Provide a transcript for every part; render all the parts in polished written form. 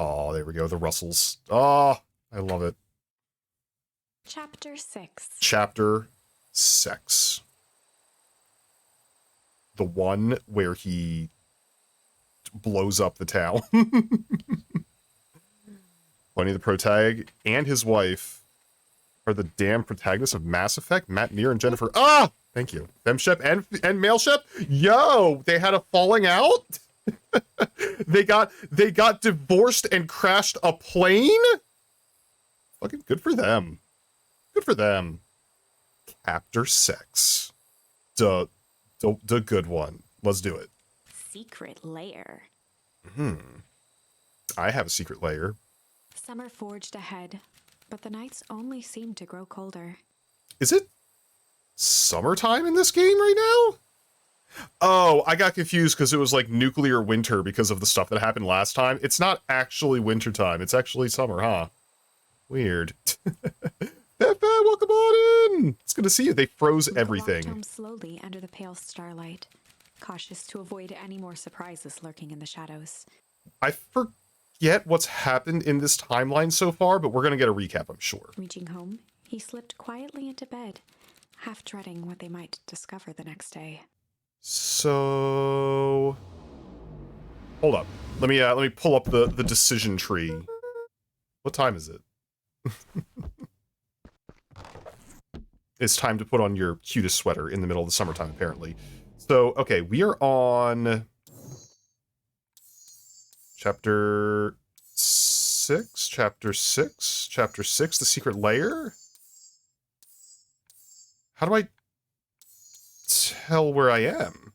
Oh, there we go. The Russells. Oh, I love it. Chapter 6. Chapter 6. The one where he blows up the town. Funny, the protag and his wife are the damn protagonists of Mass Effect. Matt Neer and Jennifer. Ah! Thank you. Femship and Maleship. Yo! They had a falling out? They got divorced and crashed a plane? Fucking good for them. Good for them. Chapter 6. The good one. Let's do it. Secret lair. I have a secret lair. Summer forged ahead, but the nights only seemed to grow colder. Is it summertime in this game right now? Oh, I got confused because it was like nuclear winter because of the stuff that happened last time. It's not actually wintertime. It's actually summer, huh? Weird. Pepe, welcome on in. It's good to see you. They froze Luca everything. walked home slowly under the pale starlight, cautious to avoid any more surprises lurking in the shadows. I forget what's happened in this timeline so far, but we're going to get a recap, I'm sure. Reaching home, he slipped quietly into bed, half dreading what they might discover the next day. So, hold up. Let me pull up the decision tree. What time is it? It's time to put on your cutest sweater in the middle of the summertime, apparently. So, okay, we are on chapter 6, chapter 6, chapter 6, the secret lair? How do I tell where I am?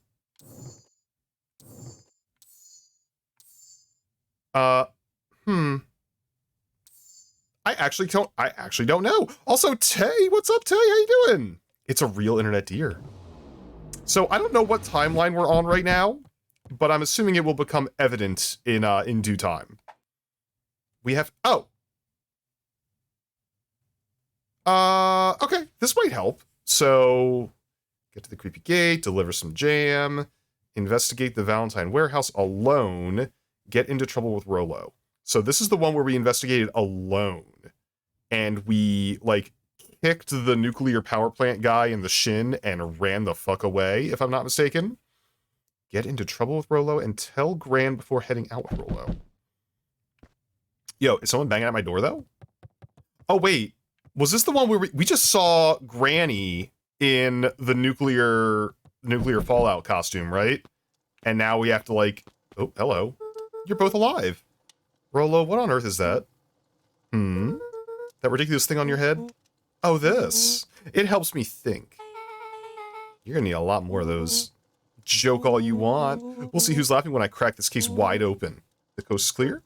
I actually don't know. Also, Tay, what's up, Tay? How you doing? It's a real internet deer. So I don't know what timeline we're on right now, but I'm assuming it will become evident in due time. We have okay, this might help. So get to the creepy gate, deliver some jam, investigate the Valentine warehouse alone, get into trouble with Rolo. So this is the one where we investigated alone. And we, like, kicked the nuclear power plant guy in the shin and ran the fuck away, if I'm not mistaken. Get into trouble with Rolo and tell Gran before heading out with Rolo. Yo, is someone banging at my door, though? Oh, wait. Was this the one where we just saw Granny in the nuclear fallout costume, right? And now we have to, like... Oh, hello. You're both alive. Rolo, what on earth is that? That ridiculous thing on your head? Oh, this. It helps me think. You're gonna need a lot more of those. Joke all you want. We'll see who's laughing when I crack this case wide open. The coast is clear?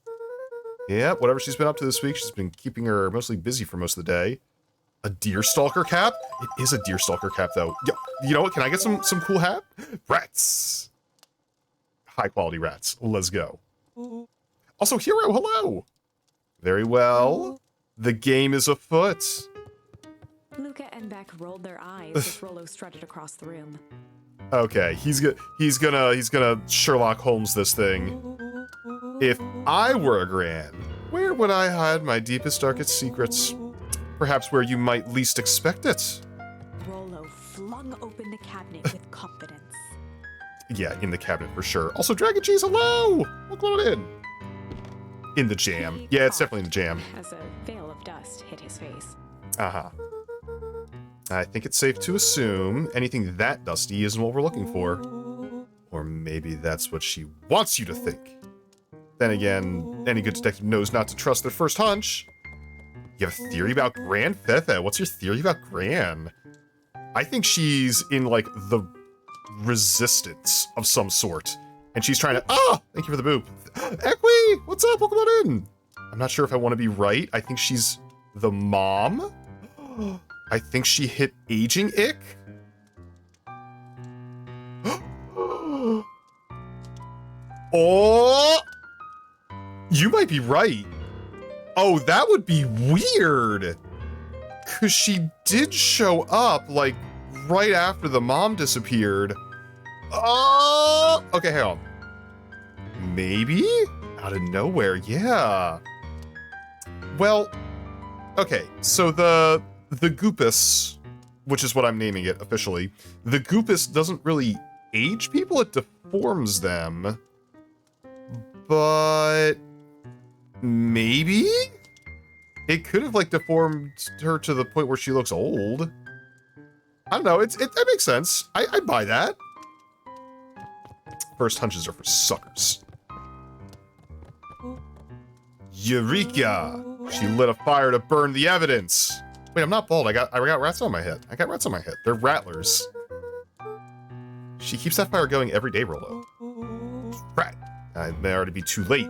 Yeah, whatever she's been up to this week, she's been keeping her mostly busy for most of the day. A deerstalker cap? It is a deerstalker cap, though. Yo, you know what? Can I get some cool hat? Rats. High quality rats. Let's go. Also, Hero, hello! Very well. The game is afoot. Luca and Beck rolled their eyes as Rolo strutted across the room. Okay, he's gonna Sherlock Holmes this thing. If I were a Gran, where would I hide my deepest, darkest secrets? Perhaps where you might least expect it. Rolo flung open the cabinet with confidence. Yeah, in the cabinet for sure. Also, Dragon Cheese, hello! Welcome on in. In the jam. Yeah, it's definitely in the jam. As a veil of dust hit his face. I think it's safe to assume anything that dusty isn't what we're looking for. Or maybe that's what she wants you to think. Then again, any good detective knows not to trust their first hunch. You have a theory about Gran Fefe? What's your theory about Gran? I think she's in, like, the resistance of some sort. And she's trying to... Ah! Thank you for the boop. Equi! What's up? Welcome on in. I'm not sure if I want to be right. I think she's the mom. I think she hit aging ick. Oh! You might be right. Oh, that would be weird. Because she did show up, like, right after the mom disappeared. Oh! Okay, hang on. Maybe? Out of nowhere, yeah. Well, okay, so the Goopus, which is what I'm naming it officially, the Goopus doesn't really age people, it deforms them. But maybe it could have like deformed her to the point where she looks old. I don't know, that makes sense. I buy that. First hunches are for suckers. Eureka! She lit a fire to burn the evidence. Wait, I'm not bald. I got rats on my head. I got rats on my head. They're rattlers. She keeps that fire going every day, Rolo. Right. I may already be too late.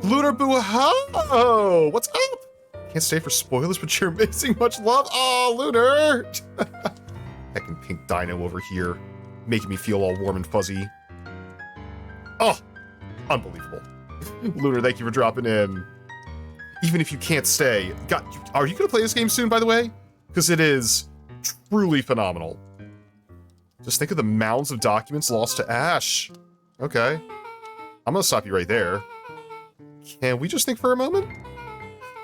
Lunar Boo-ho! What's up? Can't stay for spoilers, but you're missing much love. Oh, Lunar! Heckin' pink dino over here, making me feel all warm and fuzzy. Oh, unbelievable. Lunar, thank you for dropping in. Even if you can't stay. God, are you going to play this game soon, by the way? Because it is truly phenomenal. Just think of the mounds of documents lost to Ash. Okay. I'm going to stop you right there. Can we just think for a moment?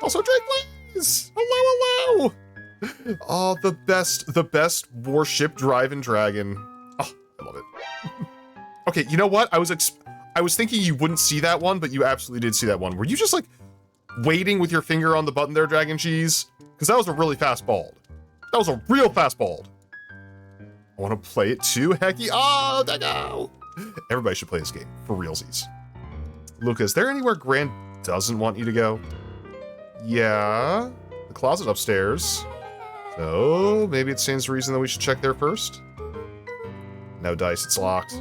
Also, Drake, please! Hello, hello! Oh, the best warship driving dragon. Oh, I love it. Okay, you know what? I was thinking you wouldn't see that one, but you absolutely did see that one. Were you just like waiting with your finger on the button there, Dragon Cheese? Because that was a really fast bald. That was a real fast bald. I want to play it too, Hecky. Oh, there go. Everybody should play this game for realsies. Luca, is there anywhere Grant doesn't want you to go? Yeah, the closet upstairs. So maybe it stands to reason that we should check there first. No dice, it's locked.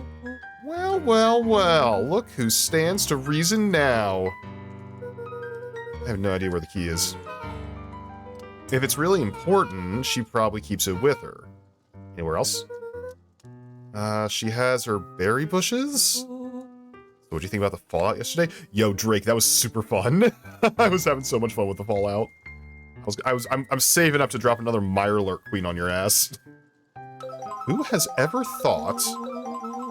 Well, well, well, look who stands to reason now. I have no idea where the key is. If it's really important, she probably keeps it with her. Anywhere else? She has her berry bushes? So what'd you think about the Fallout yesterday? Yo, Drake, that was super fun. I was having so much fun with the Fallout. I'm saving up to drop another Mirelurk Queen on your ass. Who has ever thought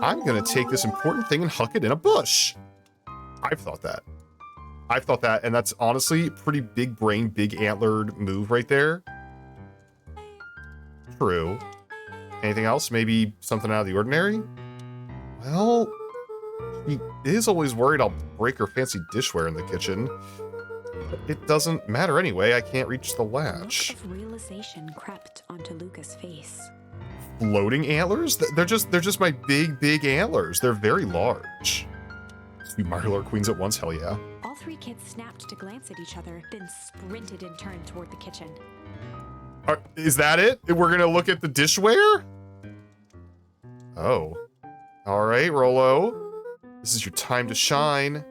I'm gonna take this important thing and huck it in a bush? I've thought that. And that's honestly a pretty big brain, big antlered move right there. True. Anything else? Maybe something out of the ordinary? Well, she is always worried I'll break her fancy dishware in the kitchen. But it doesn't matter anyway, I can't reach the latch. A look of realization crept onto Luca's face. Floating antlers? They're just my big antlers. They're very large. 2 Mirelurk Queens at once, hell yeah. All 3 kids snapped to glance at each other, then sprinted in turn toward the kitchen. Is that it? We're gonna look at the dishware? Oh. Alright, Rolo. This is your time to shine.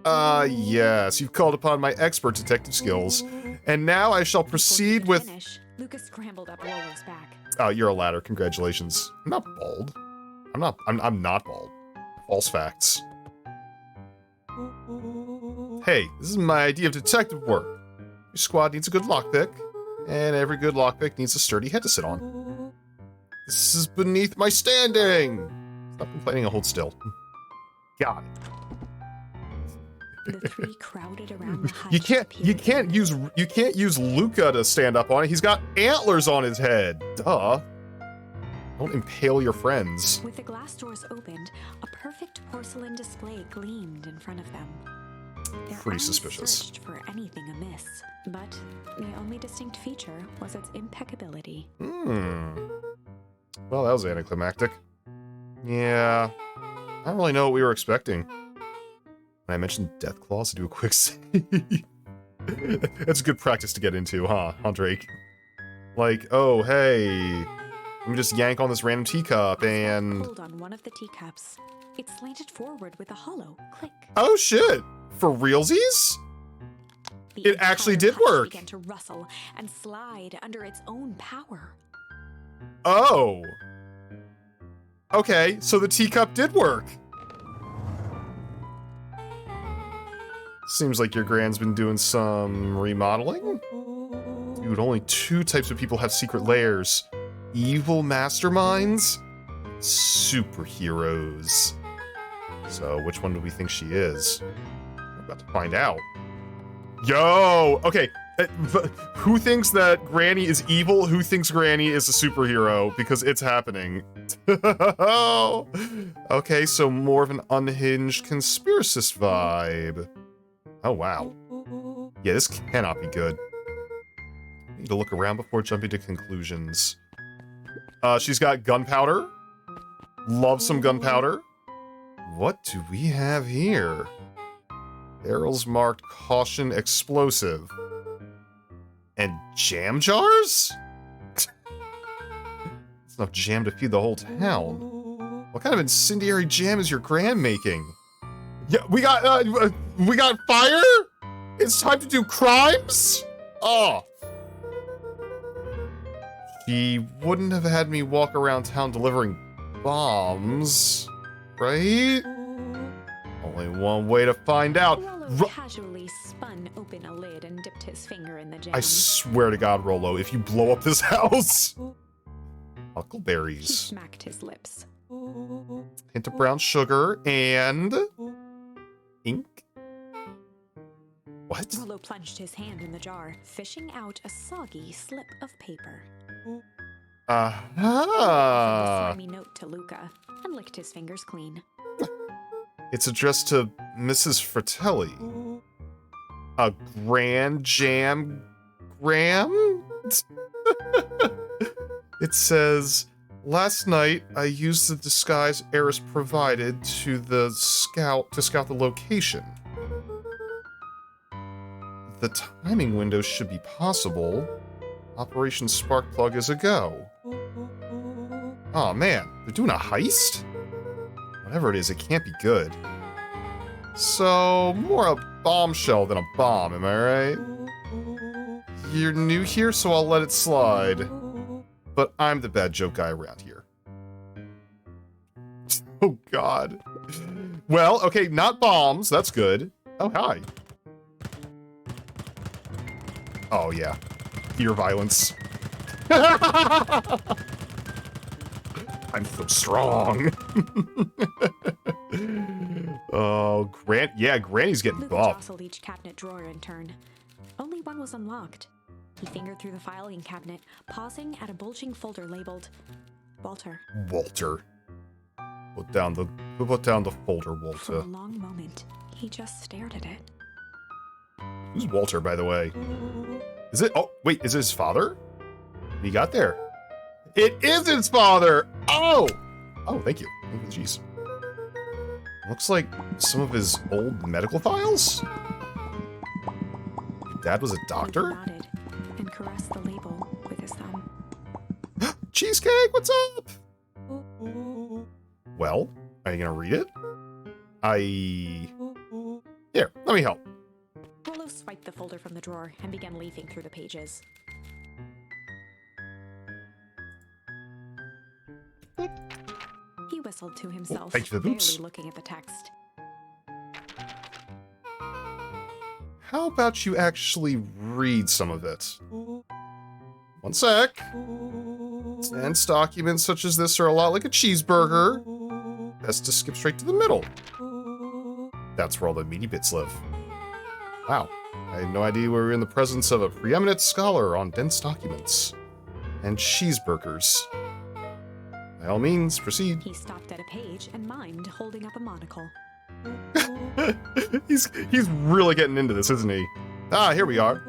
Yes, you've called upon my expert detective skills. And now I shall proceed with... Lucas scrambled up Rolo's back. Oh, you're a ladder. Congratulations. I'm not bald. I'm not bald. False facts. Hey, this is my idea of detective work. Your squad needs a good lockpick, and every good lockpick needs a sturdy head to sit on. This is beneath my standing. Stop complaining and hold still. Got it. The 3 crowded around the hutch. You can't use Luca to stand up on it. He's got antlers on his head. Duh. Don't impale your friends. With the glass doors opened, a perfect porcelain display gleamed in front of them. Their Pretty eyes suspicious. Searched for anything amiss, but the only distinct feature was its impeccability. Well, that was anticlimactic. Yeah. I don't really know what we were expecting. When I mentioned death claws to do a quick save. That's good practice to get into, huh, Drake? Like, oh, hey, let me just yank on this random teacup and... Pulled on one of the teacups. It slanted forward with a hollow click. Oh, shit. For realsies? The It actually entire did hutch work. began to rustle and slide under its own power. Oh. Okay, so the teacup did work. Seems like your Grand's been doing some remodeling. Dude, only 2 types of people have secret lairs. Evil masterminds, superheroes. So which one do we think she is? About to find out. Yo! Okay, who thinks that Granny is evil? Who thinks Granny is a superhero? Because it's happening. Okay, so more of an unhinged conspiracist vibe. Oh, wow. Yeah, this cannot be good. Need to look around before jumping to conclusions. She's got gunpowder. Love some gunpowder. What do we have here? Barrels marked caution explosive. And jam jars? It's enough jam to feed the whole town. What kind of incendiary jam is your gran making? Yeah, we got fire? It's time to do crimes? Oh. She wouldn't have had me walk around town delivering bombs, right? Only one way to find out. Rollo casually spun open a lid and dipped his finger in the jam. I swear to God, Rollo, if you blow up this house. He Huckleberries. smacked his lips. Hint of brown sugar and ink. What? Rollo plunged his hand in the jar, fishing out a soggy slip of paper. Aha! A slimy note to Luca and licked his fingers clean. It's addressed to Mrs. Fratelli. A grand jam gram? It says, last night I used the disguise Eris provided to scout the location. The timing window should be possible. Operation Sparkplug is a go. Oh man, they're doing a heist? Whatever it is, it can't be good. So, more a bombshell than a bomb, am I right? You're new here, so I'll let it slide. But I'm the bad joke guy around here. Oh god. Well, okay, not bombs, that's good. Oh, hi. Oh yeah. Fear violence. I'm so strong. Oh, Granny's getting Luca buff. jostled each cabinet drawer in turn. Only one was unlocked. He fingered through the filing cabinet, pausing at a bulging folder labeled Walter. Walter. Put down the folder, For Walter. a long moment, he just stared at it. Who's Walter, by the way? Is it? Oh, wait, is it his father? What you got there? It is his father! Oh! Oh, thank you. Oh, jeez. Looks like some of his old medical files? Your dad was a doctor? Luca nodded and caressed the label with his thumb. Cheesecake, what's up? Well, are you gonna read it? Here, let me help. Rollo swiped the folder from the drawer and began leafing through the pages. He whistled to himself, thank you for the boots. barely looking at the text. How about you actually read some of it? One sec. Dense documents such as this are a lot like a cheeseburger. Best to skip straight to the middle. That's where all the meaty bits live. Wow, I had no idea we were in the presence of a preeminent scholar on dense documents. And cheeseburgers. By all means, proceed. He stopped at a page and mimed, holding up a monocle. He's really getting into this, isn't he? Ah, here we are.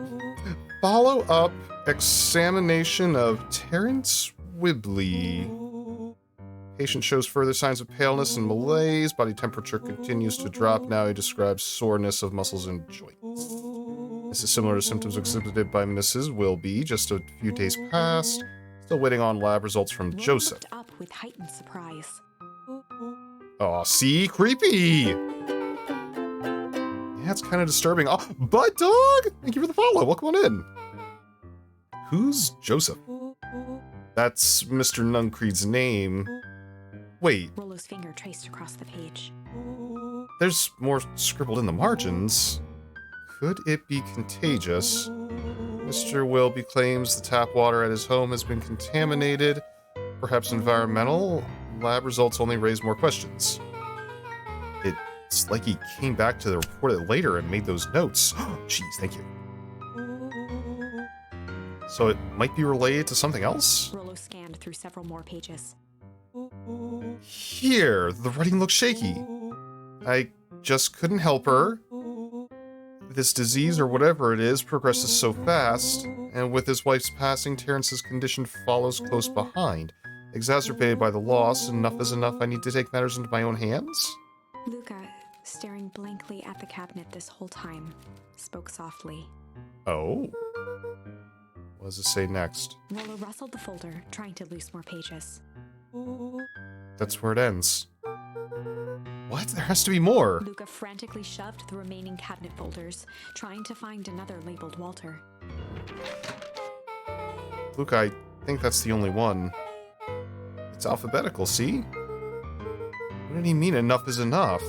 Follow-up examination of Terrence Wibley. Patient shows further signs of paleness and malaise. Body temperature continues to drop. Now he describes soreness of muscles and joints. This is similar to symptoms exhibited by Mrs. Wilby just a few days past. Still waiting on lab results from Rollo Joseph. looked up with heightened surprise. Aw, see? Creepy! Yeah, it's kind of disturbing. Oh, Bud Dog! Thank you for the follow. Welcome on in. Who's Joseph? That's Mr. Nuncreed's name. Wait, Rollo's finger traced across the page. there's more scribbled in the margins. Could it be contagious? Mr. Wilby claims the tap water at his home has been contaminated. Perhaps environmental? Lab results only raise more questions. It It's like he came back to report it later and made those notes. Jeez, thank you. So it might be related to something else? Rollo scanned through several more pages. Here, the writing looks shaky. I just couldn't help her. This disease, or whatever it is, progresses so fast, and with his wife's passing, Terrence's condition follows close behind. Exacerbated by the loss, enough is enough, I need to take matters into my own hands? Luca, staring blankly at the cabinet this whole time, spoke softly. Oh? What does it say next? Rollo rustled the folder, trying to loose more pages. That's where it ends. What? There has to be more. Luca frantically shoved the remaining cabinet folders, trying to find another labeled Walter. Luke, I think that's the only one. It's alphabetical, see? What did he mean enough is enough?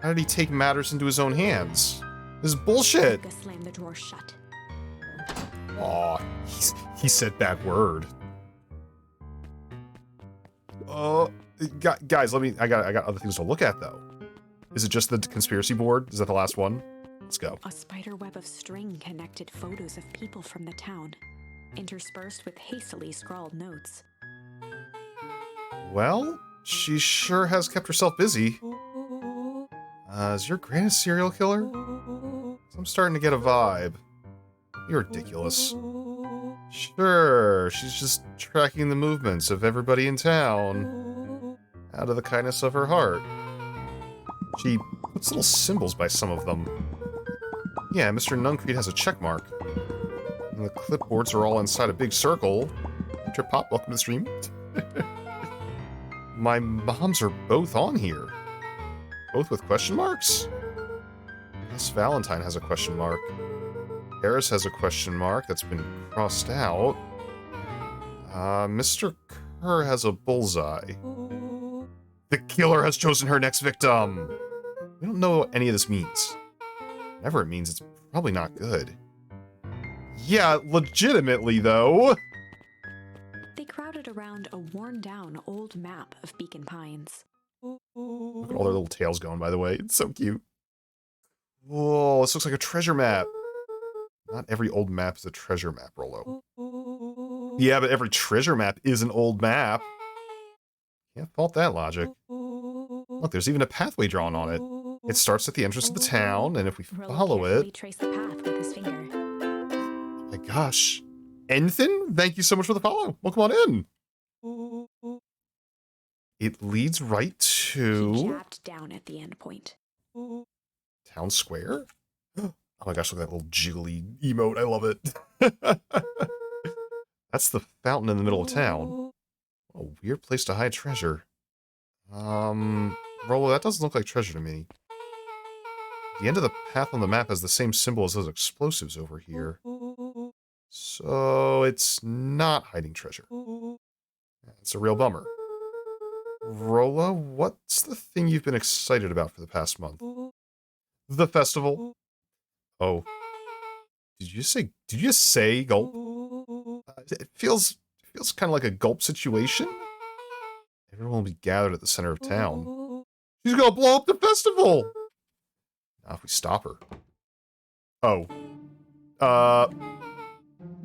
How did he take matters into his own hands? This is bullshit! Luca slammed the drawer shut. Aw, he said bad word. Guys, I got other things to look at, though. Is it just the conspiracy board? Is that the last one? Let's go. A spider web of string connected photos of people from the town, interspersed with hastily scrawled notes. Well, she sure has kept herself busy. Is your grand a serial killer? I'm starting to get a vibe. You're ridiculous. Sure, she's just tracking the movements of everybody in town. Out of the kindness of her heart. She puts little symbols by some of them. Yeah, Mr. Nuncreed has a check mark. And the clipboards are all inside a big circle. Mr. Pop, welcome to the stream. My moms are both on here. Both with question marks? Miss Valentine has a question mark. Harris has a question mark that's been crossed out. Mr. Kerr has a bullseye. The killer has chosen her next victim! We don't know what any of this means. Whatever it means, it's probably not good. Yeah, legitimately, though. They crowded around a worn-down old map of Beacon Pines. Look at all their little tails going, by the way. It's so cute. Whoa, this looks like a treasure map. Not every old map is a treasure map, Rollo. Yeah, but every treasure map is an old map. Can't fault that logic. Look, there's even a pathway drawn on it. It starts at the entrance of the town, and if we follow it... Traced the path with his finger. Oh my gosh. Ethan, thank you so much for the follow. Welcome on in. It leads right He to... jabbed down at the end point. Town Square? Oh my gosh, look at that little jiggly emote. I love it. That's the fountain in the middle of town. A weird place to hide treasure. Rollo, that doesn't look like treasure to me. The end of the path on the map has the same symbol as those explosives over here. So it's not hiding treasure. It's a real bummer. Rollo, what's the thing you've been excited about for the past month? The festival. Oh. Did you just say gulp? It feels kind of like a gulp situation. Everyone will be gathered at the center of town. She's gonna blow up the festival! Now if we stop her. Oh.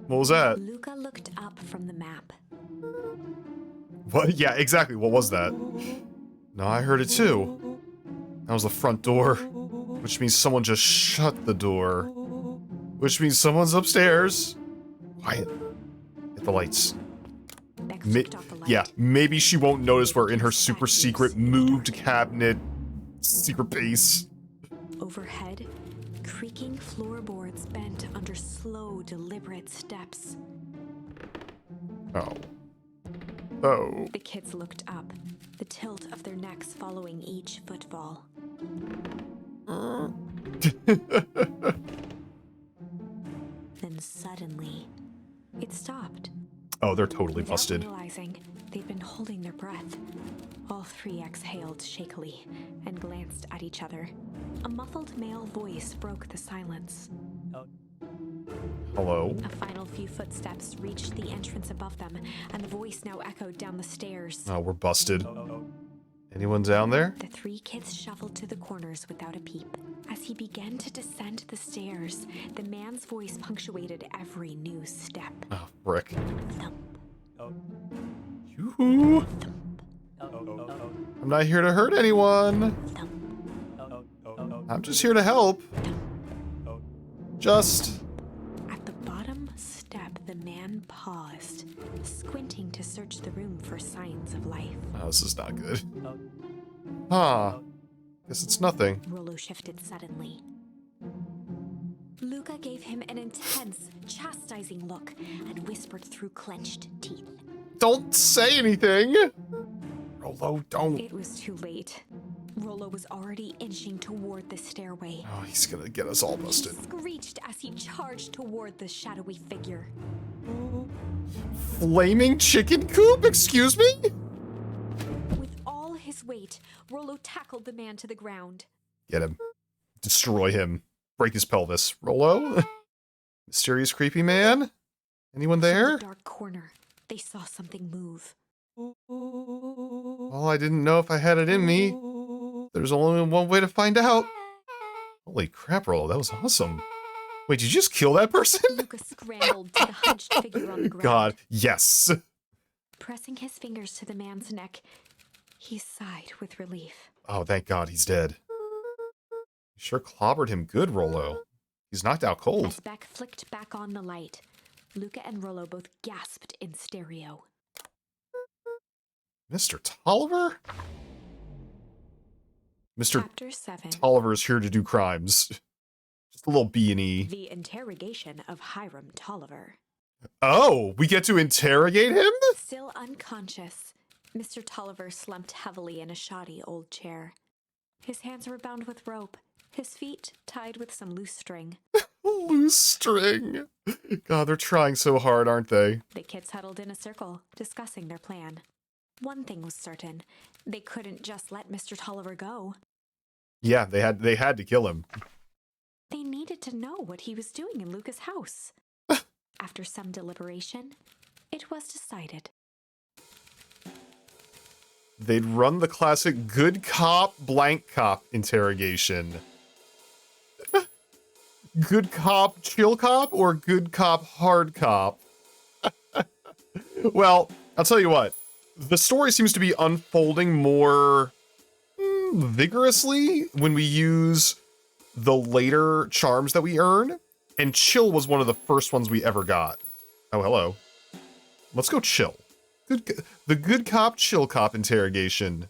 What was that? Luca looked up from the map. What? Yeah, exactly. What was that? No, I heard it too. That was the front door. Which means someone just shut the door. Which means someone's upstairs. Quiet. Hit the lights. Bex flicked off the light. Yeah, maybe she won't notice we're in her super secret moved cabinet secret base. Overhead, creaking floorboards bent under slow, deliberate steps. Oh. Oh. The kids looked up, the tilt of their necks following each footfall. Then suddenly, it stopped. Oh, they're totally Without busted. realizing, they'd been holding their breath. All three exhaled shakily and glanced at each other. A muffled male voice broke the silence. Hello? A final few footsteps reached the entrance above them, and the voice now echoed down the stairs. Oh, we're busted. Anyone down there? The three kids shuffled to the corners without a peep. As he began to descend the stairs, the man's voice punctuated every new step. Oh, frick. Thump, Yoo-hoo. thump, I'm not here to hurt anyone. thump. I'm just here to help. Just... At the bottom step, the man paused, squinting to search the room for signs of life. Oh, this is not good. Huh. Guess it's nothing. Rollo shifted suddenly. Luca gave him an intense, chastising look and whispered through clenched teeth. Don't say anything! Rollo, don't. It was too late. Rollo was already inching toward the stairway. Oh, he's gonna get us all He busted. screeched as he charged toward the shadowy figure. Flaming chicken coop? Excuse me? With all his weight, Rollo tackled the man to the ground. Get him. Destroy him. Break his pelvis. Rollo? Mysterious creepy man? Anyone From there? the dark corner, they saw something move. Well, I didn't know if I had it in me. There's only one way to find out. Holy crap, Rollo, that was awesome. Wait, did you just kill that person? Luca scrambled to the hunched figure on the ground. God, yes. Pressing his fingers to the man's neck, he sighed with relief. Oh, thank God he's dead. You sure clobbered him good, Rollo. He's knocked out cold. As Beck flicked back on the light, Luca and Rollo both gasped in stereo. Mr. Tolliver? Mr. Chapter 7. Tolliver is here to do crimes. Just a little B&E. The interrogation of Hiram Tolliver. Oh, we get to interrogate him? Still unconscious, Mr. Tolliver slumped heavily in a shoddy old chair. His hands were bound with rope, his feet tied with some loose string. Loose string. God, they're trying so hard, aren't they? The kids huddled in a circle, discussing their plan. One thing was certain, they couldn't just let Mr. Tolliver go. Yeah, they had to kill him. They needed to know what he was doing in Luca's house. After some deliberation, it was decided. They'd run the classic good cop, blank cop interrogation. Good cop, chill cop, or good cop, hard cop? Well, I'll tell you what. The story seems to be unfolding more vigorously when we use the later charms that we earn. And chill was one of the first ones we ever got. Oh, hello. Let's go chill. The good cop, chill cop interrogation.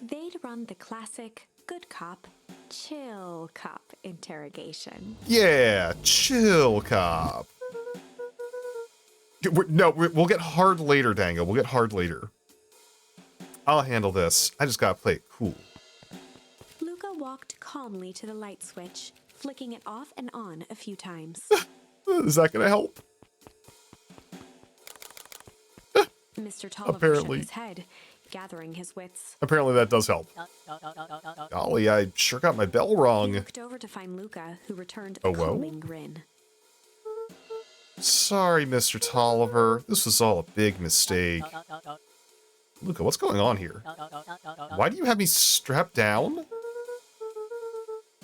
They'd run the classic good cop, chill cop interrogation. Yeah, chill cop. We'll get hard later, Dango. We'll get hard later. I'll handle this. I just gotta play it cool. Luca walked calmly to the light switch, flicking it off and on a few times. Is that gonna help? Mr. Tolliver Apparently. shook his head, gathering his wits. Apparently that does help. Golly, I sure got my bell He wrong. looked over to find Luca, who returned Oh, a whoa. calming grin. Sorry, Mr. Tolliver. This was all a big mistake. Luca, what's going on here? Why do you have me strapped down?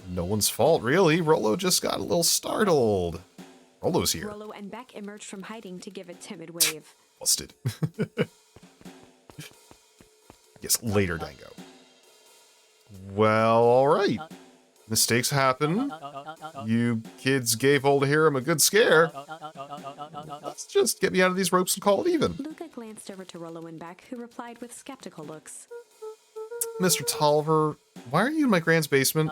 No one's fault, really. Rollo just got a little startled. Rollo's here. Rollo and Beck emerged from hiding to give a timid wave. Busted. Yes, later, Dango. Well, alright. Mistakes happen. You kids gave old Hiram a good scare. Let's just get me out of these ropes and call it even. Luca glanced over to Rollo and Beck, who replied with skeptical looks. Mr. Tolliver, why are you in my grand's basement?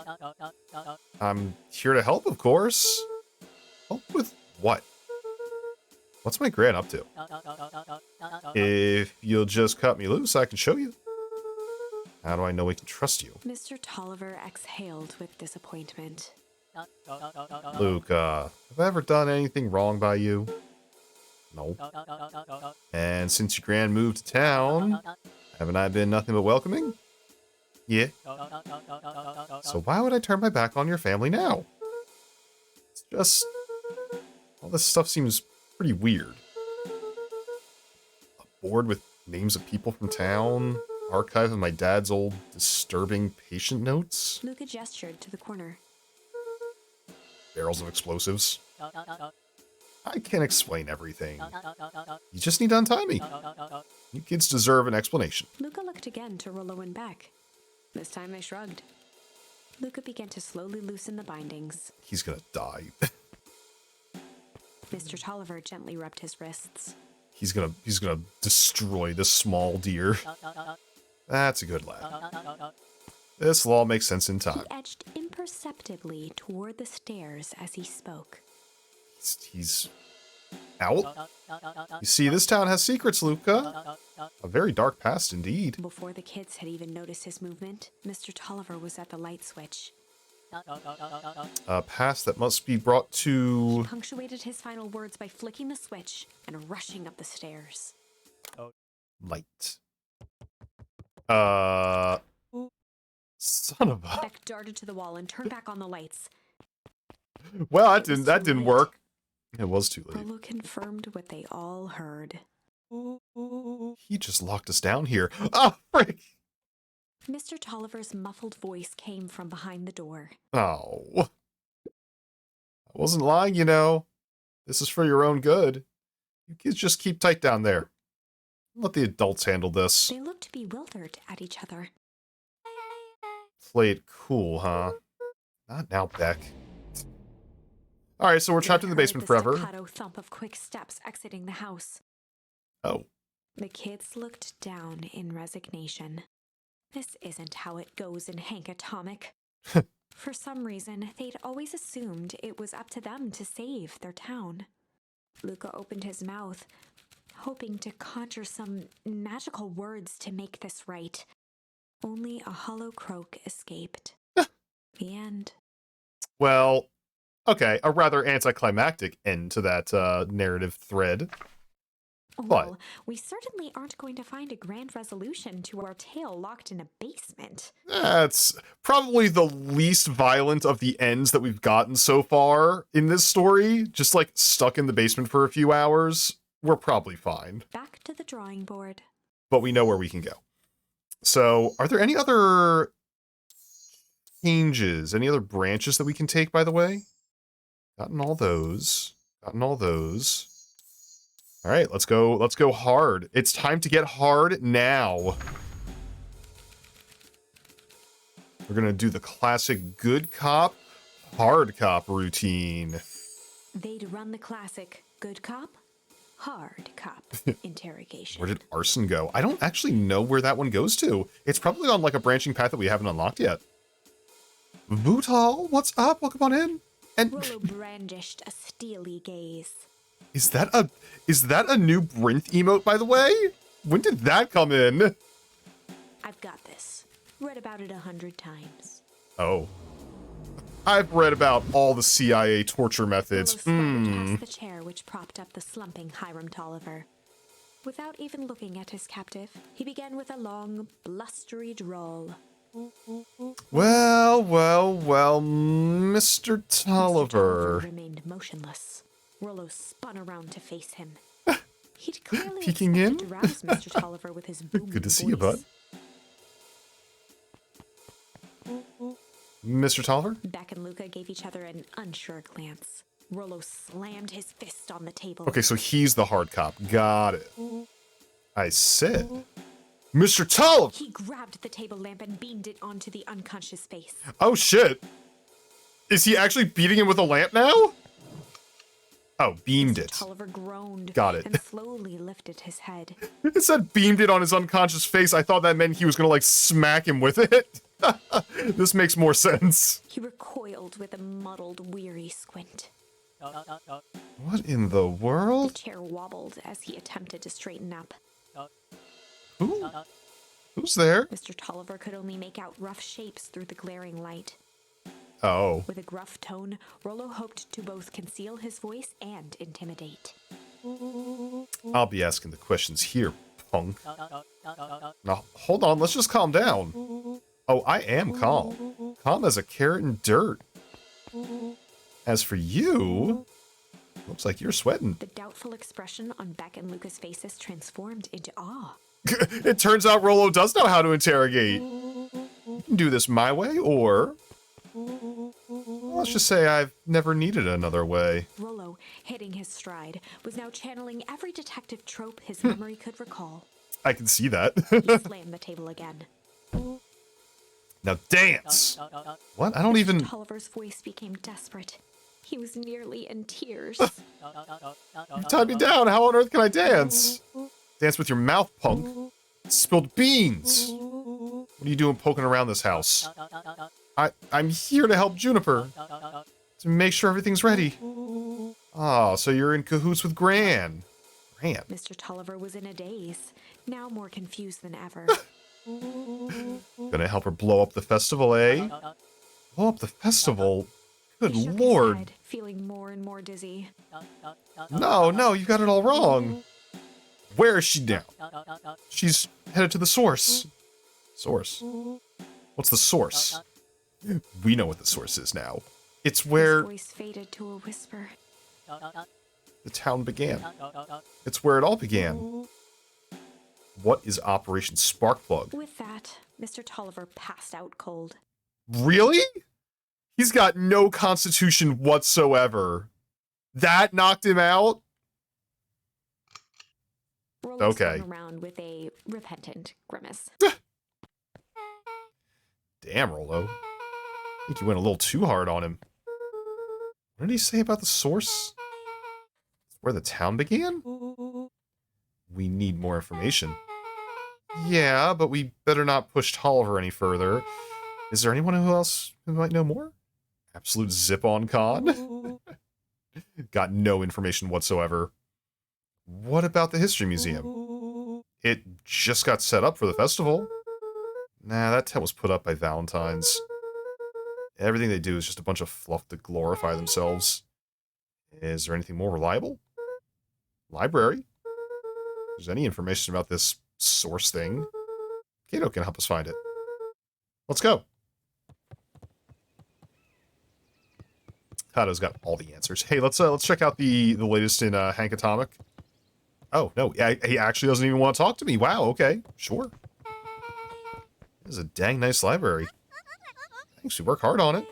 I'm here to help, of course. Help with what? What's my gran up to? If you'll just cut me loose, I can show you. How do I know we can trust you? Mr. Tolliver exhaled with disappointment. Luca, have I ever done anything wrong by you? No. And since your gran moved to town, haven't I been nothing but welcoming? Yeah. So why would I turn my back on your family now? It's just... all this stuff seems pretty weird. A board with names of people from town, archive of my dad's old disturbing patient notes. Luca gestured to the corner. Barrels of explosives. I can't explain everything. You just need to untie me. You kids deserve an explanation. Luca looked again to Rollo and Beck. This time they shrugged. Luca began to slowly loosen the bindings. He's gonna die. Mr. Tolliver gently rubbed his wrists. He's gonna destroy this small deer. That's a good lad. This will all make sense in time. He edged imperceptibly toward the stairs as he spoke. He's out. You see, this town has secrets, Luca. A very dark past indeed. Before the kids had even noticed his movement, Mr. Tolliver was at the light switch. A past that must be brought to... He punctuated his final words by flicking the switch and rushing up the stairs. Light. Son of a... Beck darted to the wall and turned back on the lights. Well, that didn't work. It was too late. Rollo confirmed what they all heard. He just locked us down here. Oh, frick! Mr. Tolliver's muffled voice came from behind the door. Oh. I wasn't lying, you know. This is for your own good. You kids just keep tight down there. Let the adults handle this. They looked bewildered at each other. Play it cool, huh? Not now, Beck. Alright, so we're trapped in the basement forever. Staccato thump of quick steps exiting the house. Oh. The kids looked down in resignation. This isn't how it goes in Hank Atomic. For some reason, they'd always assumed it was up to them to save their town. Luca opened his mouth, hoping to conjure some magical words to make this right. Only a hollow croak escaped. The end. Well, okay, a rather anticlimactic end to that narrative thread. Well, we certainly aren't going to find a grand resolution to our tale locked in a basement. That's probably the least violent of the ends that we've gotten so far in this story. Just like stuck in the basement for a few hours. We're probably fine. Back to the drawing board. But we know where we can go. So, are there any other changes? Any other branches that we can take, by the way? Gotten all those. All right, let's go hard. It's time to get hard now. We're gonna do the classic good cop, hard cop routine. They'd run the classic good cop, hard cop interrogation. Where did arson go? I don't actually know where that one goes to. It's probably on like a branching path that we haven't unlocked yet. Vutal, what's up? Welcome on in. And Rollo brandished a steely gaze. Is that a new Brinth emote, by the way? When did that come in? I've got this. Read about it 100 times. Oh. I've read about all the CIA torture methods. Rollo slid past the chair which propped up the slumping Hiram Tolliver. Without even looking at his captive, he began with a long, blustery drawl. Well, Mr. Tolliver. Remained motionless. Rollo spun around to face him. He'd clearly Peeking in? to rouse Mr. Tolliver with his booming Good to see voice. you, bud. Mr. Tolliver? Beck and Luca gave each other an unsure glance. Rollo slammed his fist on the table. Okay, so he's the hard cop. Got it. I said, Mr. Tolliver! He grabbed the table lamp and beamed it onto the unconscious face. Oh, shit. Is he actually beating him with a lamp now? Oh, beamed it. Tolliver groaned. Got it. And slowly lifted his head. It said beamed it on his unconscious face. I thought that meant he was gonna, like, smack him with it. This makes more sense. He recoiled with a muddled, weary squint. What in the The world? chair wobbled as he attempted to straighten up. Who? Who's there? Mr. Tolliver could only make out rough shapes through the glaring light. Oh. With a gruff tone, Rollo hoped to both conceal his voice and intimidate. I'll be asking the questions here, punk. Now, hold on, let's just calm down. Oh, I am calm. Calm as a carrot in dirt. As for you, looks like you're sweating. The doubtful expression on Beck and Luca's faces transformed into awe. It turns out Rollo does know how to interrogate. You can do this my way, or let's just say I've never needed another way. Rollo, hitting his stride, was now channeling every detective trope his memory could recall. I can see that. He slammed the table again. Now dance! What? I don't even... Tolliver's voice became desperate. He was nearly in tears. You tied me down. How on earth can I dance? Dance with your mouth, punk. Spilled beans. What are you doing poking around this house? I'm here to help Juniper. To make sure everything's ready. Oh, so you're in cahoots with Gran. Gran? Mr. Tolliver was in a daze, now more confused than ever. Gonna help her blow up the festival, eh? Blow up the festival? Good He shook lord. his head, feeling more and more dizzy. No, you got it all wrong. Where is she now? She's headed to the source. Source? What's the source? We know what the source is now. It's where His voice faded to a whisper. the town began. It's where it all began. What is Operation Sparkplug? With that, Mr. Tolliver passed out cold. Really? He's got no constitution whatsoever. That knocked him out? Rollo Okay. swung around with a repentant grimace. Damn, Rollo. I think you went a little too hard on him. What did he say about the source? Where the town began? We need more information. Yeah, but we better not push Tolliver any further. Is there anyone else who might know more? Absolute zip-on con? Got no information whatsoever. What about the History Museum? It just got set up for the festival. Nah, that tent was put up by Valentine's. Everything they do is just a bunch of fluff to glorify themselves. Is there anything more reliable? Library? If there's any information about this source thing, Kato can help us find it. Let's go. Kato's got all the answers. Hey, let's check out the latest in Hank Atomic. Oh no, he actually doesn't even want to talk to me. Wow, okay, sure. This is a dang nice library. Thanks, you work hard on it.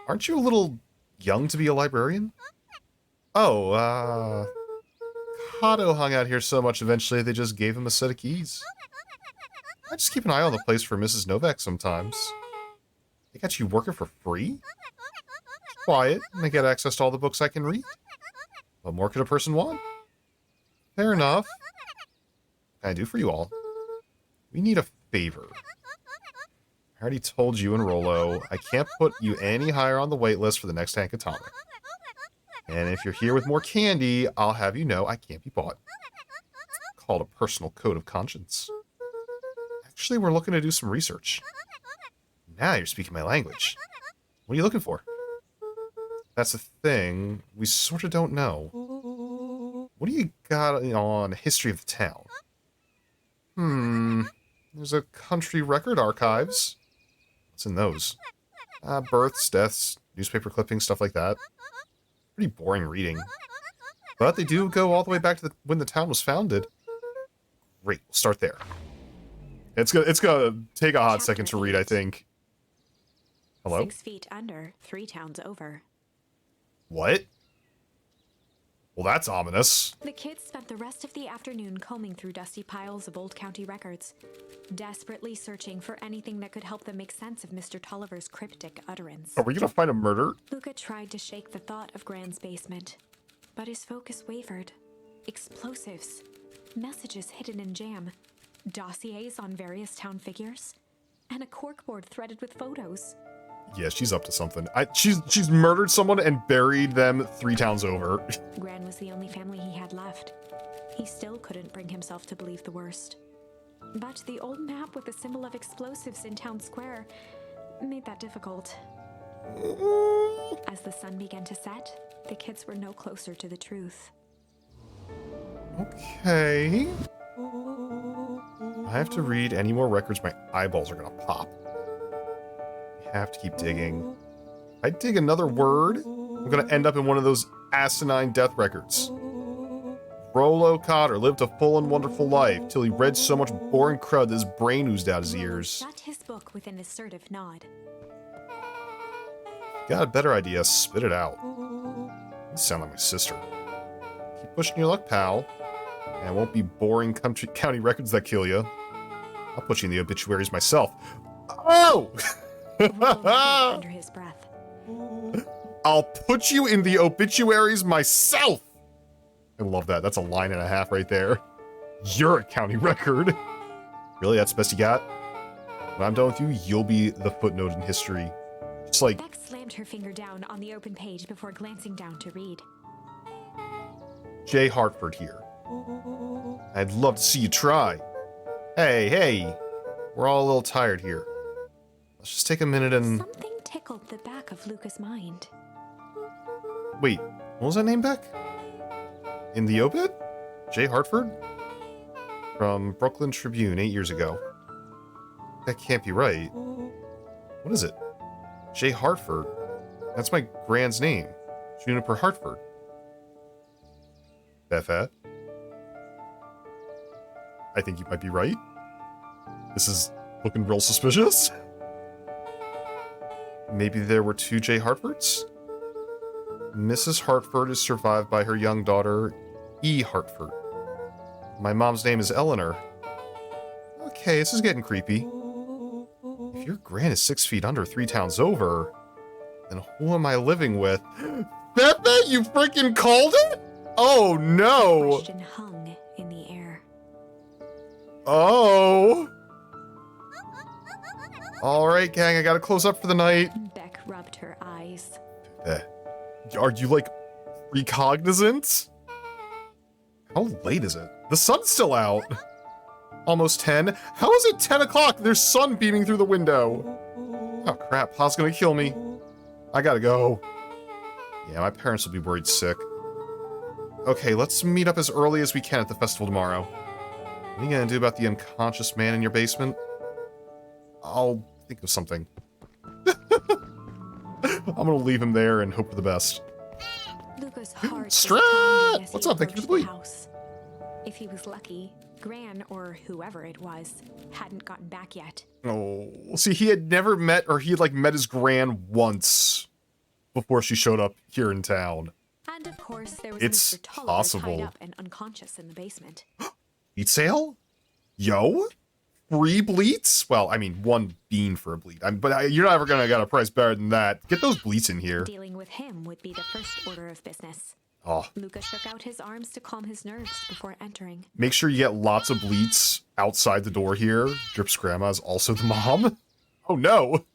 Aren't you a little young to be a librarian? Oh, Kato hung out here so much eventually they just gave him a set of keys. I just keep an eye on the place for Mrs. Novak sometimes. They got you working for free? Quiet, and I get access to all the books I can read. What more could a person want? Fair enough. What can I do for you all? We need a favor. I already told you and Rollo, I can't put you any higher on the wait list for the next Hank Atomic. And if you're here with more candy, I'll have you know I can't be bought. It's called a personal code of conscience. Actually, we're looking to do some research. Now you're speaking my language. What are you looking for? That's the thing. We sort of don't know. What do you got on history of the town? There's a country record archives. What's in those? Births, deaths, newspaper clippings, stuff like that. Pretty boring reading. But they do go all the way back to when the town was founded. Great, we'll start there. It's gonna take a hot second to read, I think. Hello? 6 feet under, 3 towns over. What? Well, that's ominous. The kids spent the rest of the afternoon combing through dusty piles of old county records, desperately searching for anything that could help them make sense of Mr. Tolliver's cryptic utterance. Are we gonna find a murder? Luca tried to shake the thought of Gran's basement, but his focus wavered. Explosives, messages hidden in jam, dossiers on various town figures, and a corkboard threaded with photos. Yeah, she's up to something. She's murdered someone and buried them 3 towns over. Gran was the only family he had left. He still couldn't bring himself to believe the worst. But the old map with the symbol of explosives in town square made that difficult. As the sun began to set, the kids were no closer to the truth. Okay. I have to read any more records, my eyeballs are gonna pop. I have to keep digging. If I dig another word, I'm gonna end up in one of those asinine death records. Rolocott or lived a full and wonderful life till he read so much boring crud that his brain oozed out his ears. Shut his book with an assertive nod. Got a better idea, spit it out. You sound like my sister. Keep pushing your luck, pal. And it won't be boring county records that kill you. I'll put you in the obituaries myself. Oh! Under his breath. I'll put you in the obituaries myself! I love that. That's a line and a half right there. You're a county record. Really? That's the best you got? When I'm done with you, you'll be the footnote in history. Just like... Beck slammed her finger down on the open page before glancing down to read. J. Hartford here. I'd love to see you try. Hey. We're all a little tired here. Let's just take a minute and... Something tickled the back of Luca's mind. Wait, what was that name back? In the obit? J. Hartford? From Brooklyn Tribune 8 years ago. That can't be right. What is it? J. Hartford? That's my grand's name. Juniper Hartford. Beth? I think you might be right. This is looking real suspicious. Maybe there were 2 J. Hartfords? Mrs. Hartford is survived by her young daughter, E. Hartford. My mom's name is Eleanor. Okay, this is getting creepy. If your gran is 6 feet under 3 towns over, then who am I living with? Beth, you freaking called it? Oh no! Question hung in the air. Oh! Alright, gang, I gotta close up for the night. Beck rubbed her eyes. Are you, like, recognizant? How late is it? The sun's still out. Almost 10. How is it 10 o'clock? There's sun beaming through the window. Oh, crap. Pa's gonna kill me. I gotta go. Yeah, my parents will be worried sick. Okay, let's meet up as early as we can at the festival tomorrow. What are you gonna do about the unconscious man in your basement? I'll think of something. I'm gonna leave him there and hope for the best. Luca's heart was Strat! pounding as he What's up? Thank you for the approached bleep. house. If he was lucky, Gran, or whoever it was, hadn't gotten back yet. Oh, see, he had never met, or he had, like, met his gran once before she showed up here in town. And of course, there was It's Mr. Tulliver possible. tied up and unconscious in the basement. Bleat sale? Yo? Free bleats? Well, I mean, 1 bean for a bleat. But you're never gonna get a price better than that. Get those bleats in here. Dealing with him would be the first order of business. Oh, Luca shook out his arms to calm his nerves before entering. make sure you get lots of bleats outside the door here. Drip's grandma is also the mom. Oh no!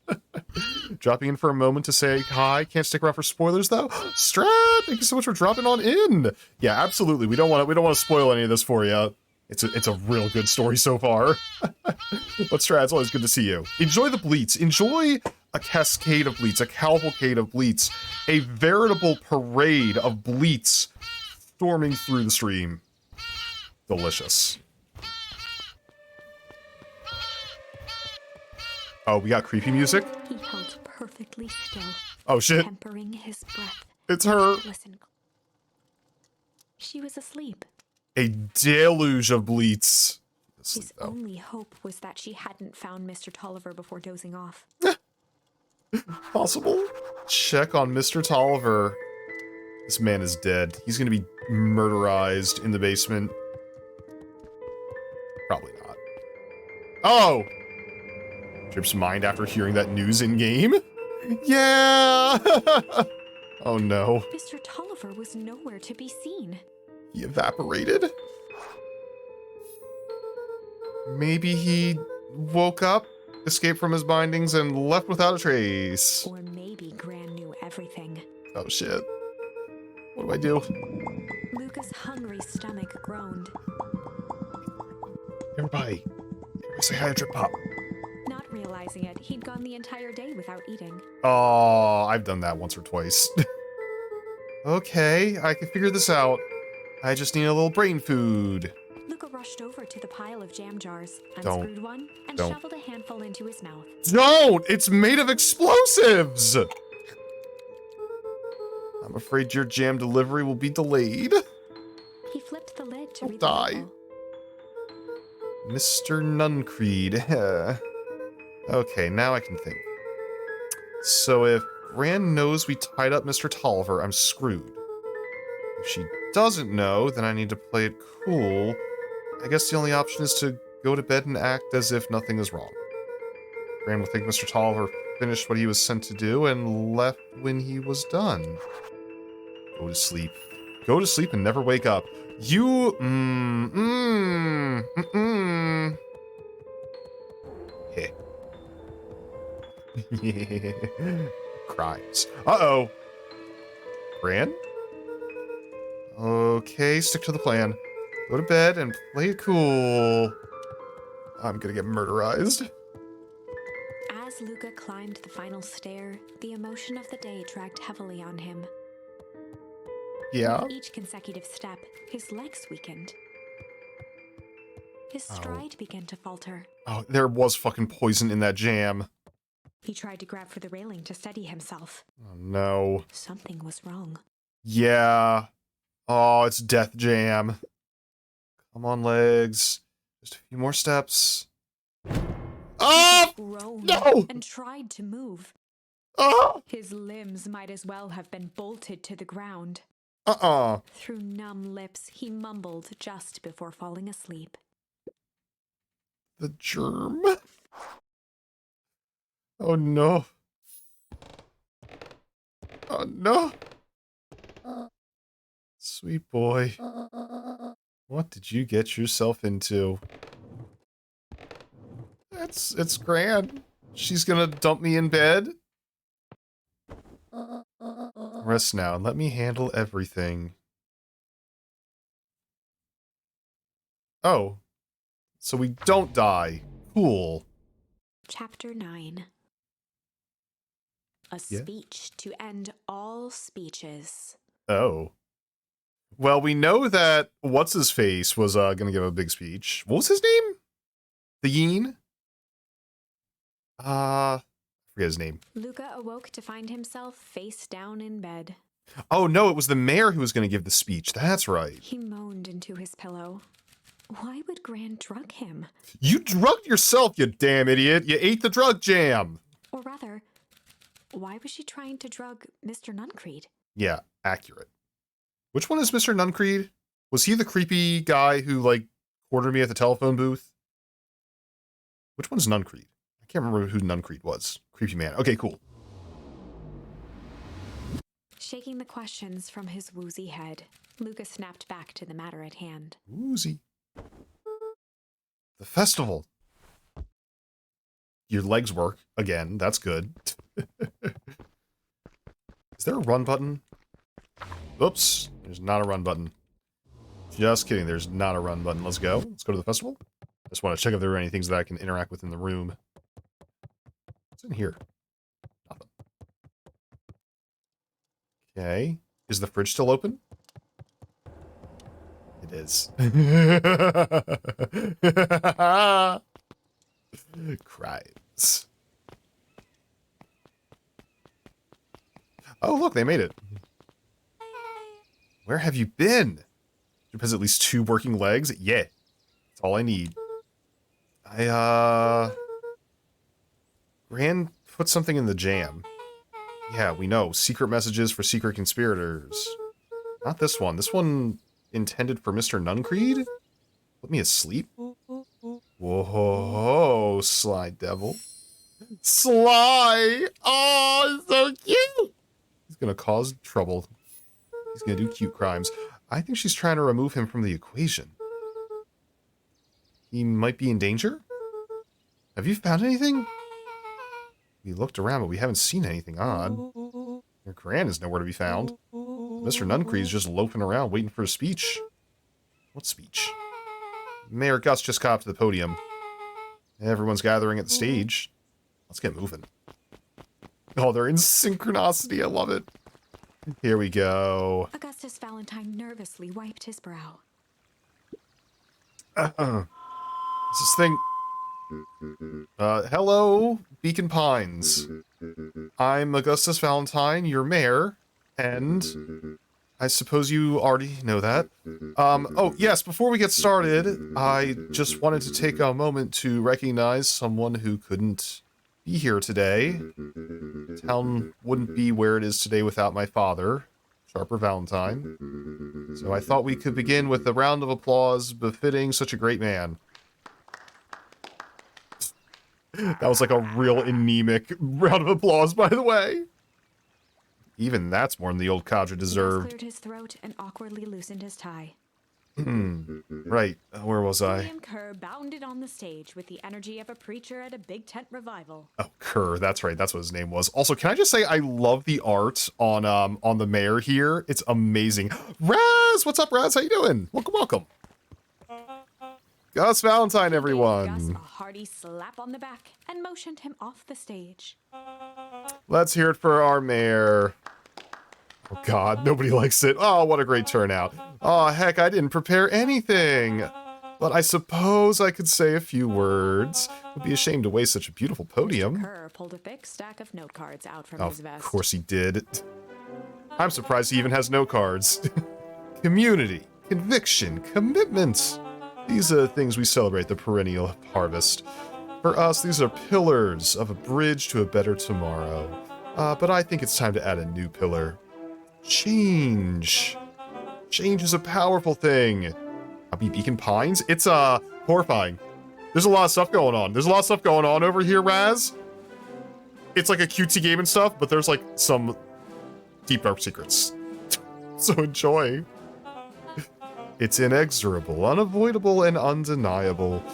Dropping in for a moment to say hi. Can't stick around for spoilers though. Strat, thank you so much for dropping on in. Yeah, absolutely. We don't want to spoil any of this for you. It's a real good story so far. But Strat, it's always good to see you. Enjoy the bleats. Enjoy a cascade of bleats, a cavalcade of bleats, a veritable parade of bleats storming through the stream. Delicious. Oh, we got creepy music? He held perfectly still, Oh shit, tempering his breath. it's her. Listen. She was asleep. A deluge of bleats. His only hope was that she hadn't found Mr. Tulliver before dozing off. Possible? Check on Mr. Tolliver. This man is dead. He's gonna be murderized in the basement. Probably not. Oh! Drip's mind after hearing that news in-game? Yeah! Oh no. Mr. Tulliver was nowhere to be seen. He evaporated? Maybe he woke up, escaped from his bindings, and left without a trace. Or maybe Gran knew everything. Oh shit. What do I do? Luca's hungry stomach groaned. Everybody say hi to Drip Pop. Not realizing it, he'd gone the entire day without eating. Oh, I've done that once or twice. Okay, I can figure this out. I just need a little brain food. Luca rushed over to the pile of jam jars, Don't. unscrewed one, and Don't. shoveled a handful into his mouth. Don't! It's made of explosives! I'm afraid your jam delivery will be delayed. He flipped the lid to Don't read die. the label. Mr. Nuncreed. Okay, now I can think. So if Gran knows we tied up Mr. Tolliver, I'm screwed. If she doesn't know, then I need to play it cool. I guess the only option is to go to bed and act as if nothing is wrong. Gran will think Mr. Tolliver finished what he was sent to do and left when he was done. Go to sleep. Go to sleep and never wake up. You... Heh. Crimes. Uh-oh. Gran? Okay, stick to the plan. Go to bed and play it cool. I'm gonna get murderized. As Luca climbed the final stair, the emotion of the day dragged heavily on him. Yeah? With each consecutive step, his legs weakened. His stride began to falter. Oh, there was fucking poison in that jam. He tried to grab for the railing to steady himself. Oh, no. Something was wrong. Yeah. Oh, it's death jam. Come on, legs. Just a few more steps. Oh! He groaned No! and tried to move. Oh! His limbs might as well have been bolted to the ground. Through numb lips, he mumbled just before falling asleep. The germ? Oh no. Oh no. Sweet boy. What did you get yourself into? It's Gran. She's gonna dump me in bed? Rest now and let me handle everything. Oh. So we don't die. Cool. Chapter 9. A Yeah. speech to end all speeches. Oh. Well, we know that What's-His-Face was gonna give a big speech. What was his name? The Yeen? I forget his name. Luca awoke to find himself face down in bed. Oh no, it was the mayor who was gonna give the speech. That's right. He moaned into his pillow. Why would Gran drug him? You drugged yourself, you damn idiot. You ate the drug jam. Or rather, why was she trying to drug Mr. Nuncreed? Yeah, accurate. Which one is Mr. Nuncreed? Was he the creepy guy who, like, cornered me at the telephone booth? Which one's Nuncreed? I can't remember who Nuncreed was. Creepy man. Okay, cool. Shaking the questions from his woozy head, Luca snapped back to the matter at hand. Woozy. The festival. Your legs work. Again, that's good. Is there a run button? Oops. There's not a run button. Just kidding. There's not a run button. Let's go. Let's go to the festival. Just want to check if there are any things that I can interact with in the room. What's in here? Nothing. Okay. Is the fridge still open? It is. Crimes. Oh, look, they made it. Where have you been? Jip has at least 2 working legs? Yeah. That's all I need. Gran put something in the jam. Yeah, we know. Secret messages for secret conspirators. Not this one. This one intended for Mr. Nuncreed? Put me asleep? Whoa, Sly Devil. Sly! Oh, so cute! He's gonna cause trouble. He's gonna do cute crimes. I think she's trying to remove him from the equation. He might be in danger? Have you found anything? We looked around, but we haven't seen anything odd. Your Gran is nowhere to be found. Mr. Nuncreed's just loafing around waiting for a speech. What speech? Mayor Gus just got up to the podium. Everyone's gathering at the stage. Let's get moving. Oh, they're in synchronicity. I love it. Here we go. Augustus Valentine nervously wiped his brow. What's this thing? Hello, Beacon Pines. I'm Augustus Valentine, your mayor, and I suppose you already know that. Oh, yes, before we get started, I just wanted to take a moment to recognize someone who couldn't be here today. Town wouldn't be where it is today without my father, Sharper Valentine. So I thought we could begin with a round of applause befitting such a great man. That was like a real anemic round of applause, by the way. Even that's more than the old cadre deserved. He cleared his throat and awkwardly loosened his tie. Right, where was I? William Kerr bounded on the stage with the energy of a preacher at a big tent revival. Oh, Kerr, that's right, that's what his name was. Also, can I just say I love the art on the mayor here. It's amazing. Raz, what's up, Raz? How you doing? Welcome, welcome. Gus Valentine, Gus everyone. a hearty slap on the back and motioned him off the stage. Let's hear it for our mayor. Oh god, nobody likes it. Oh, what a great turnout. Oh, heck, I didn't prepare anything. But I suppose I could say a few words. It would be a shame to waste such a beautiful podium. Mr. Kerr pulled a thick stack of note cards out from his vest. Of course he did. I'm surprised he even has note cards. Community, conviction, commitment. These are things we celebrate the perennial harvest. For us, these are pillars of a bridge to a better tomorrow. But I think it's time to add a new pillar. Change. Change is a powerful thing. I'll be Beacon Pines? It's, horrifying. There's a lot of stuff going on. There's a lot of stuff going on over here, Raz. It's like a cutesy game and stuff, but there's like some deep dark secrets. So enjoy. It's inexorable, unavoidable, and undeniable.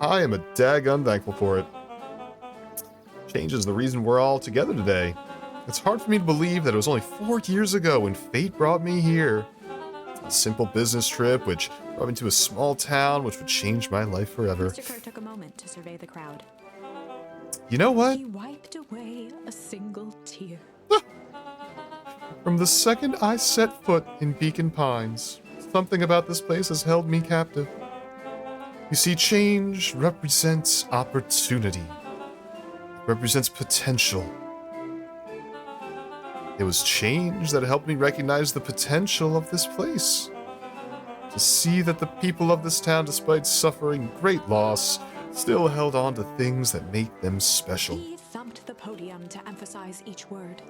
I am a daggone thankful for it. Change is the reason we're all together today. It's hard for me to believe that it was only 4 years ago when fate brought me here. A simple business trip which brought me to a small town which would change my life forever. Mr. Kerr took a moment to survey the crowd. You know what? He wiped away a single tear. From the second I set foot in Beacon Pines, something about this place has held me captive. You see, change represents opportunity. It represents potential. It was change that helped me recognize the potential of this place. To see that the people of this town, despite suffering great loss, still held on to things that make them special. He thumped the podium to emphasize each word.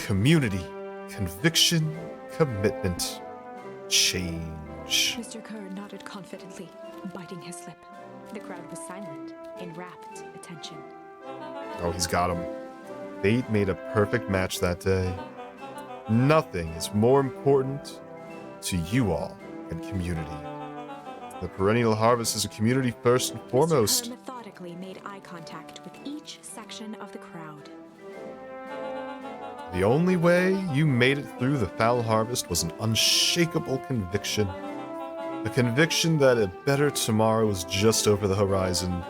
Community, conviction, commitment, change. Mr. Kerr nodded confidently, biting his lip. The crowd was silent, in rapt attention. Oh, he's got him. Fate made a perfect match that day. Nothing is more important to you all than community. The perennial harvest is a community first and foremost. Mr. Kerr methodically made eye contact with each section of the crowd. The only way you made it through the foul harvest was an unshakable conviction. A conviction that a better tomorrow was just over the horizon.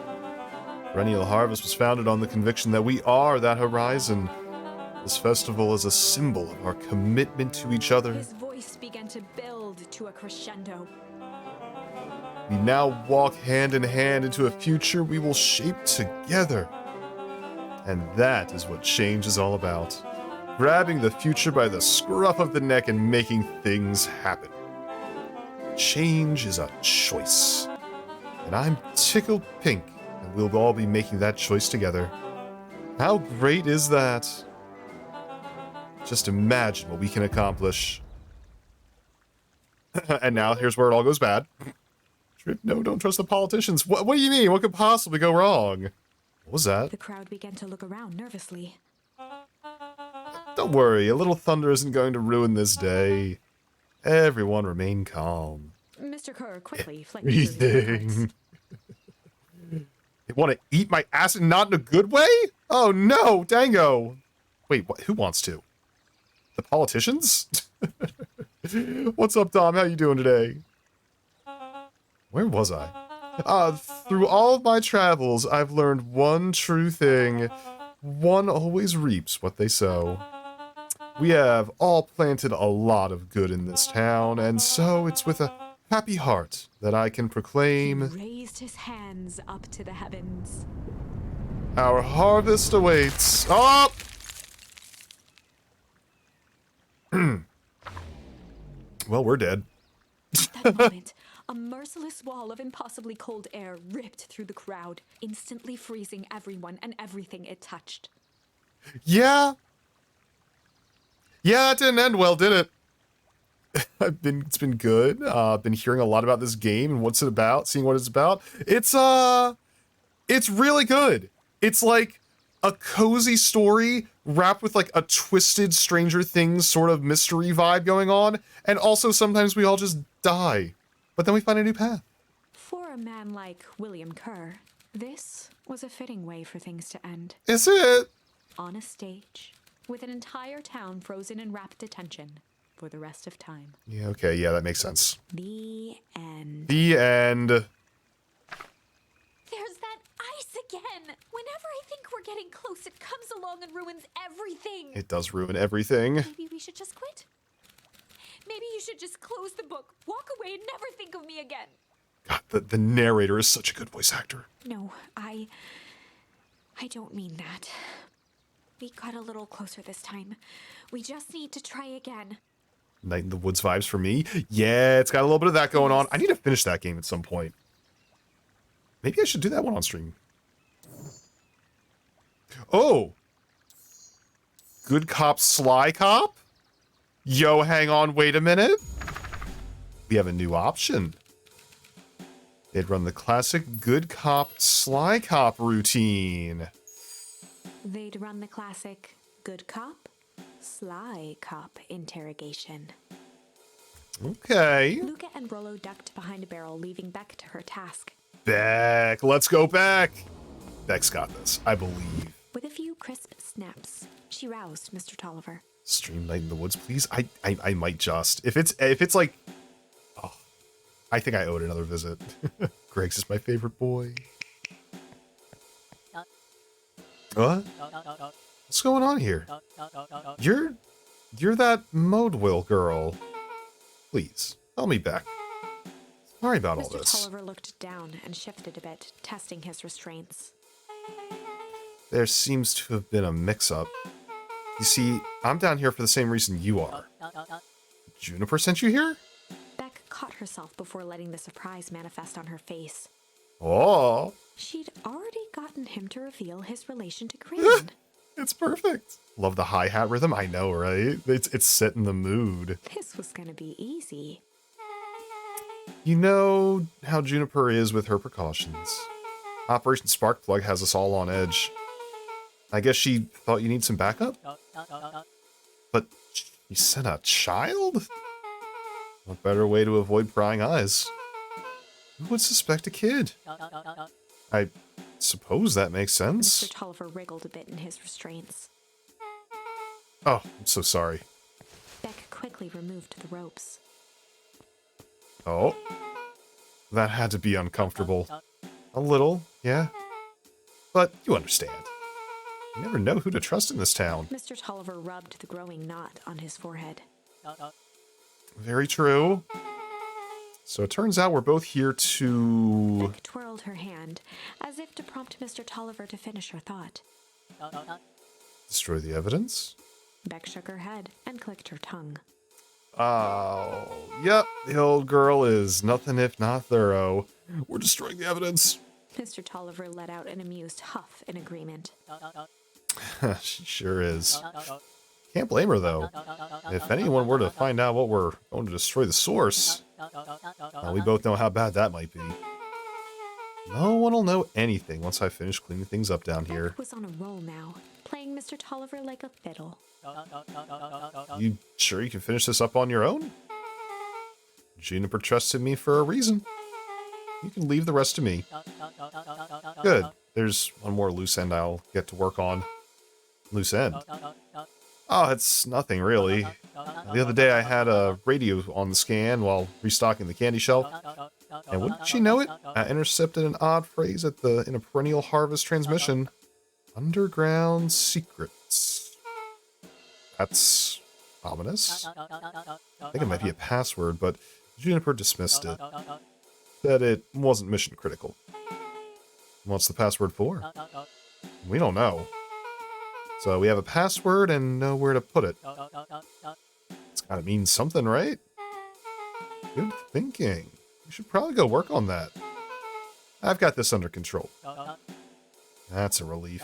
Perennial Harvest was founded on the conviction that we are that horizon. This festival is a symbol of our commitment to each other. His voice began to build to a crescendo. We now walk hand in hand into a future we will shape together. And that is what change is all about. Grabbing the future by the scruff of the neck and making things happen. Change is a choice. And I'm tickled pink that we'll all be making that choice together. How great is that? Just imagine what we can accomplish. And now here's where it all goes bad. No, don't trust the politicians. What do you mean? What could possibly go wrong? What was that? The crowd began to look around nervously. Don't worry, a little thunder isn't going to ruin this day. Everyone remain calm. Mr. Kerr quickly flicked through the Breathing. They want to eat my ass and not in a good way? Oh no, dango. Wait, what? Who wants to? The politicians? What's up, Tom? How you doing today? Where was I? Through all of my travels, I've learned one true thing. One always reaps what they sow. We have all planted a lot of good in this town, and so it's with a happy heart that I can proclaim... He raised his hands up to the heavens. Our harvest awaits. Oh! Well, we're dead. At that moment, a merciless wall of impossibly cold air ripped through the crowd, instantly freezing everyone and everything it touched. Yeah. Yeah, it didn't end well, did it? It's been good. I've been hearing a lot about this game and what's it about, seeing what it's about. It's really good. It's like a cozy story wrapped with like a twisted Stranger Things sort of mystery vibe going on. And also sometimes we all just die, but then we find a new path. For a man like William Kerr, this was a fitting way for things to end. Is it? On a stage, with an entire town frozen in rapt attention for the rest of time. Yeah, okay, yeah, that makes sense. The end. The end. There's that ice again! Whenever I think we're getting close, it comes along and ruins everything. It does ruin everything. Maybe we should just quit? Maybe you should just close the book, walk away, and never think of me again. God, the narrator is such a good voice actor. No, I don't mean that. We got a little closer this time. We just need to try again. Night in the Woods vibes for me. Yeah, it's got a little bit of that going on. I need to finish that game at some point. Maybe I should do that one on stream. Oh! Good cop, sly cop? Yo, hang on, wait a minute. We have a new option. They'd run the classic good cop, sly cop routine. They'd run the classic good cop, sly cop interrogation. Okay. Luca and Rollo ducked behind a barrel, leaving Beck to her task. Beck, let's go Beck. Beck's got this, I believe. With a few crisp snaps, she roused Mr. Tolliver. Stream Night in the Woods, please. I might just. If it's like, oh, I think I owe it another visit. Greg's is my favorite boy. What? What's going on here? You're that Modewell girl. Please, tell me Beck. Sorry about all Mr. this. Tolliver looked down and shifted a bit, testing his restraints. There seems to have been a mix-up. You see, I'm down here for the same reason you are. Juniper sent you here? Beck caught herself before letting the surprise manifest on her face. Oh, She'd already gotten him to reveal his relation to Green. it's perfect. Love the hi-hat rhythm. I know, right? It's setting the mood. This was gonna be easy. You know how Juniper is with her precautions. Operation Sparkplug has us all on edge. I guess she thought you need some backup? But you sent a child? What better way to avoid prying eyes? Who would suspect a kid? I suppose that makes sense. Mr. Tolliver wriggled a bit in his restraints. Oh, I'm so sorry. Beck quickly removed the ropes. Oh. That had to be uncomfortable. A little, yeah. But you understand. You never know who to trust in this town. Mr. Tolliver rubbed the growing knot on his forehead. Very true. So it turns out we're both here to... Beck twirled her hand, as if to prompt Mr. Tolliver to finish her thought. destroy the evidence? Beck shook her head and clicked her tongue. Oh, yep, the old girl is nothing if not thorough. We're destroying the evidence. Mr. Tolliver let out an amused huff in agreement. She sure is. Can't blame her, though. If anyone were to find out what we're going to destroy the source, well, we both know how bad that might be. No one will know anything once I finish cleaning things up down here. Beck was on a roll now, playing Mr. Tolliver like a fiddle. You sure you can finish this up on your own? Juniper trusted me for a reason. You can leave the rest to me. Good. There's one more loose end I'll get to work on. Loose end? Oh, it's nothing really. The other day I had a radio on the scan while restocking the candy shelf. And wouldn't you know it, I intercepted an odd phrase in a perennial harvest transmission. Underground secrets. That's ominous. I think it might be a password, but Juniper dismissed it. Said it wasn't mission critical. What's the password for? We don't know. So we have a password and know where to put it. It's gotta mean something, right? Good thinking. You should probably go work on that. I've got this under control. That's a relief.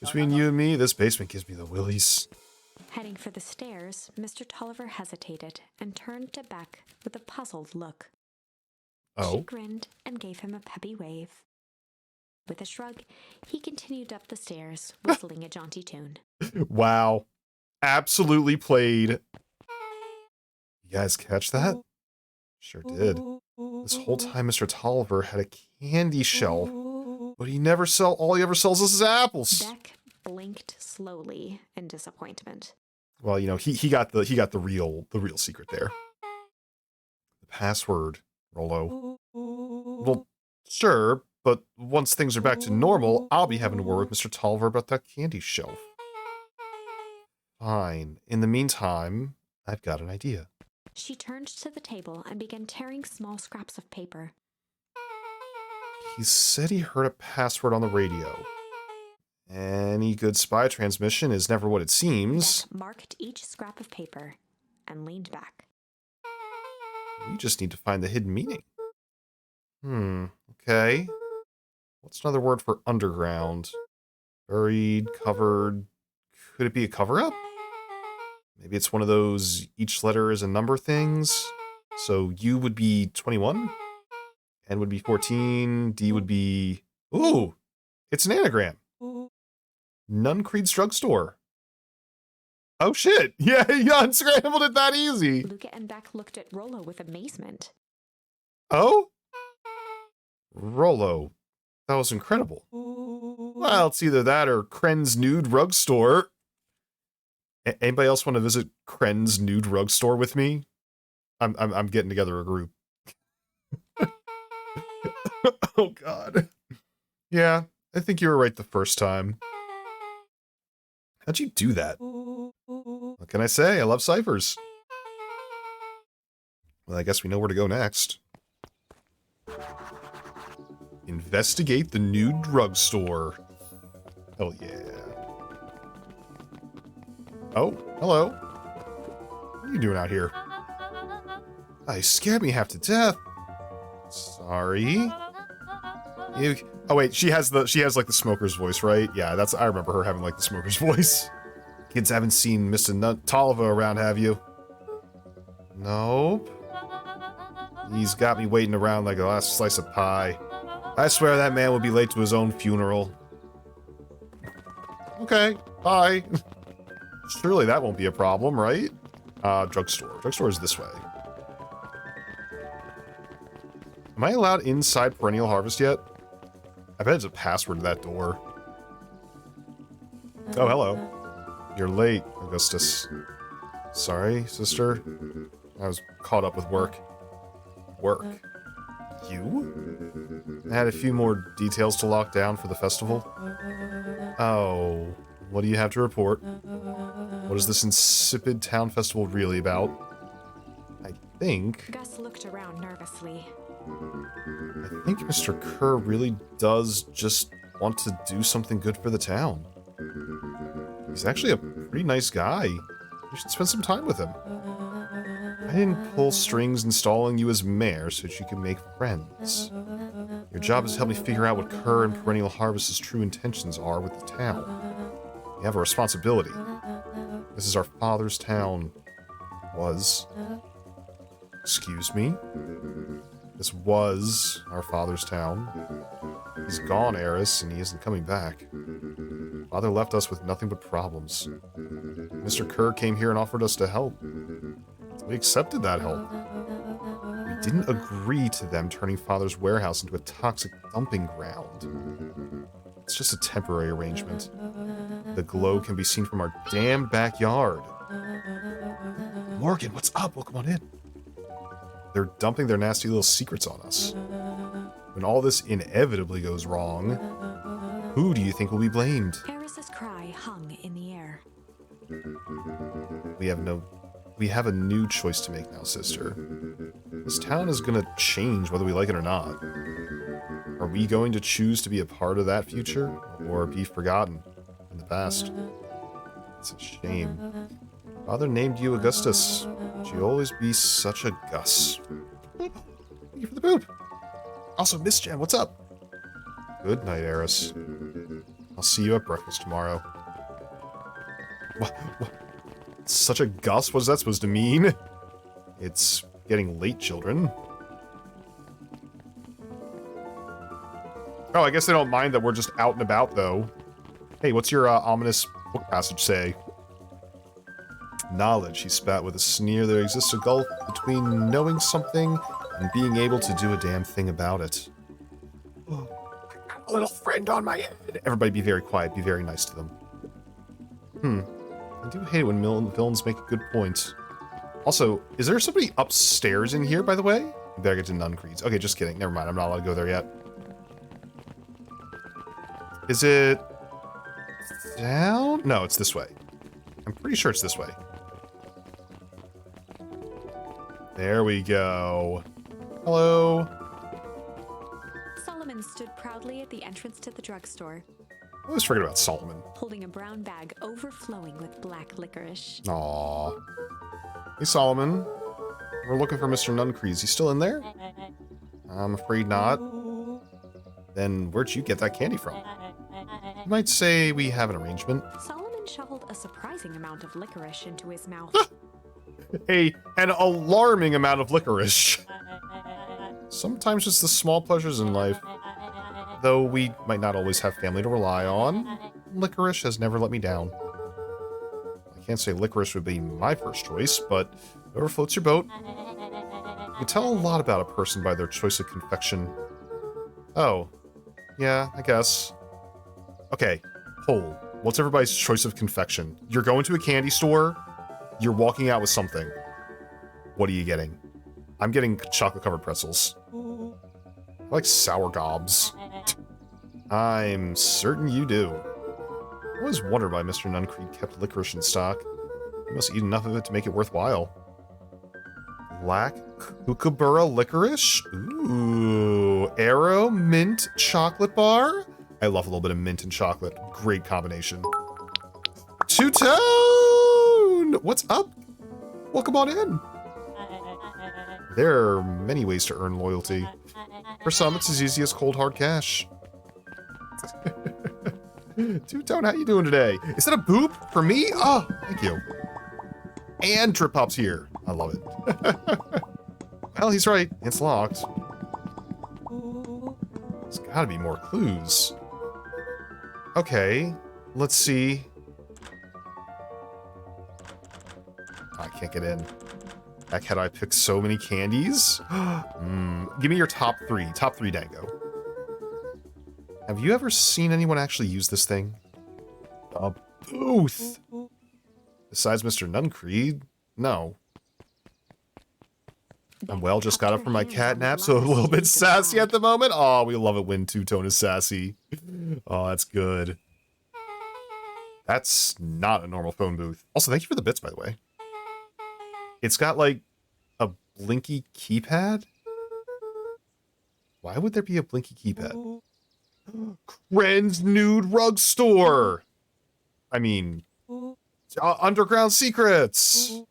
Between you and me, this basement gives me the willies. Heading for the stairs, Mr. Tolliver hesitated and turned to Beck with a puzzled look. Oh? She grinned and gave him a peppy wave. With a shrug, he continued up the stairs, whistling a jaunty tune. Wow. Absolutely played. You guys catch that? Sure did. This whole time Mr. Tolliver had a candy shelf, but all he ever sells us is apples. Beck blinked slowly in disappointment. Well, you know, he got the real secret there. The password, Rollo. Well, sure, but once things are back to normal, I'll be having to worry with Mr. Tolliver about that candy shelf. Fine. In the meantime, I've got an idea. She turned to the table and began tearing small scraps of paper. He said he heard a password on the radio. Any good spy transmission is never what it seems. Beck marked each scrap of paper and leaned back. We just need to find the hidden meaning. Okay. What's another word for underground? Buried, covered. Could it be a cover-up? Maybe it's one of those each letter is a number things. So U would be 21. N would be 14. D would be... Ooh! It's an anagram. Nuncreed's Drugstore. Oh shit! Yeah, you unscrambled it that easy! Luca and Beck looked at Rollo with amazement. Oh? Rollo. That was incredible. Well, it's either that or Kren's Nude Rug Store. Anybody else want to visit Kren's Nude Rug Store with me? I'm getting together a group. Oh god. Yeah, I think you were right the first time. How'd you do that? What can I say? I love ciphers. Well, I guess we know where to go next. Investigate the nude drugstore. Hell yeah. Oh, hello. What are you doing out here? Oh, you scared me half to death. Sorry. Oh wait, she has like the smoker's voice, right? Yeah, I remember her having like the smoker's voice. Kids haven't seen Mr. Tolliver around, have you? Nope. He's got me waiting around like a last slice of pie. I swear that man will be late to his own funeral. Okay, bye. Surely that won't be a problem, right? Drugstore. Drugstore is this way. Am I allowed inside Perennial Harvest yet? I bet it's a password to that door. Oh, hello. You're late, Augustus. Sorry, sister. I was caught up with work. Work? You? I had a few more details to lock down for the festival. Oh, what do you have to report? What is this insipid town festival really about? I think... Gus looked around nervously. I think Mr. Kerr really does just want to do something good for the town. He's actually a pretty nice guy. You should spend some time with him. I didn't pull strings installing you as mayor so that you could make friends. Your job is to help me figure out what Kerr and Perennial Harvest's true intentions are with the town. You have a responsibility. This is our father's town. Was. Excuse me? This was our father's town. He's gone, Eris, and he isn't coming back. Father left us with nothing but problems. Mr. Kerr came here and offered us to help. We accepted that help. We didn't agree to them turning Father's warehouse into a toxic dumping ground. It's just a temporary arrangement. The glow can be seen from our damned backyard. Morgan, what's up? Welcome on in. They're dumping their nasty little secrets on us. When all this inevitably goes wrong, who do you think will be blamed? Eris's cry hung in the air. We have a new choice to make now, sister. This town is gonna change whether we like it or not. Are we going to choose to be a part of that future, or be forgotten in the past? It's a shame. Father named you Augustus. She'll always be such a Gus. Thank you for the boop. Also, Miss Jen, what's up? Good night, Eris. I'll see you at breakfast tomorrow. What? Such a Gus? What is that supposed to mean? It's getting late, children. Oh, I guess they don't mind that we're just out and about, though. Hey, what's your ominous book passage say? Knowledge, he spat with a sneer. There exists a gulf between knowing something and being able to do a damn thing about it. Oh, I got a little friend on my head. Everybody be very quiet. Be very nice to them. I do hate it when villains make a good point. Also, is there somebody upstairs in here, by the way? You better get to Nun Creeds. Okay, just kidding. Never mind. I'm not allowed to go there yet. Is it down? No, it's this way. I'm pretty sure it's this way. There we go. Hello. Solomon stood proudly at the entrance to the drugstore, I always forget about Solomon. holding a brown bag overflowing with black licorice. Aww. Hey, Solomon. We're looking for Mr. Nuncrease. He's still in there? I'm afraid not. Then where'd you get that candy from? You might say we have an arrangement. Solomon shoveled a surprising amount of licorice into his mouth. An alarming amount of licorice. Sometimes it's the small pleasures in life. Though we might not always have family to rely on, licorice has never let me down. I can't say licorice would be my first choice, but whoever floats your boat. You can tell a lot about a person by their choice of confection. Oh, yeah, I guess. Okay, poll. What's everybody's choice of confection? You're going to a candy store, you're walking out with something. What are you getting? I'm getting chocolate-covered pretzels. I like sour gobs. I'm certain you do. I always wondered why Mr. Nuncreed kept licorice in stock. He must eat enough of it to make it worthwhile. Black kookaburra licorice? Ooh, Arrow mint chocolate bar? I love a little bit of mint and chocolate. Great combination. Two-Tone! What's up? Welcome on in. There are many ways to earn loyalty. For some, it's as easy as cold hard cash. Two-Tone, how you doing today? Is that a boop for me? Oh, thank you. And Trip Hop's here. I love it. Well, he's right. It's locked. There's gotta be more clues. Okay, let's see. I can't get in. Heck, had I picked so many candies? Give me your top three. Top three, Dango. Have you ever seen anyone actually use this thing? A booth! Besides Mr. Nuncreed? No. I'm well, just got up from my cat nap, so a little bit sassy at the moment. Oh, we love it when Two-Tone is sassy. Oh, that's good. That's not a normal phone booth. Also, thank you for the bits, by the way. It's got, like, a blinky keypad? Why would there be a blinky keypad? Kren's Nude Rug Store! I mean, Underground Secrets!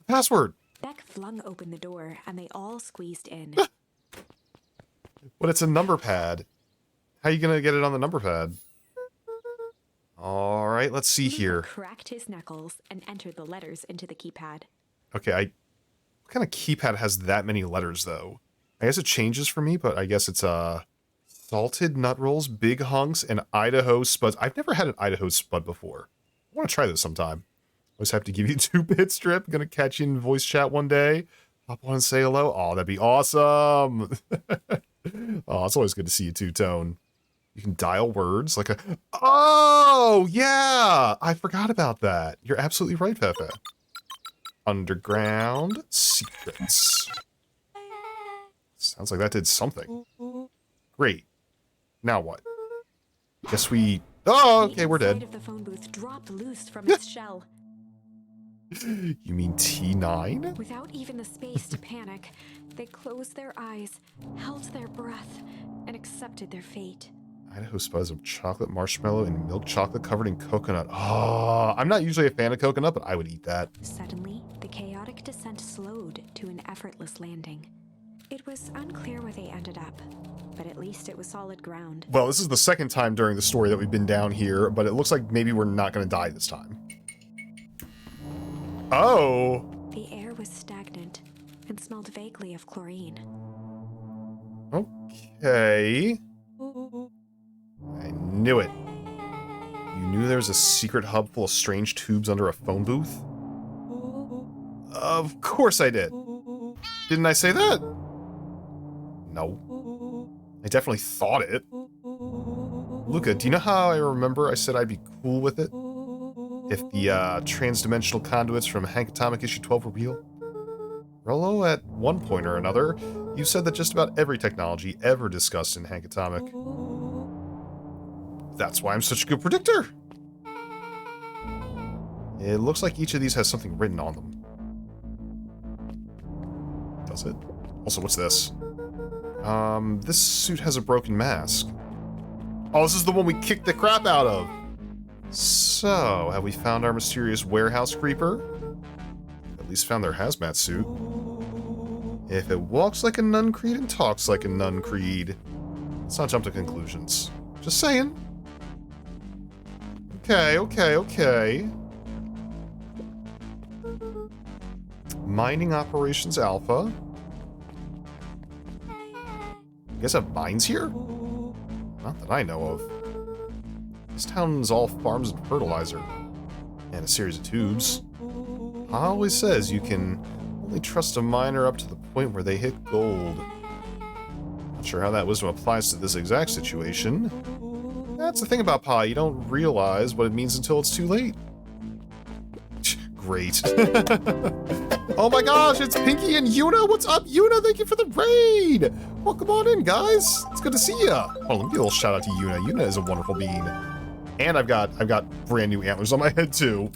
Password! Beck flung open the door, and they all squeezed in. But it's a number pad. How are you gonna get it on the number pad? Alright, let's see here. Cracked his knuckles and entered the letters into the keypad. Okay, what kind of keypad has that many letters, though? I guess it changes for me, but I guess it's, salted nut rolls, big hunks, and Idaho spuds. I've never had an Idaho spud before. I want to try this sometime. Always have to give you 2-bit strip. Gonna catch you in voice chat one day. Hop on and say hello. Oh, that'd be awesome. Oh, it's always good to see you, Two-Tone. You can dial words like a... Oh, yeah! I forgot about that. You're absolutely right, Fefe. Underground Secrets. Sounds like that did something. Great. Now what? Guess we... Oh, okay, we're dead. The inside of the phone booth dropped loose from its shell. You mean T9? Without even the space to panic, they closed their eyes, held their breath, and accepted their fate. Idaho spice of chocolate marshmallow and milk chocolate covered in coconut. Oh, I'm not usually a fan of coconut, but I would eat that. Suddenly, the chaotic descent slowed to an effortless landing. It was unclear where they ended up, but at least it was solid ground. Well, this is the second time during the story that we've been down here, but it looks like maybe we're not going to die this time. Oh! The air was stagnant and smelled vaguely of chlorine. Okay. I knew it. You knew there was a secret hub full of strange tubes under a phone booth? Of course I did. Didn't I say that? No. I definitely thought it. Luca, do you know how I remember I said I'd be cool with it? If the transdimensional conduits from Hank Atomic issue 12 were real? Rollo, at one point or another, you said that just about every technology ever discussed in Hank Atomic. That's why I'm such a good predictor! It looks like each of these has something written on them. Does it? Also, what's this? This suit has a broken mask. Oh, this is the one we kicked the crap out of! So, have we found our mysterious warehouse creeper? At least found their hazmat suit. If it walks like a nun creed and talks like a nun creed, let's not jump to conclusions. Just saying. Okay. Mining Operations Alpha. You guys have mines here? Not that I know of. This town's all farms and fertilizer. And a series of tubes. Pa always says you can only trust a miner up to the point where they hit gold. Not sure how that wisdom applies to this exact situation. That's the thing about Pa, you don't realize what it means until it's too late. Great. Oh my gosh, it's Pinky and Yuna! What's up, Yuna? Thank you for the raid! Welcome on in, guys! It's good to see ya! Oh, let me give a little shout out to Yuna. Yuna is a wonderful being. And I've got brand new antlers on my head, too.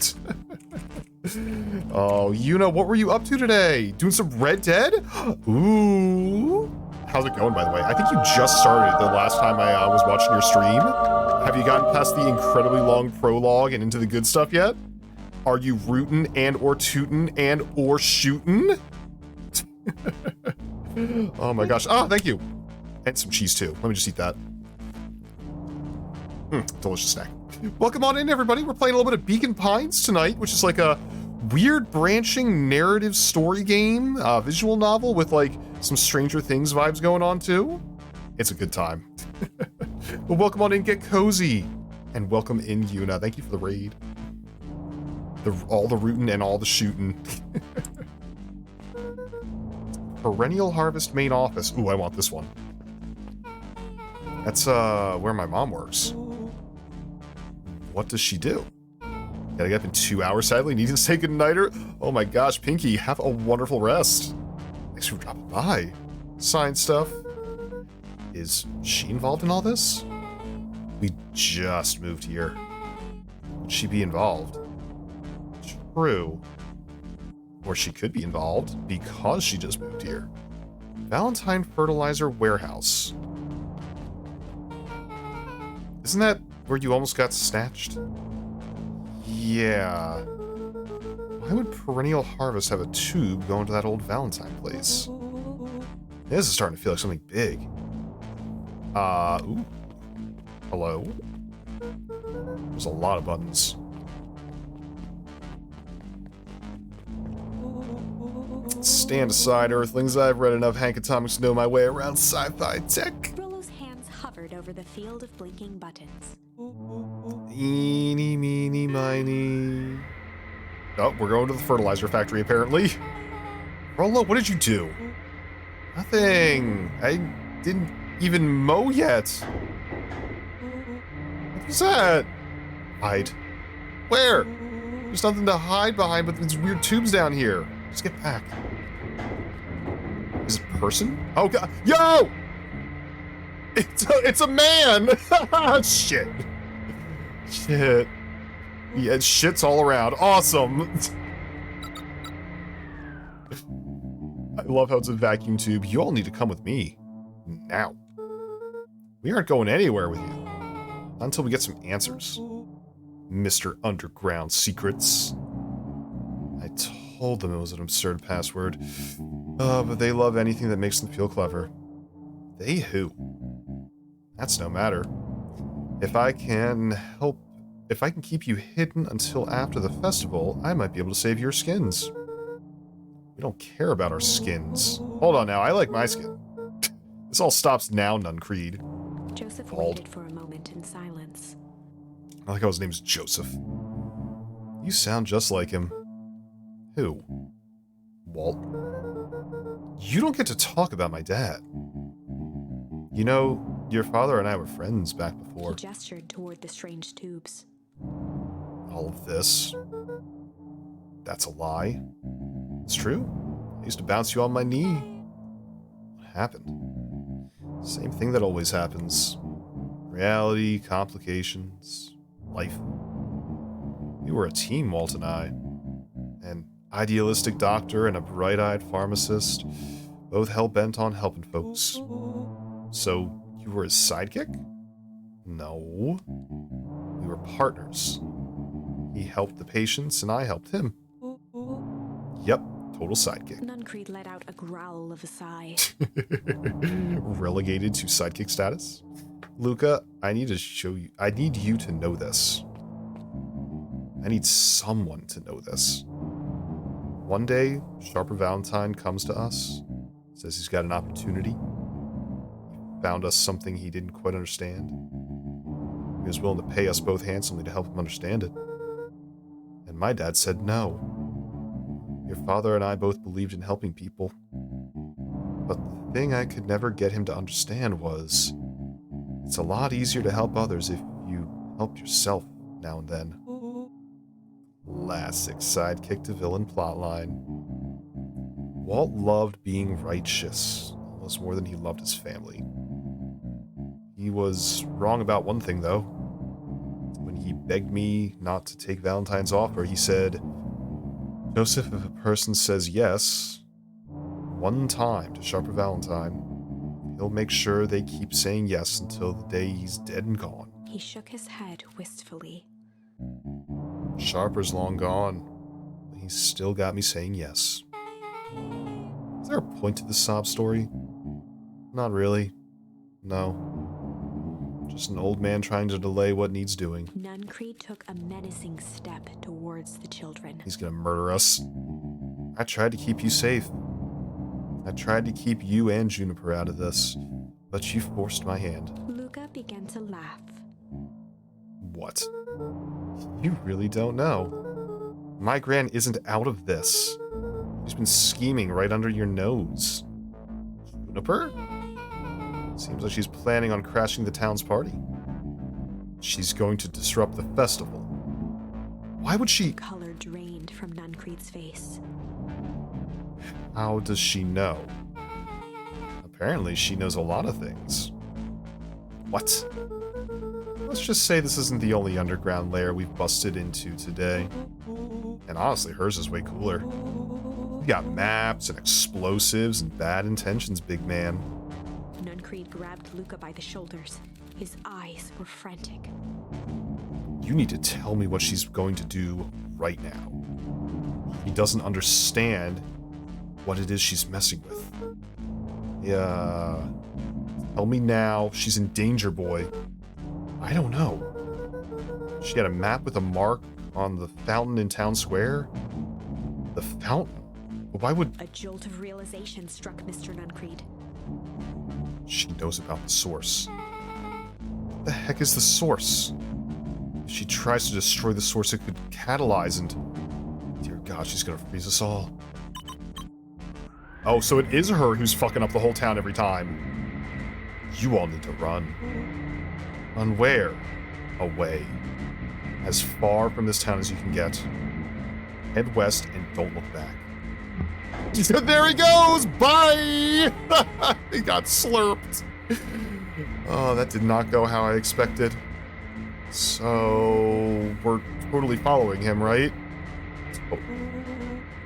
Oh, Yuna, what were you up to today? Doing some Red Dead? Ooh. How's it going, by the way? I think you just started the last time I was watching your stream. Have you gotten past the incredibly long prologue and into the good stuff yet? Are you rootin' and or tootin' and or shootin'? Oh my gosh. Ah, thank you. And some cheese too. Let me just eat that. Delicious snack. Welcome on in, everybody. We're playing a little bit of Beacon Pines tonight, which is like a weird branching narrative story game, visual novel with like some Stranger Things vibes going on too. It's a good time. Well, welcome on in, get cozy. And welcome in, Yuna. Thank you for the raid. All the rootin' and all the shootin'. Perennial Harvest main office. Ooh, I want this one. That's where my mom works. What does she do? Gotta get up in 2 hours, sadly. Need to say goodnighter. Oh my gosh, Pinky, have a wonderful rest. Thanks for dropping by. Sign stuff. Is she involved in all this? We just moved here. Would she be involved? True. Or she could be involved because she just moved here. Valentine Fertilizer Warehouse. Isn't that where you almost got snatched? Yeah. Why would Perennial Harvest have a tube going to that old Valentine place? This is starting to feel like something big. Ooh. Hello? There's a lot of buttons. Stand aside, Earthlings. I've read enough Hank Atomics to know my way around sci-fi tech. Rollo's hands hovered over the field of blinking buttons. Eeny, meeny, miny. Oh, we're going to the fertilizer factory, apparently. Rollo, what did you do? Nothing. I didn't even mow yet. What was that? Hide. Where? There's nothing to hide behind but these weird tubes down here. Just get back. Is it a person? Oh god. Yo! It's a man! Shit. Shit. Yeah, shit's all around. Awesome. I love how it's a vacuum tube. You all need to come with me. Now. We aren't going anywhere with you. Until we get some answers. Mr. Underground Secrets. I told them it was an absurd password. But they love anything that makes them feel clever. They who? That's no matter. If I can keep you hidden until after the festival, I might be able to save your skins. We don't care about our skins. Hold on now, I like my skin. This all stops now, Nuncreed. Joseph waited for a moment in silence. I like how his name's Joseph. You sound just like him. Who? Walt. You don't get to talk about my dad. You know, your father and I were friends back before. He gestured toward the strange tubes. All of this. That's a lie. It's true. I used to bounce you on my knee. What happened? Same thing that always happens. Reality, complications, life. We were a team, Walt and I. An idealistic doctor and a bright-eyed pharmacist, both hell-bent on helping folks. So, you were his sidekick? No. We were partners. He helped the patients and I helped him. Yep, total sidekick. Nuncreed let out a growl of a sigh. Relegated to sidekick status? Luca, I need you to know this. I need someone to know this. One day, Sharper Valentine comes to us, says he's got an opportunity. He found us something he didn't quite understand. He was willing to pay us both handsomely to help him understand it. And my dad said no. Your father and I both believed in helping people. But the thing I could never get him to understand was, it's a lot easier to help others if you help yourself now and then. Classic sidekick to villain plotline. Walt loved being righteous, almost more than he loved his family. He was wrong about one thing, though. When he begged me not to take Valentine's offer, he said, Joseph, if a person says yes, one time to Sharper Valentine, he'll make sure they keep saying yes until the day he's dead and gone. He shook his head wistfully. Sharper's long gone, but he's still got me saying yes. Is there a point to this sob story? Not really. No. Just an old man trying to delay what needs doing. Nuncreed took a menacing step towards the children. He's gonna murder us. I tried to keep you safe. I tried to keep you and Juniper out of this, but you forced my hand. Luca began to laugh. What? You really don't know. My gran isn't out of this. She's been scheming right under your nose. Juniper? Seems like she's planning on crashing the town's party. She's going to disrupt the festival. Why would she? Color drained from Nuncreed's face. How does she know? Apparently, she knows a lot of things. What? Let's just say this isn't the only underground lair we've busted into today. And honestly, hers is way cooler. We got maps and explosives and bad intentions, big man. Nuncreed grabbed Luca by the shoulders. His eyes were frantic. You need to tell me what she's going to do right now. He doesn't understand what it is she's messing with. Yeah. Tell me now. She's in danger, boy. I don't know. She had a map with a mark on the fountain in town square? The fountain? But why would... A jolt of realization struck Mr. Nuncreed. She knows about the source. What the heck is the source? If she tries to destroy the source, it could catalyze and... Dear God, she's gonna freeze us all. Oh, so it is her who's fucking up the whole town every time. You all need to run. Run where? Away. As far from this town as you can get. Head west and don't look back. There he goes! Bye! He got slurped. Oh, that did not go how I expected. So, we're totally following him, right? Oh.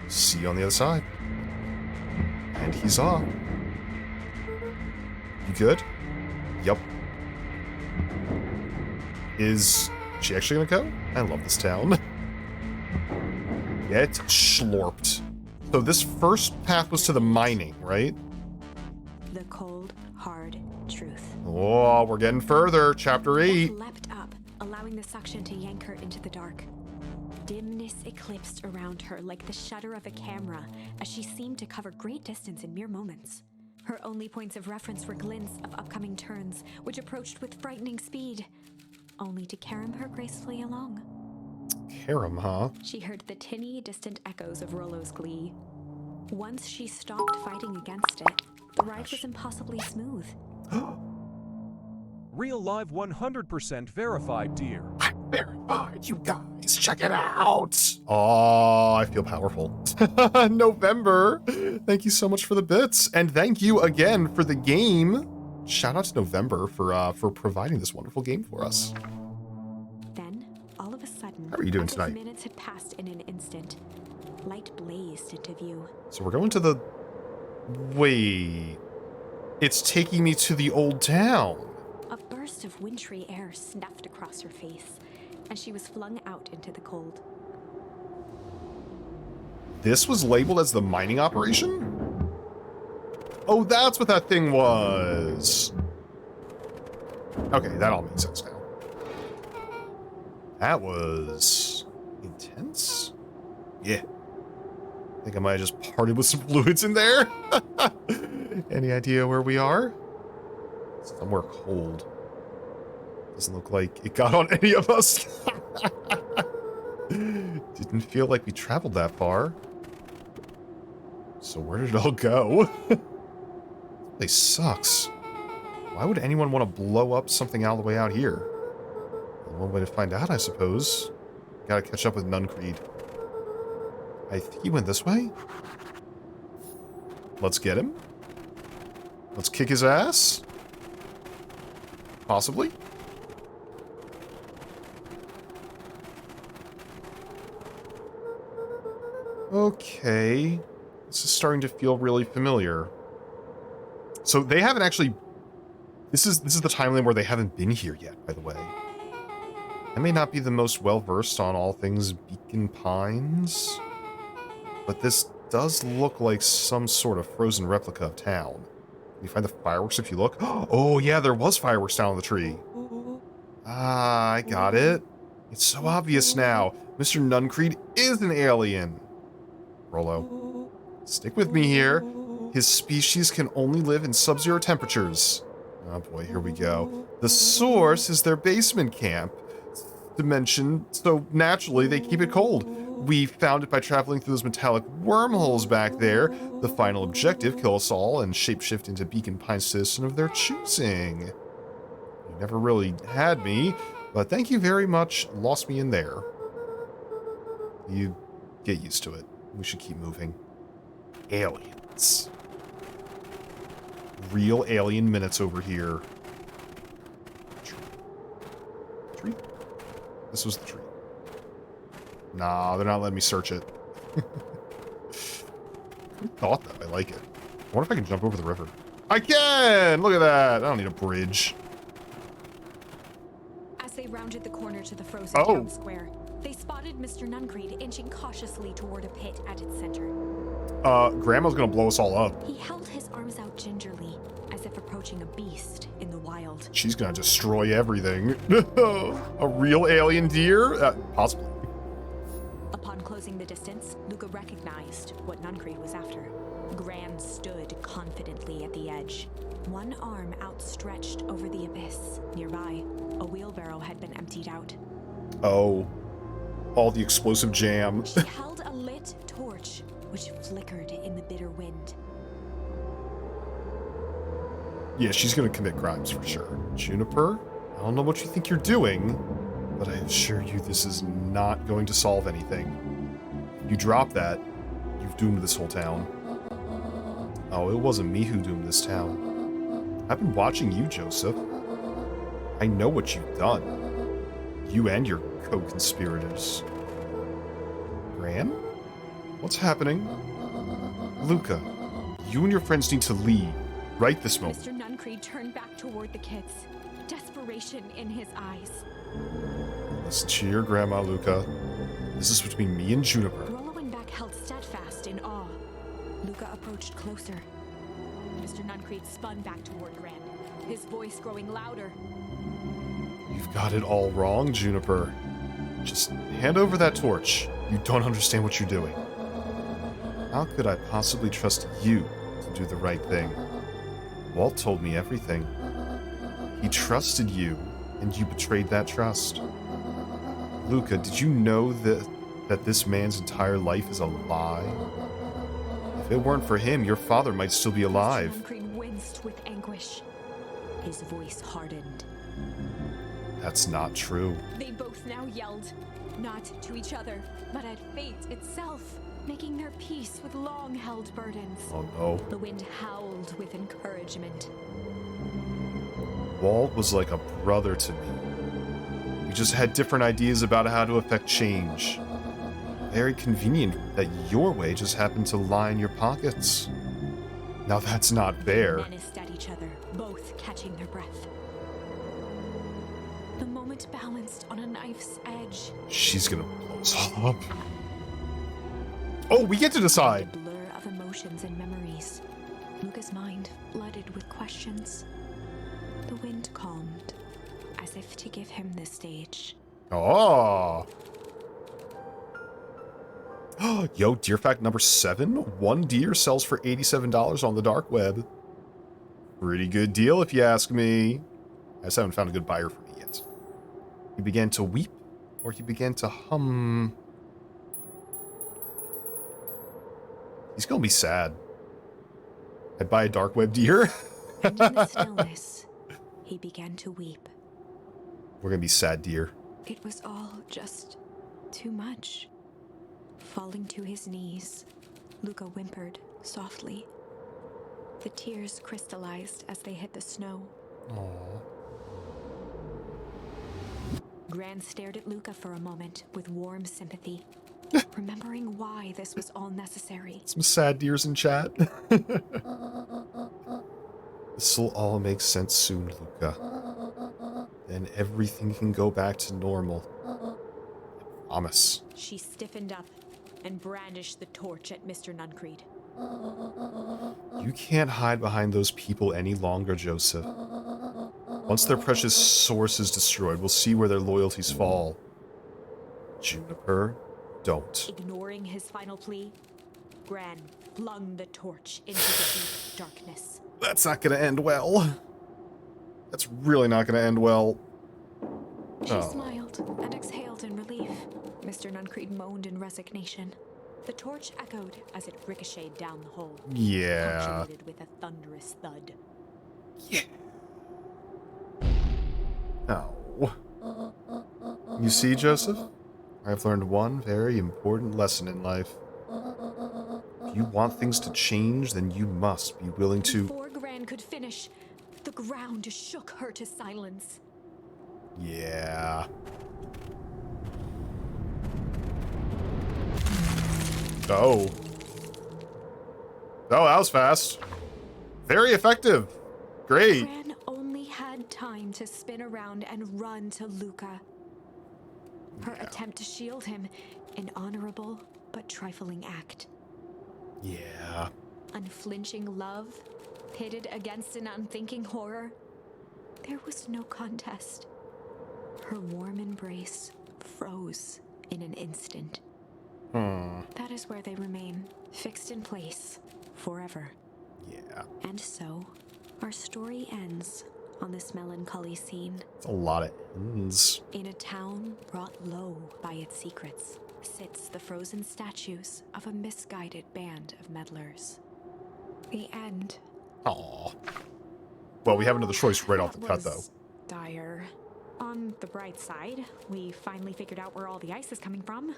See you on the other side. And he's off. You good? Yup. Is she actually gonna go? I love this town. Get schlorped. So this first path was to the mining, right? The cold, hard truth. Oh, we're getting further. Chapter 8. Beth leapt up, allowing the suction to yank her into the dark. Dimness eclipsed around her like the shutter of a camera as she seemed to cover great distance in mere moments. Her only points of reference were glints of upcoming turns, which approached with frightening speed, only to carom her gracefully along. Carom, huh? She heard the tinny, distant echoes of Rollo's glee. Once she stopped fighting against it, the ride was impossibly smooth. Real live 100% verified, dear. I'm verified, you guys. Check it out. Oh, I feel powerful. November. Thank you so much for the bits. And thank you again for the game. Shout out to November for providing this wonderful game for us. Then, all of a sudden, How are you doing as if tonight? minutes had passed in an instant, light blazed into view. So we're going to the... Wait. It's taking me to the old town. A burst of wintry air snuffed across her face, and she was flung out into the cold. This was labeled as the mining operation? Oh, that's what that thing was. Okay, that all makes sense now. That was intense. Yeah. I think I might have just parted with some fluids in there. Any idea where we are? Somewhere cold. Doesn't look like it got on any of us. Didn't feel like we traveled that far. So where did it all go? This place sucks. Why would anyone want to blow up something all the way out here? One way to find out, I suppose. Gotta catch up with Nuncreed. I think he went this way. Let's get him. Let's kick his ass. Possibly. Okay. This is starting to feel really familiar. So they haven't actually... This is the timeline where they haven't been here yet, by the way. I may not be the most well-versed on all things Beacon Pines, but this does look like some sort of frozen replica of town. Can you find the fireworks if you look? Oh yeah, there was fireworks down on the tree. Ah, I got it. It's so obvious now. Mr. Nuncreed is an alien. Rollo, stick with me here. His species can only live in sub-zero temperatures. Oh boy, here we go. The source is their basement camp dimension, so naturally they keep it cold. We found it by traveling through those metallic wormholes back there. The final objective, kill us all and shapeshift into Beacon Pine citizen of their choosing. You never really had me, but thank you very much. Lost me in there. You get used to it. We should keep moving. Aliens. Real alien minutes over here. Tree? This was the tree. Nah, they're not letting me search it. Who thought that? I like it. I wonder if I can jump over the river. I can! Look at that! I don't need a bridge. As they rounded the corner to the frozen town square, they spotted Mr. Nuncreed inching cautiously toward a pit at its center. Grandma's gonna blow us all up. He held his arms out gingerly, as if approaching a beast in the wild. She's gonna destroy everything. A real alien deer? Possibly. Upon closing the distance, Luca recognized what Nuncreed was after. Gran stood confidently at the edge, one arm outstretched over the abyss. Nearby, a wheelbarrow had been emptied out. Oh. All the explosive jam. She held a lit torch, which flickered in the bitter wind. Yeah, she's gonna commit crimes for sure. Juniper, I don't know what you think you're doing, but I assure you this is not going to solve anything. If you drop that, you've doomed this whole town. Oh, it wasn't me who doomed this town. I've been watching you, Joseph. I know what you've done. You and your co-conspirators. Gran? What's happening? Luca, you and your friends need to leave. Right this moment. Mr. Nuncreed turned back toward the kids, desperation in his eyes. Listen to your grandma, Luca. This is between me and Juniper. Rollo and Beck held steadfast in awe. Luca approached closer. Mr. Nuncreed spun back toward Gran, his voice growing louder. You've got it all wrong, Juniper. Just hand over that torch. You don't understand what you're doing. How could I possibly trust you to do the right thing? Walt told me everything. He trusted you, and you betrayed that trust. Luca, did you know that this man's entire life is a lie? If it weren't for him, your father might still be alive. Mr. Nuncreed winced with anguish. His voice hardened. That's not true. They both now yelled, not to each other, but at fate itself, Making their peace with long-held burdens. Oh no. The wind howled with encouragement. Walt was like a brother to me. We just had different ideas about how to affect change. Very convenient that your way just happened to lie in your pockets. Now that's not fair. They menaced at each other, both catching their breath. The moment balanced on a knife's edge. She's gonna blow us all up. Oh, we get to decide. A blur of emotions and memories. Luca's mind flooded with questions. The wind calmed, as if to give him the stage. Oh. Yo, deer fact number 7. One deer sells for $87 on the dark web. Pretty good deal if you ask me. I just haven't found a good buyer for me yet. He began to weep, or he began to hum. He's gonna be sad. I'd buy a dark web deer. And in the stillness, he began to weep. We're gonna be sad deer. It was all just too much. Falling to his knees, Luca whimpered softly. The tears crystallized as they hit the snow. Aww. Gran stared at Luca for a moment with warm sympathy, remembering why this was all necessary. Some sad deers in chat. This'll all make sense soon, Luca. Then everything can go back to normal. I promise. she stiffened up and brandished the torch at Mr. Nuncreed. You can't hide behind those people any longer, Joseph. Once their precious source is destroyed, we'll see where their loyalties fall. Juniper, don't. Ignoring his final plea, Gran flung the torch into the deep darkness. That's not gonna end well. That's really not gonna end well. She smiled and exhaled in relief. Mr. Nuncreed moaned in resignation. The torch echoed as it ricocheted down the hole, Yeah. punctuated with a thunderous thud. Yeah. Oh. You see, Joseph? I've learned one very important lesson in life. If you want things to change, then you must be willing to... Before Gran could finish, the ground shook her to silence. Yeah. Oh. Oh, that was fast. Very effective. Great. Gran only had time to spin around and run to Luca. Her attempt to shield him, an honorable but trifling act. Yeah. Unflinching love, pitted against an unthinking horror. There was no contest. Her warm embrace froze in an instant. That is where they remain, fixed in place, forever. Yeah. And so, our story ends on this melancholy scene. It's a lot of ends. In a town brought low by its secrets, sits the frozen statues of a misguided band of meddlers. The end. Aw. Well, we have another choice right off the cut, though. Dire. On the bright side, we finally figured out where all the ice is coming from.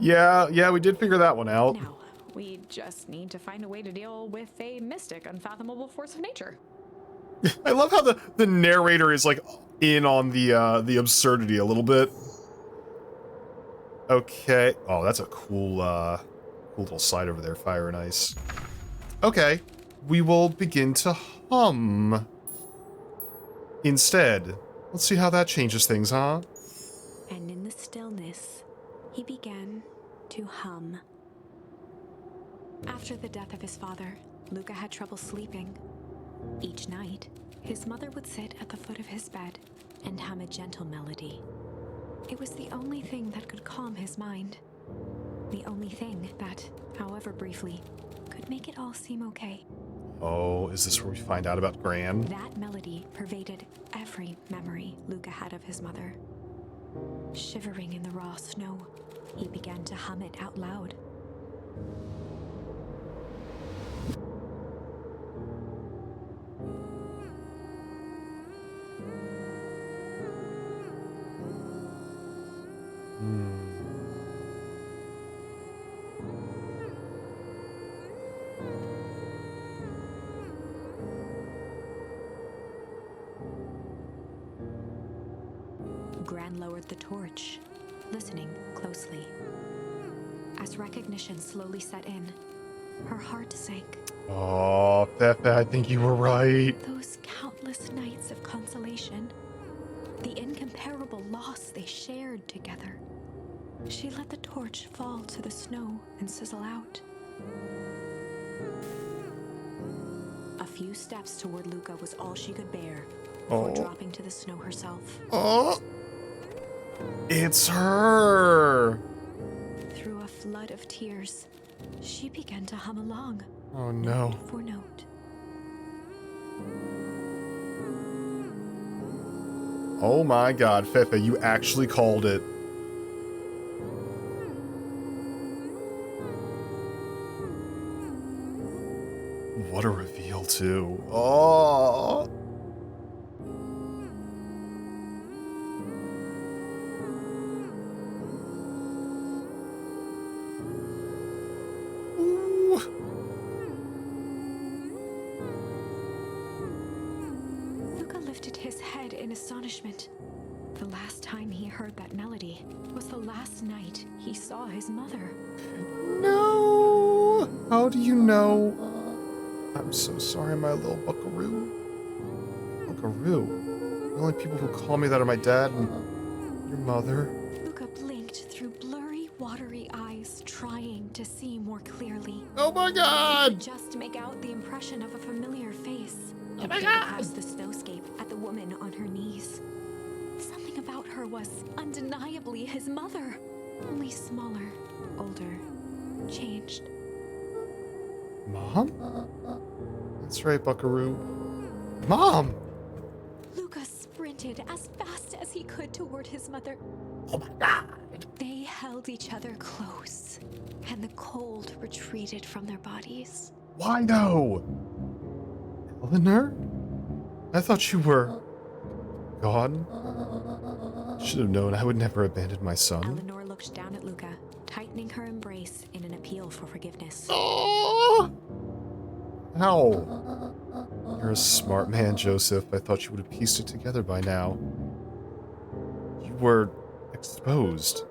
Yeah, we did figure that one out. Now, we just need to find a way to deal with a mystic, unfathomable force of nature. I love how the narrator is like in on the absurdity a little bit. Okay. Oh, that's a cool cool little side over there, fire and ice. Okay. We will begin to hum instead. Let's see how that changes things, huh? And in the stillness, he began to hum. After the death of his father, Luca had trouble sleeping. Each night, his mother would sit at the foot of his bed and hum a gentle melody. It was the only thing that could calm his mind. The only thing that, however briefly, could make it all seem okay. Oh, is this where we find out about Gran? That melody pervaded every memory Luca had of his mother. Shivering in the raw snow, he began to hum it out loud. Gran lowered the torch, listening closely. As recognition slowly set in, her heart sank. Oh, Fefe, I think you were right. Those countless nights of consolation, the incomparable loss they shared together. She let the torch fall to the snow and sizzle out. A few steps toward Luca was all she could bear before dropping to the snow herself. Oh, it's her. Through a flood of tears, she began to hum along, Oh no. note for note. Oh my god, Fefe, you actually called it. What a reveal, too. Oh. Ooh. Luca lifted his head in astonishment. The last time he heard that melody was the last night he saw his mother. No. How do you know? I'm so sorry, my little buckaroo. Buckaroo? The only people who call me that are my dad and your mother. Luca blinked through blurry, watery eyes, trying to see more clearly. Oh my He god! could just make out the impression of a familiar face. He looked across the snowscape at the woman on her knees. Something about her was undeniably his mother, only smaller, older, changed. Mom? That's right, buckaroo. Mom! Luca sprinted as fast as he could toward his mother. Oh my god! They held each other close, and the cold retreated from their bodies. Why no? Eleanor? I thought you were gone. Should have known I would never abandon my son. Eleanor looked down at Luca, tightening her embrace in an appeal for forgiveness. Oh! Ow. You're a smart man, Joseph. I thought you would have pieced it together by now. You were exposed.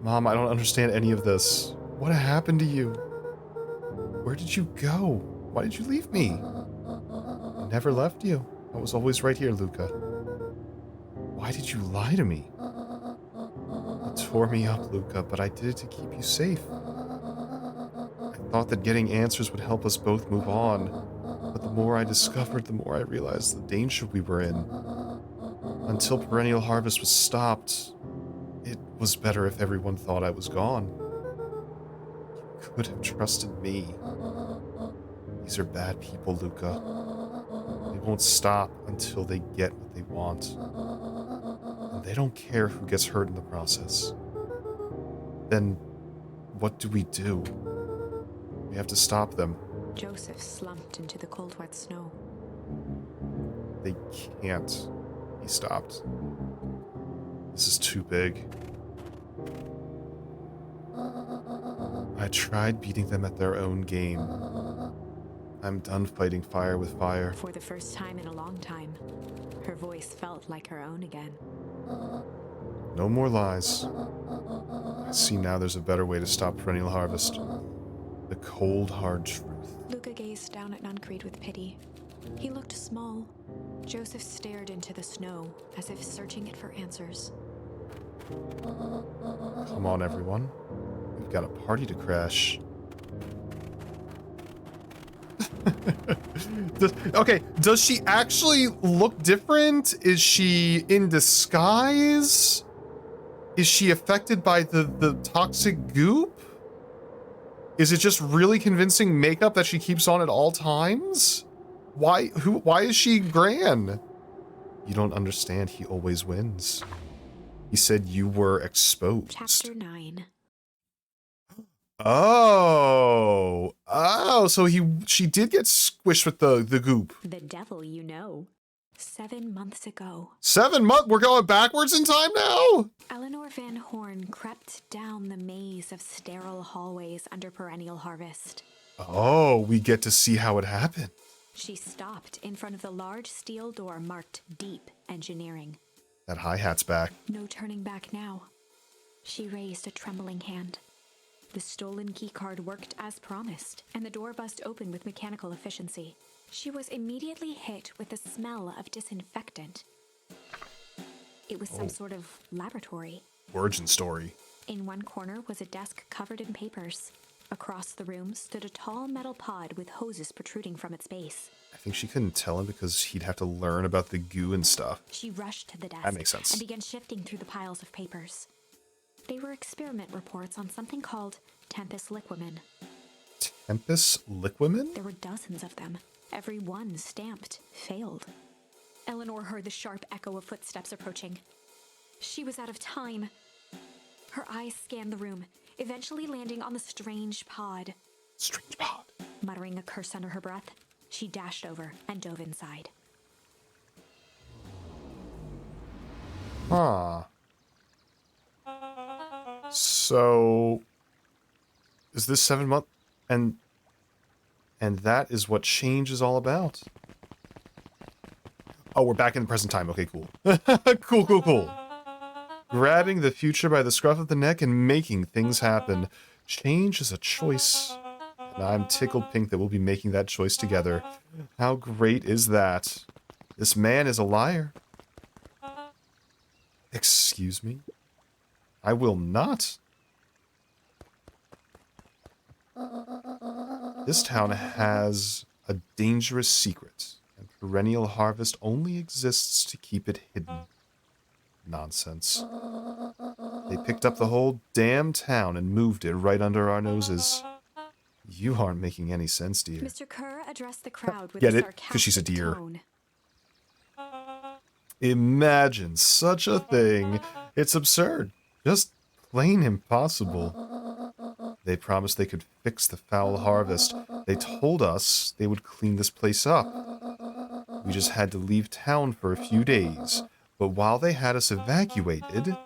Mom, I don't understand any of this. What happened to you? Where did you go? Why did you leave me? I never left you. I was always right here, Luca. Why did you lie to me? It tore me up, Luca, but I did it to keep you safe. I thought that getting answers would help us both move on, but the more I discovered, the more I realized the danger we were in. Until perennial harvest was stopped, it was better if everyone thought I was gone. You could have trusted me. These are bad people, Luca. They won't stop until they get what they want. And they don't care who gets hurt in the process. Then, what do we do? We have to stop them. Joseph slumped into the cold, wet snow. They can't be stopped. This is too big. I tried beating them at their own game. I'm done fighting fire with fire. For the first time in a long time, her voice felt like her own again. No more lies. I see now there's a better way to stop perennial harvest. The cold, hard truth. Luca gazed down at Nuncreed with pity. He looked small. Joseph stared into the snow, as if searching it for answers. Come on, everyone. We've got a party to crash. Okay, does she actually look different? Is she in disguise? Is she affected by the toxic goop? Is it just really convincing makeup that she keeps on at all times? Why is she Gran? You don't understand, he always wins. He said you were exposed. Chapter 9. Oh, so she did get squished with the goop. The devil you know. 7 months ago. 7 months? We're going backwards in time now? Eleanor Van Horn crept down the maze of sterile hallways under perennial harvest. Oh, we get to see how it happened. She stopped in front of the large steel door marked Deep Engineering. That hi-hat's back. No turning back now. She raised a trembling hand. The stolen keycard worked as promised, and the door bust open with mechanical efficiency. She was immediately hit with the smell of disinfectant. It was some sort of laboratory. Origin story. In one corner was a desk covered in papers. Across the room stood a tall metal pod with hoses protruding from its base. I think she couldn't tell him because he'd have to learn about the goo and stuff. She rushed to the desk That makes sense. and began shifting through the piles of papers. They were experiment reports on something called Tempus Liquamen. Tempus Liquamen? There were dozens of them. Every one stamped failed. Eleanor heard the sharp echo of footsteps approaching. She was out of time. Her eyes scanned the room, eventually landing on the strange pod. Strange pod. Muttering a curse under her breath, she dashed over and dove inside. Huh. So, is this 7 month? And that is what change is all about. Oh, we're back in the present time. Okay, cool. Cool. Grabbing the future by the scruff of the neck and making things happen. Change is a choice. And I'm tickled pink that we'll be making that choice together. How great is that? This man is a liar. Excuse me? I will not. This town has a dangerous secret, and perennial harvest only exists to keep it hidden. Nonsense. They picked up the whole damn town and moved it right under our noses. You aren't making any sense, dear. Mr. Kerr addressed the crowd with Get a it? 'Cause she's a sarcastic deer. tone. Imagine such a thing. It's absurd. Just plain impossible. They promised they could fix the foul harvest. They told us they would clean this place up. We just had to leave town for a few days. But while they had us evacuated...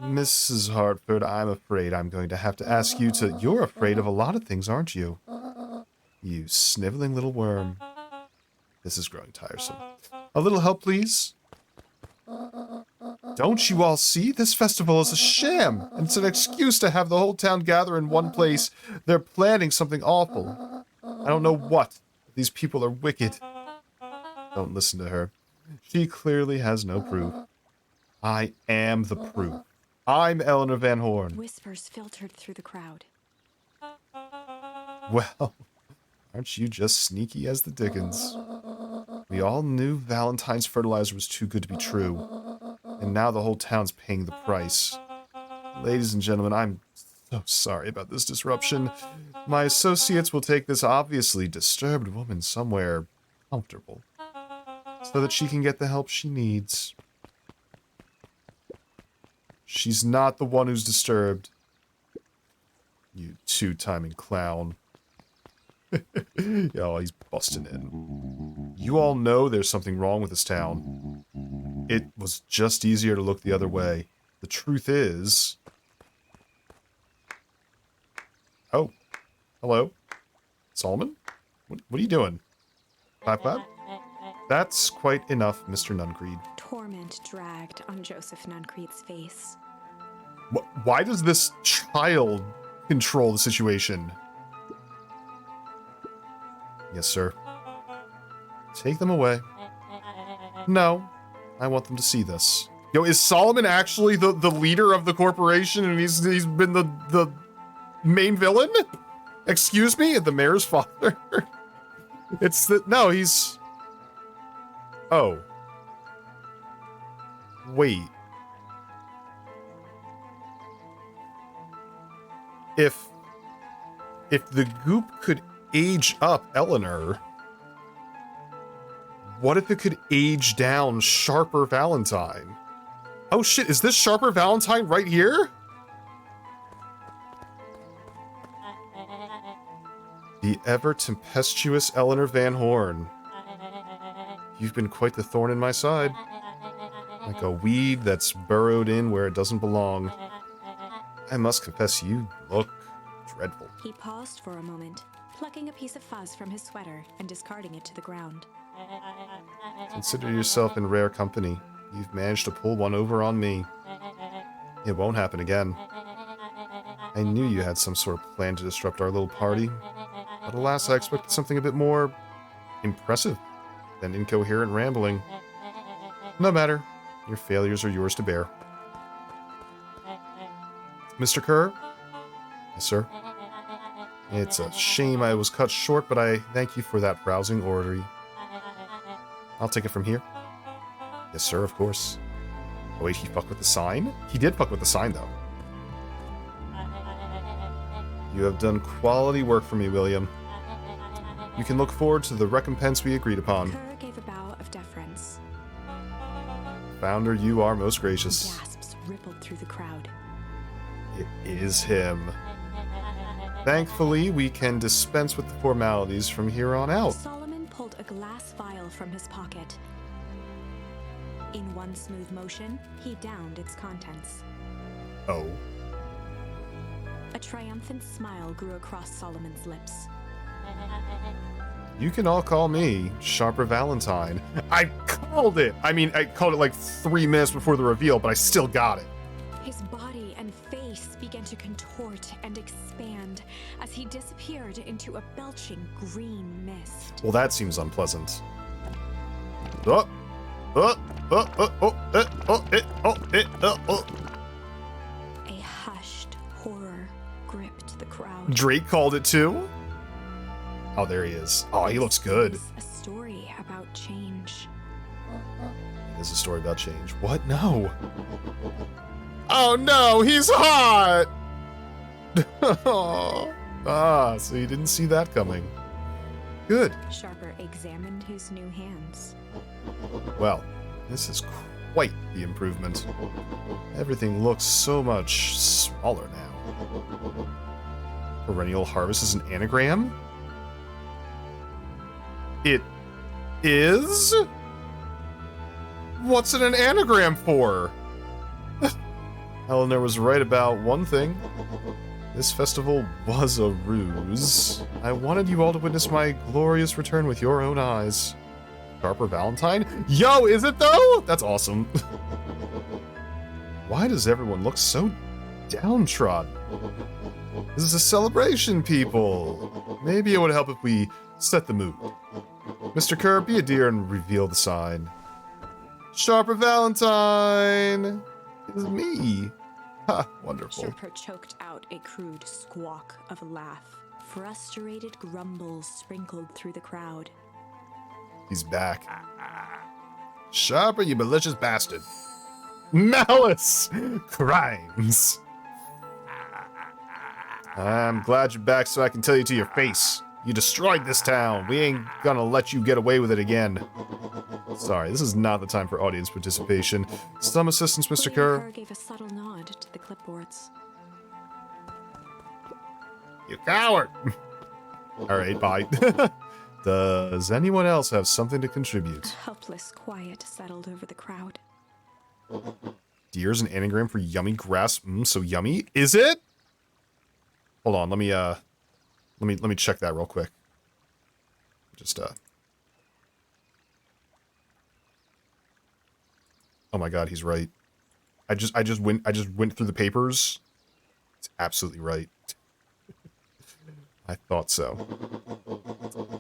Mrs. Hartford, I'm afraid I'm going to have to ask you to... You're afraid of a lot of things, aren't you? You sniveling little worm. This is growing tiresome. A little help, please? Don't you all see? This festival is a sham. And it's an excuse to have the whole town gather in one place. They're planning something awful. I don't know what. These people are wicked. Don't listen to her. She clearly has no proof. I am the proof. I'm Eleanor Van Horn. Whispers filtered through the crowd. Well, aren't you just sneaky as the dickens? We all knew Valentine's fertilizer was too good to be true. And now the whole town's paying the price. Ladies and gentlemen, I'm so sorry about this disruption. My associates will take this obviously disturbed woman somewhere comfortable, so that she can get the help she needs. She's not the one who's disturbed. You two-timing clown. Oh, he's busting in. You all know there's something wrong with this town. It was just easier to look the other way. The truth is... Oh. Hello? Solomon? What are you doing? Clap, clap? That's quite enough, Mr. Nuncreed. Torment dragged on Joseph Nuncreed's face. Why does this child control the situation? Yes, sir. Take them away. No, I want them to see this. Yo, is Solomon actually the leader of the corporation and he's been the main villain? Excuse me? The mayor's father? No, he's... Oh. Wait. If the goop could age up Eleanor, what if it could age down Sharper Valentine? Oh shit, is this Sharper Valentine right here? The ever-tempestuous Eleanor Van Horn. You've been quite the thorn in my side. Like a weed that's burrowed in where it doesn't belong. I must confess, you look dreadful. He paused for a moment, plucking a piece of fuzz from his sweater and discarding it to the ground. Consider yourself in rare company. You've managed to pull one over on me. It won't happen again. I knew you had some sort of plan to disrupt our little party, but alas, I expected something a bit more impressive than incoherent rambling. No matter. Your failures are yours to bear. Mr. Kerr? Yes, sir? It's a shame I was cut short, but I thank you for that rousing oratory. I'll take it from here. Yes, sir, of course. Oh, wait, he fucked with the sign? He did fuck with the sign, though. You have done quality work for me, William. You can look forward to the recompense we agreed upon. Kerr gave a bow of deference. Founder, you are most gracious. Gasps rippled through the crowd. It is him. Thankfully, we can dispense with the formalities from here on out. Solomon pulled a glass vial from his pocket. In one smooth motion, he downed its contents. Oh. A triumphant smile grew across Solomon's lips. You can all call me Sharper Valentine. I called it! I mean, I called it like 3 minutes before the reveal, but I still got it. His body and face began to contort and expand as he disappeared into a belching green mist. Well, that seems unpleasant. Oh! Oh! Oh! Oh! Oh! Oh! Oh! Oh! Oh! A hushed horror gripped the crowd. Drake called it too? Oh, there he is. Oh, he looks good. This is a story about change. It is a story about change. What? No. Oh no, he's hot! Ah, so you didn't see that coming. Good. Sharper examined his new hands. Well, this is quite the improvement. Everything looks so much smaller now. Perennial harvest is an anagram? It is? What's it an anagram for? Eleanor was right about one thing. This festival was a ruse. I wanted you all to witness my glorious return with your own eyes. Sharper Valentine? Yo, is it though? That's awesome. Why does everyone look so downtrodden? This is a celebration, people. Maybe it would help if we set the mood. Mr. Kerr, be a dear and reveal the sign. Sharper Valentine! It is me. Ha, wonderful. Sharper choked out a crude squawk of a laugh. Frustrated grumbles sprinkled through the crowd. He's back. Sharper, you malicious bastard. Malice! Crimes. I'm glad you're back so I can tell you to your face. You destroyed this town. We ain't gonna let you get away with it again. Sorry, this is not the time for audience participation. Some assistance, Mr. William Kerr. gave a subtle nod to the clipboards. You coward! Alright, bye. Does anyone else have something to contribute? Helpless quiet settled over the crowd. Deer's an anagram for yummy grass. So yummy. Is it? Hold on, let me check that real quick. Just Oh my god, he's right. I just went through the papers. It's absolutely right. I thought so.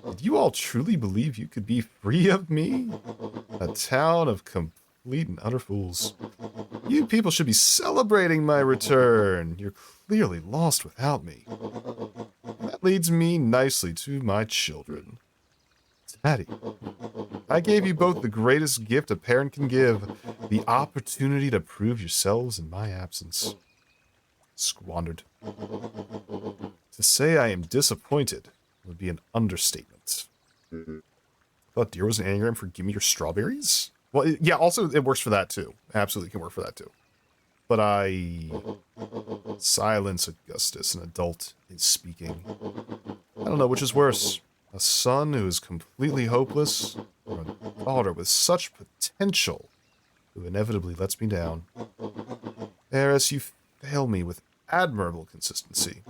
Did you all truly believe you could be free of me? A town of complete and utter fools. You people should be celebrating my return. You're clearly lost without me. That leads me nicely to my children. Daddy, I gave you both the greatest gift a parent can give, the opportunity to prove yourselves in my absence. Squandered. To say I am disappointed would be an understatement. I thought deer was an anagram for give me your strawberries? Well, yeah, also it works for that too. Absolutely can work for that too. But silence, Augustus, an adult is speaking. I don't know which is worse. A son who is completely hopeless, or a daughter with such potential who inevitably lets me down. Eris, you fail me with admirable consistency.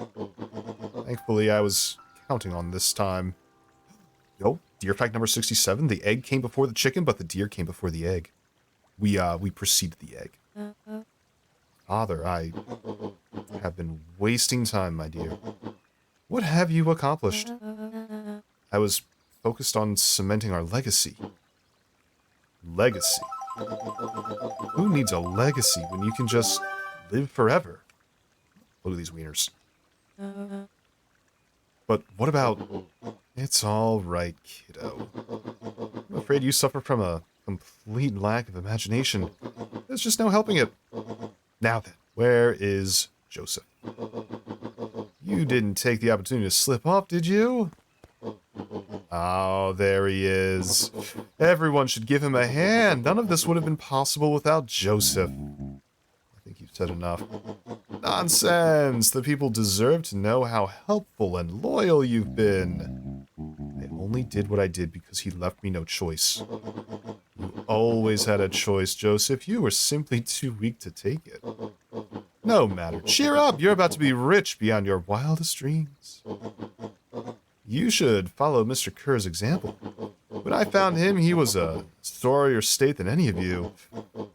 Thankfully, I was counting on this time. Yo, deer fact number 67, the egg came before the chicken, but the deer came before the egg. We preceded the egg. Father, I have been wasting time, my dear. What have you accomplished? I was focused on cementing our legacy. Legacy? Who needs a legacy when you can just live forever? Look at these wieners. But what about... It's all right, kiddo. I'm afraid you suffer from a complete lack of imagination. There's just no helping it. Now then, where is Joseph? You didn't take the opportunity to slip off, did you? Oh, there he is. Everyone should give him a hand. None of this would have been possible without Joseph. I think you've said enough. Nonsense! The people deserve to know how helpful and loyal you've been. I only did what I did because he left me no choice. You always had a choice, Joseph. You were simply too weak to take it. No matter. Cheer up! You're about to be rich beyond your wildest dreams. You should follow Mr. Kerr's example. When I found him, he was a sorrier state than any of you.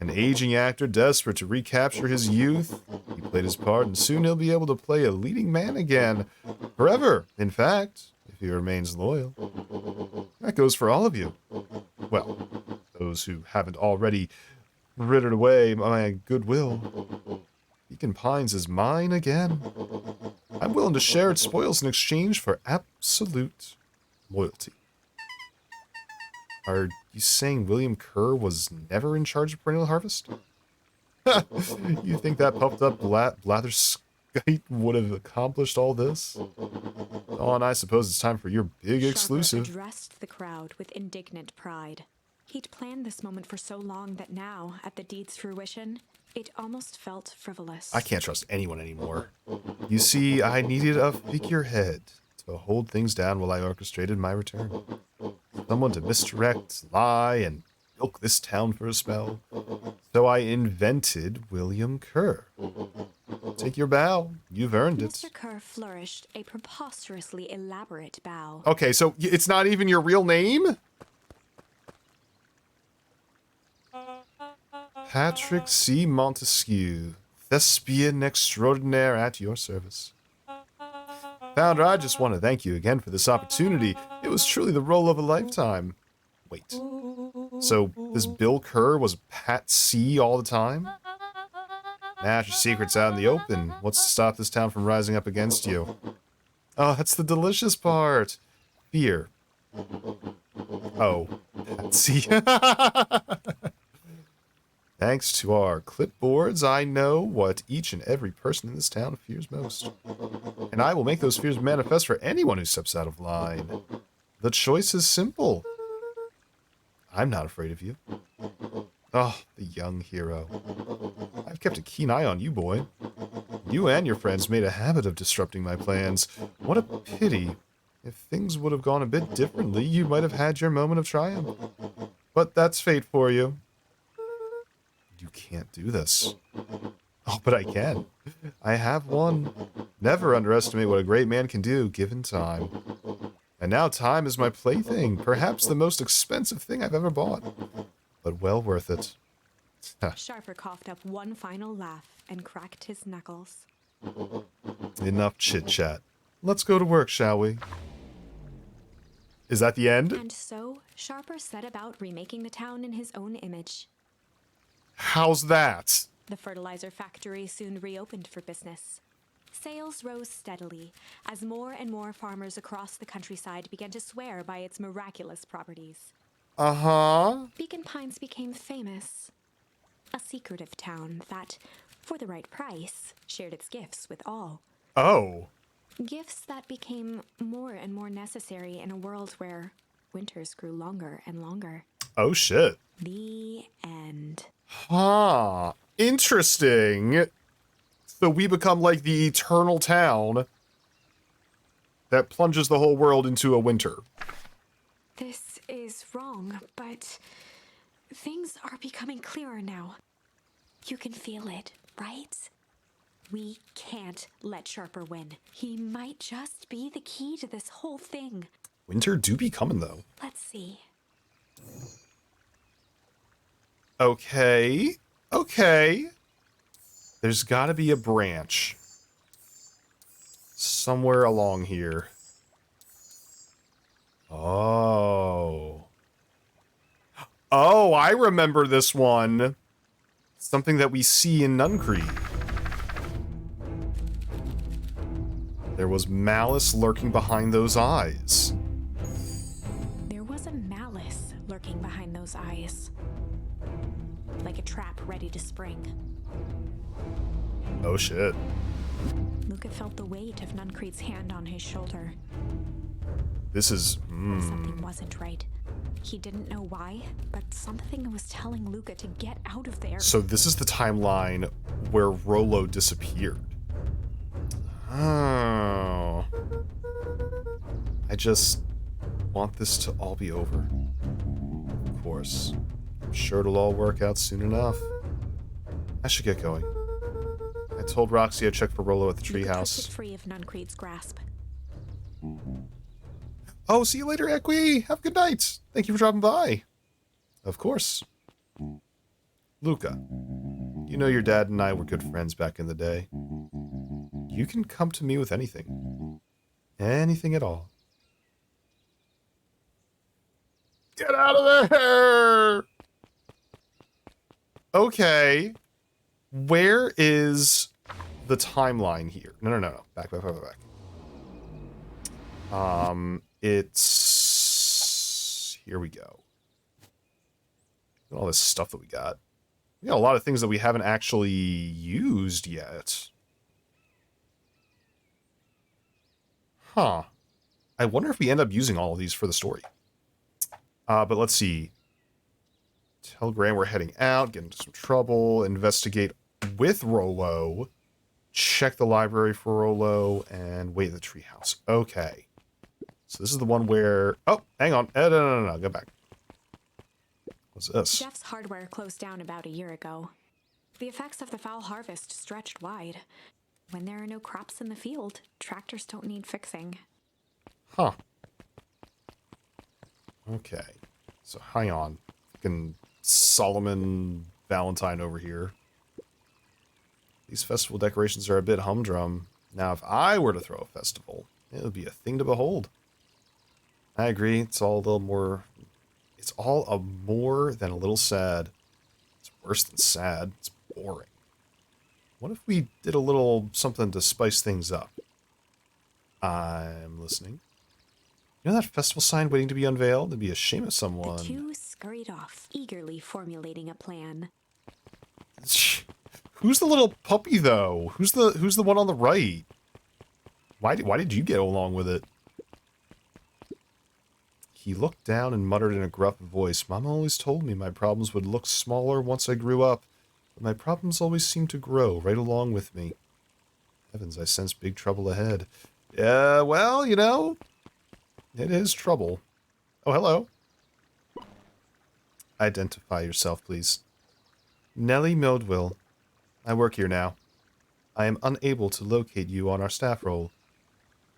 An aging actor desperate to recapture his youth. He played his part, and soon he'll be able to play a leading man again. Forever, in fact, if he remains loyal. That goes for all of you. Well, those who haven't already frittered away my goodwill. Beacon Pines is mine again. I'm willing to share its spoils in exchange for absolute loyalty. Are you saying William Kerr was never in charge of perennial harvest? You think that puffed up blatherskite would have accomplished all this? Oh, and I suppose it's time for your big exclusive. Sharper addressed the crowd with indignant pride. He'd planned this moment for so long that now, at the deed's fruition, it almost felt frivolous. I can't trust anyone anymore. You see, I needed a figurehead to hold things down while I orchestrated my return. Someone to misdirect, lie, and milk this town for a spell. So I invented William Kerr. Take your bow. You've earned it. Mr. Kerr flourished a preposterously elaborate bow. Okay, so it's not even your real name? Patrick C. Montesquieu, thespian extraordinaire at your service. Founder, I just want to thank you again for this opportunity. It was truly the role of a lifetime. Wait. So, this Bill Kerr was Pat C. all the time? Now your secret's out in the open. What's to stop this town from rising up against you? Oh, that's the delicious part. Fear. Oh, Pat C. Thanks to our clipboards, I know what each and every person in this town fears most. And I will make those fears manifest for anyone who steps out of line. The choice is simple. I'm not afraid of you. Oh, the young hero. I've kept a keen eye on you, boy. You and your friends made a habit of disrupting my plans. What a pity. If things would have gone a bit differently, you might have had your moment of triumph. But that's fate for you. You can't do this. Oh, but I can. I have won. Never underestimate what a great man can do, given time. And now time is my plaything, perhaps the most expensive thing I've ever bought. But well worth it. Sharper coughed up one final laugh and cracked his knuckles. Enough chit-chat. Let's go to work, shall we? Is that the end? And so, Sharper set about remaking the town in his own image. How's that? The fertilizer factory soon reopened for business. Sales rose steadily as more and more farmers across the countryside began to swear by its miraculous properties. Uh-huh. Beacon Pines became famous. A secretive town that, for the right price, shared its gifts with all. Oh. Gifts that became more and more necessary in a world where winters grew longer and longer. Oh, shit. The end. Huh. Interesting. So we become like the eternal town that plunges the whole world into a winter. This is wrong, but things are becoming clearer now. You can feel it, right? We can't let Sharper win. He might just be the key to this whole thing. Winter do be coming, though. Let's see. Okay. Okay. There's gotta be a branch. Somewhere along here. Oh. Oh, I remember this one. Something that we see in Nuncrete. There was malice lurking behind those eyes. There was a malice lurking behind those eyes. Like a trap ready to spring. Oh shit. Luca felt the weight of Nuncrete's hand on his shoulder. This is... Something wasn't right. He didn't know why, but something was telling Luca to get out of there. So this is the timeline where Rollo disappeared. Oh. I just want this to all be over. Of course. I'm sure it'll all work out soon enough. I should get going. I told Roxy I'd check for Rollo at the Luca treehouse. twisted free of Nuncrete's grasp. Oh, see you later, Equi. Have a good night. Thank you for dropping by. Of course. Luca, you know your dad and I were good friends back in the day. You can come to me with anything. Anything at all. Get out of there! Okay. Where is the timeline here? No. Back. It's... Here we go. Look at all this stuff that we got. We got a lot of things that we haven't actually used yet. Huh. I wonder if we end up using all of these for the story. But let's see. Tell Graham we're heading out, get into some trouble, investigate with Rollo, check the library for Rollo, and wait at the treehouse. Okay. So this is the one where... Oh, hang on. No. Go back. What's this? Jeff's hardware closed down about a year ago. The effects of the foul harvest stretched wide. When there are no crops in the field, tractors don't need fixing. Huh. Okay. So hang on. Fucking Solomon Valentine over here. These festival decorations are a bit humdrum. Now, if I were to throw a festival, it would be a thing to behold. I agree. It's all a little more... It's all a more than a little sad. It's worse than sad. It's boring. What if we did a little something to spice things up? I'm listening. You know that festival sign waiting to be unveiled? It'd be a shame if someone... The two scurried off, eagerly formulating a plan. Who's the little puppy, though? Who's the one on the right? Why did you get along with it? He looked down and muttered in a gruff voice, Mama always told me my problems would look smaller once I grew up, but my problems always seem to grow right along with me. Heavens, I sense big trouble ahead. Yeah, well, you know, it is trouble. Oh, hello. Identify yourself, please. Nellie Mildwill. I work here now. I am unable to locate you on our staff roll.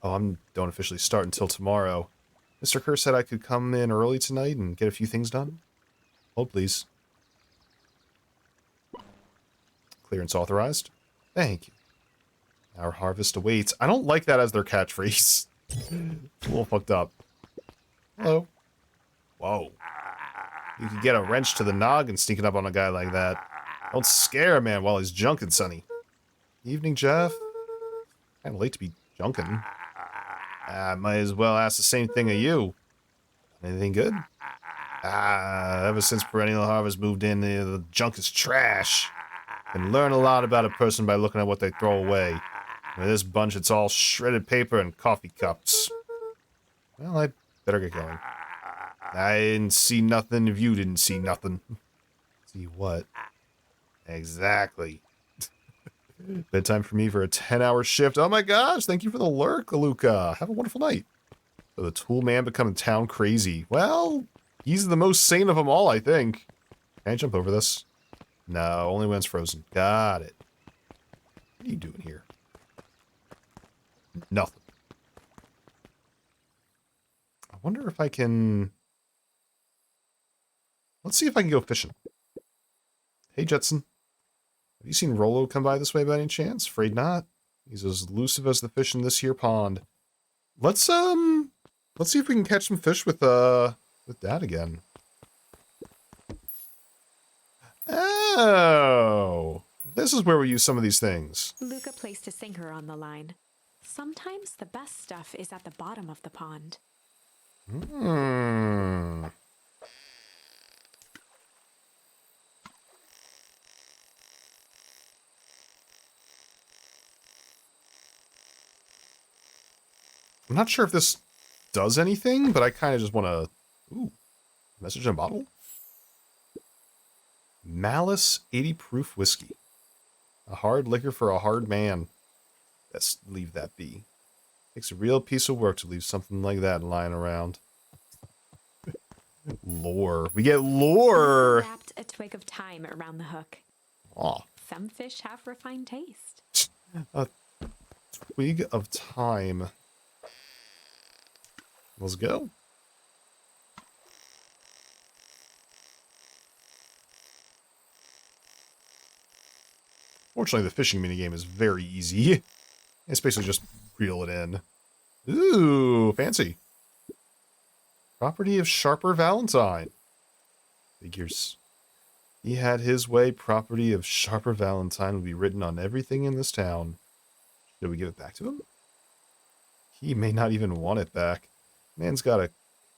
Oh, don't officially start until tomorrow. Mr. Kerr said I could come in early tonight and get a few things done. Hold, please. Clearance authorized. Thank you. Our harvest awaits. I don't like that as their catchphrase. It's a little fucked up. Hello. Whoa. You could get a wrench to the noggin sneaking up on a guy like that. Don't scare a man while he's junking, sonny. Evening, Jeff. Kinda late to be junking. Might as well ask the same thing of you. Anything good? Ever since Perennial Harvest moved in, the junk is trash. Can learn a lot about a person by looking at what they throw away. With this bunch, it's all shredded paper and coffee cups. Well, I better get going. I didn't see nothing if you didn't see nothing. See what? Exactly. Bedtime for me for a 10-hour shift. Oh my gosh, thank you for the lurk, Luca. Have a wonderful night. So the tool man becoming town crazy. Well, he's the most sane of them all, I think. Can I jump over this? No, only when it's frozen. Got it. What are you doing here? Nothing. I wonder if I can... Let's see if I can go fishing. Hey, Jetson. Have you seen Rolo come by this way by any chance? Afraid not. He's as elusive as the fish in this here pond. Let's see if we can catch some fish with Dad again. Oh, this is where we use some of these things. Luca placed a sinker on the line. Sometimes the best stuff is at the bottom of the pond. Hmm. I'm not sure if this does anything, but I kind of just want to... Ooh, message in a bottle? Malice 80 proof whiskey. A hard liquor for a hard man. Let's leave that be. Takes a real piece of work to leave something like that lying around. Lore. We get lore! Wrapped a twig of thyme around the hook. Aw. Some fish have refined taste. A twig of thyme. Let's go. Fortunately, the fishing minigame is very easy. It's basically just reel it in. Ooh, fancy. Property of Sharper Valentine. Figures. He had his way. Property of Sharper Valentine would be written on everything in this town. Should we give it back to him? He may not even want it back. Man's got a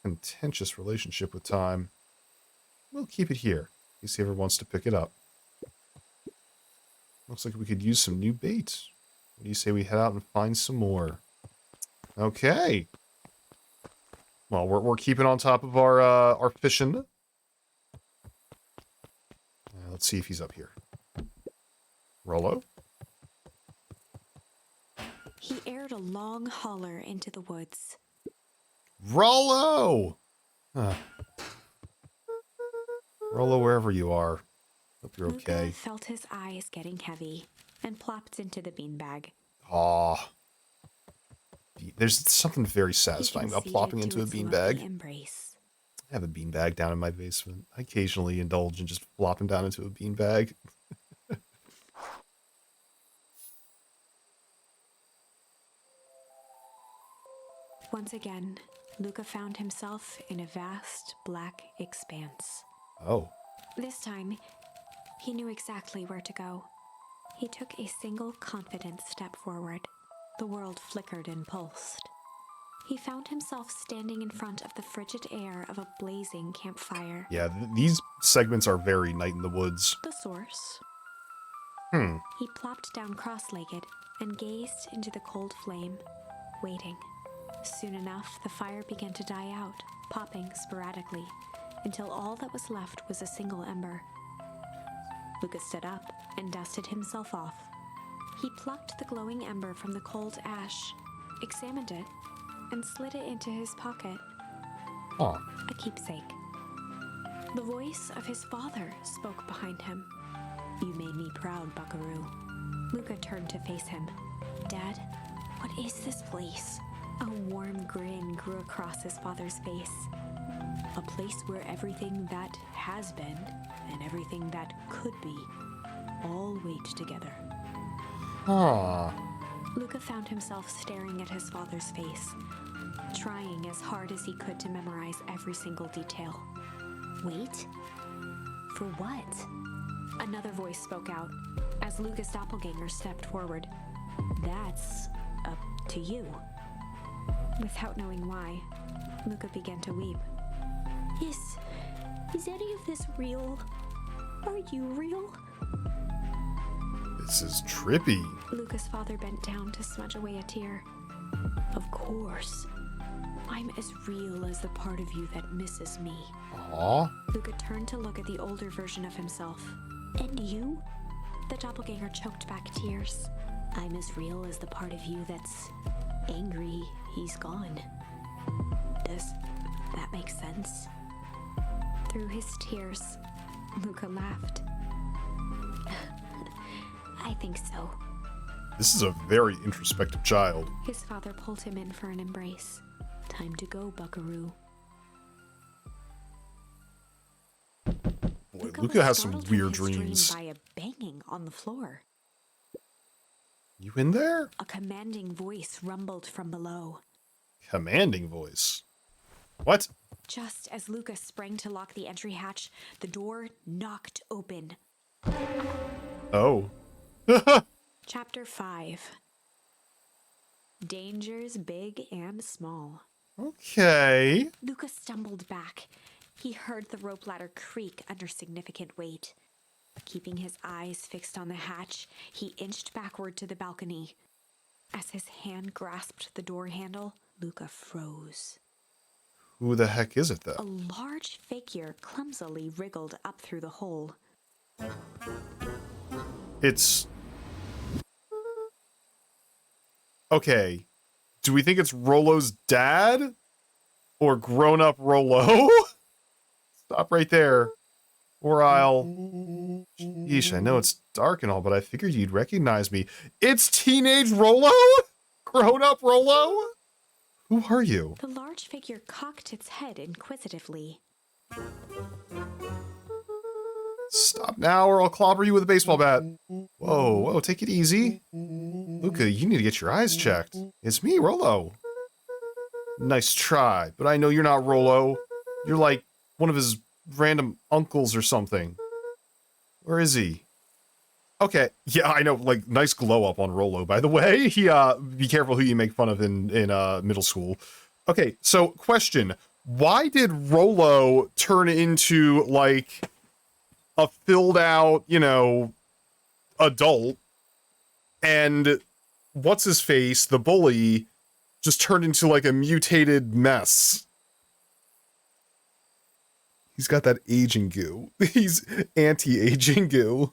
contentious relationship with time. We'll keep it here, in case he ever wants to pick it up. Looks like we could use some new bait. What do you say we head out and find some more? Okay. Well, we're keeping on top of our fishing. Let's see if he's up here. Rolo? He aired a long holler into the woods. Rolo! Rolo, wherever you are. Hope you're okay. Luca felt his eyes getting heavy and plopped into the beanbag. Aw. There's something very satisfying about plopping into a beanbag. Embrace. I have a beanbag down in my basement. I occasionally indulge in just flopping down into a beanbag. Once again, Luca found himself in a vast black expanse. Oh. This time, he knew exactly where to go. He took a single confident step forward. The world flickered and pulsed. He found himself standing in front of the frigid air of a blazing campfire. Yeah, these segments are very Night in the Woods. The source. Hmm. He plopped down cross-legged and gazed into the cold flame, waiting. Soon enough, the fire began to die out, popping sporadically, until all that was left was a single ember. Luca stood up and dusted himself off. He plucked the glowing ember from the cold ash, examined it, and slid it into his pocket. Aw. A keepsake. The voice of his father spoke behind him. "You made me proud, Buckaroo." Luca turned to face him. "Dad, what is this place?" A warm grin grew across his father's face. "A place where everything that has been and everything that could be all wait together." Aw. Luca found himself staring at his father's face. trying as hard as he could to memorize every single detail. Wait? For what? Another voice spoke out as Luca's doppelganger stepped forward. That's up to you. Without knowing why, Luca began to weep. Is any of this real? Are you real? This is trippy. Luca's father bent down to smudge away a tear. Of course. I'm as real as the part of you that misses me. Aw. Luca turned to look at the older version of himself. And you? The doppelganger choked back tears. I'm as real as the part of you that's angry he's gone. Does that make sense? Through his tears, Luca laughed. I think so. This is a very introspective child. His father pulled him in for an embrace. Time to go, buckaroo. Boy, Luca has some startled from weird his dream dreams. by a banging on the floor. You in there? A commanding voice rumbled from below. Commanding voice. What? Just as Luca sprang to lock the entry hatch, the door knocked open. Oh. Chapter 5. Dangers big and small. Okay. Luca stumbled back. He heard the rope ladder creak under significant weight. Keeping his eyes fixed on the hatch, he inched backward to the balcony. As his hand grasped the door handle, Luca froze. Who the heck is it, A though? large figure clumsily wriggled up through the hole. It's... Okay. Do we think it's Rollo's dad? Or grown-up Rollo? Stop right there. Or I'll... Yeesh, I know it's dark and all, but I figured you'd recognize me. It's teenage Rollo? Grown-up Rollo? Who are you? The large figure cocked its head inquisitively. Stop now or I'll clobber you with a baseball bat. Whoa, whoa, take it easy. Luca, you need to get your eyes checked. It's me, Rollo. Nice try, but I know you're not Rollo. You're like one of his random uncles or something. Where is he? Okay, yeah, I know, like, nice glow up on Rollo, by the way. He, be careful who you make fun of in middle school. Okay, so, question. Why did Rollo turn into, like, a filled out, you know, adult, and what's-his-face, the bully, just turned into, like, a mutated mess? He's got that aging goo. He's anti-aging goo.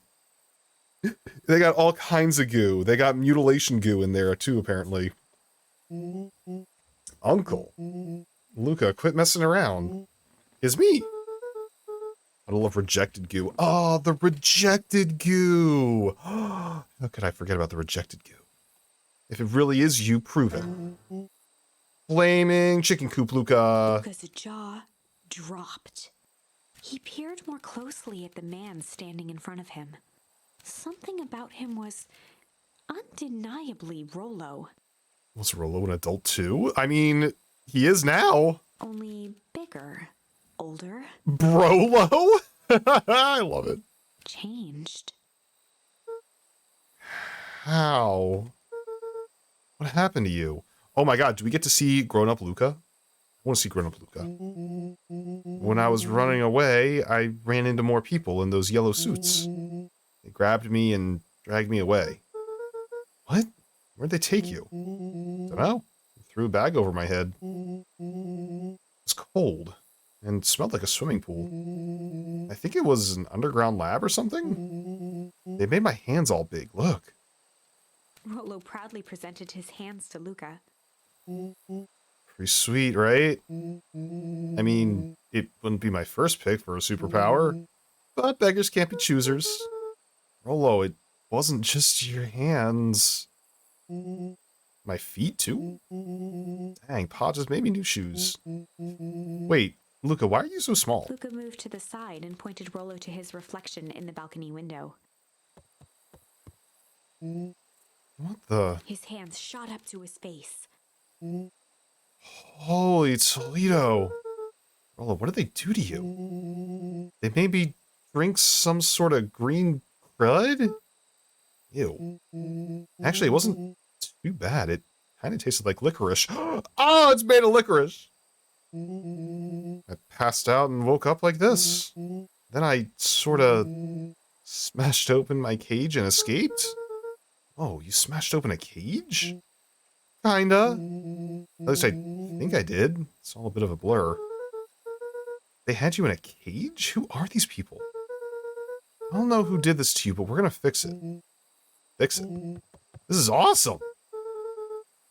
They got all kinds of goo. They got mutilation goo in there, too, apparently. Uncle. Luca, quit messing around. It's me. I love rejected goo. Oh, the rejected goo. How could I forget about the rejected goo? If it really is you, prove it. Flaming chicken coop, Luca. Luca's jaw dropped. He peered more closely at the man standing in front of him. Something about him was undeniably Rollo. Was Rollo an adult too? I mean, he is now. Only bigger, older, Brolo? I love it. changed. How? What happened to you? Oh my god, do we get to see grown-up Luca? I want to see grown-up Luca. When I was running away, I ran into more people in those yellow suits. They grabbed me and dragged me away. What? Where'd they take you? Dunno. They threw a bag over my head. It's cold and smelled like a swimming pool. I think it was an underground lab or something. They made my hands all big. Look. Rollo proudly presented his hands to Luca. Pretty sweet, right? I mean, it wouldn't be my first pick for a superpower, but beggars can't be choosers. Rollo, it wasn't just your hands. My feet, too? Dang, Pa just made me new shoes. Wait, Luca, why are you so small? Luca moved to the side and pointed Rollo to his reflection in the balcony window. What the? His hands shot up to his face. Holy Toledo. Rollo, what did they do to you? They made me drink some sort of green crud? Ew. Actually, it wasn't too bad. It kind of tasted like licorice. Oh, it's made of licorice! I passed out and woke up like this. Then I sort of smashed open my cage and escaped. Oh, you smashed open a cage? Kinda. At least I think I did. It's all a bit of a blur. They had you in a cage? Who are these people? I don't know who did this to you, but we're gonna fix it. Fix it. This is awesome!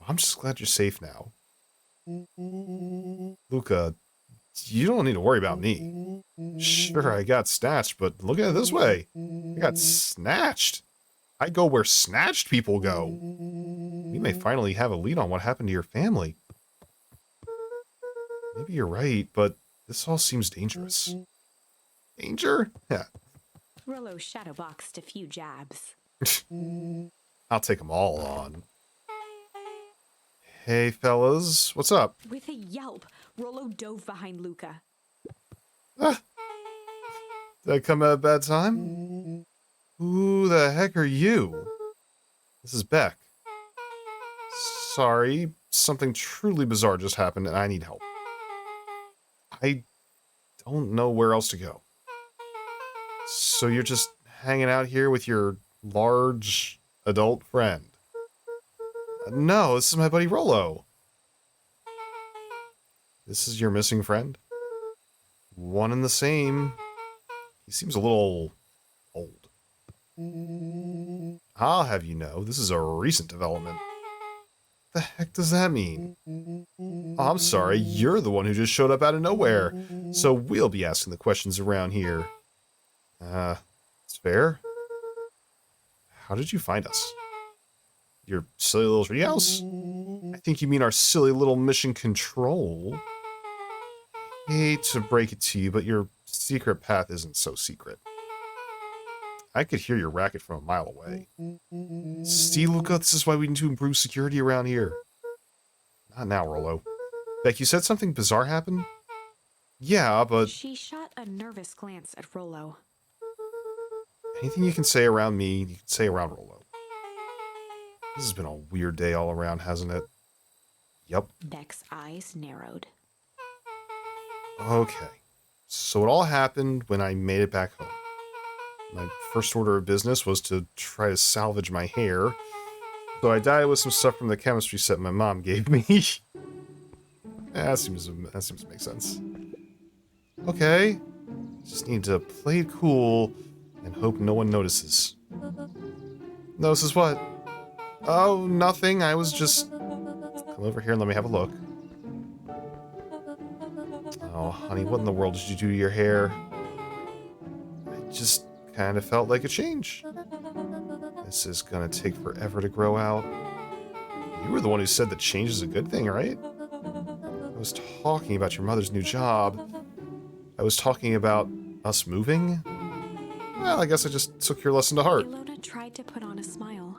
I'm just glad you're safe now. Luca, you don't need to worry about me. Sure, I got snatched, but look at it this way. I got snatched. I go where snatched people go. We may finally have a lead on what happened to your family. Maybe you're right, but this all seems dangerous. Danger? Yeah. Rollo shadowboxed a few jabs. I'll take them all on. Hey, fellas, what's up? With a yelp, Rollo dove behind Luca. Ah, did I come at a bad time? Who the heck are you? This is Beck. Sorry, something truly bizarre just happened and I need help. I don't know where else to go. So you're just hanging out here with your large adult friend? No, this is my buddy Rollo. This is your missing friend? One and the same. He seems a little old. I'll have you know, this is a recent development. The heck does that mean? Oh, I'm sorry, you're the one who just showed up out of nowhere. So we'll be asking the questions around here. It's fair. How did you find us? Your silly little treehouse? I think you mean our silly little mission control. Hate to break it to you, but your secret path isn't so secret. I could hear your racket from a mile away. See, Luca, this is why we need to improve security around here. Not now, Rollo. Beck, you said something bizarre happened? Yeah, but... She shot a nervous glance at Rollo. Anything you can say around me, you can say around Rollo. This has been a weird day all around, hasn't it? Yep. Beck's eyes narrowed. Okay. So it all happened when I made it back home. My first order of business was to try to salvage my hair. So I dyed it with some stuff from the chemistry set my mom gave me. That seems to make sense. Okay. Just need to play it cool and hope no one notices. Notices what? Oh, nothing. I was just... Come over here and let me have a look. Oh, honey, what in the world did you do to your hair? I just kind of felt like a change. This is gonna take forever to grow out. You were the one who said that change is a good thing, right? I was talking about your mother's new job. I was talking about us moving. Well, I guess I just took your lesson to heart. Ilona tried to put on a smile.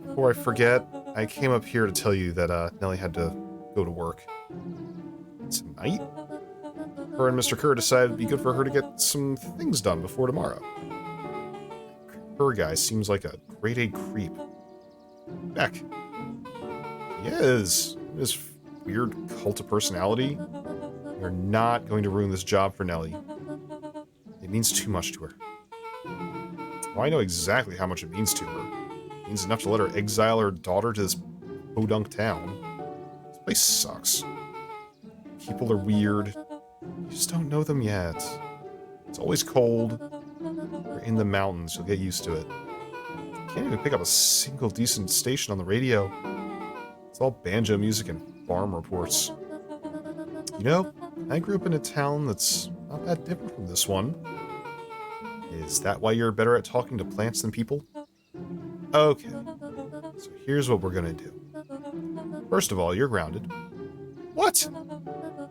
Before I forget, I came up here to tell you that Nellie had to go to work. Tonight? Her and Mr. Kerr decided it'd be good for her to get some things done before tomorrow. Kerr guy seems like a grade A creep. Beck. He is. This weird cult of personality. You're not going to ruin this job for Nellie. It means too much to her. Well, I know exactly how much it means to her. It means enough to let her exile her daughter to this podunk town. This place sucks. People are weird. You just don't know them yet. It's always cold. You're in the mountains. You'll get used to it. You can't even pick up a single decent station on the radio. It's all banjo music and farm reports. You know, I grew up in a town that's not that different from this one. Is that why you're better at talking to plants than people? Okay. So here's what we're gonna do. First of all, you're grounded. What?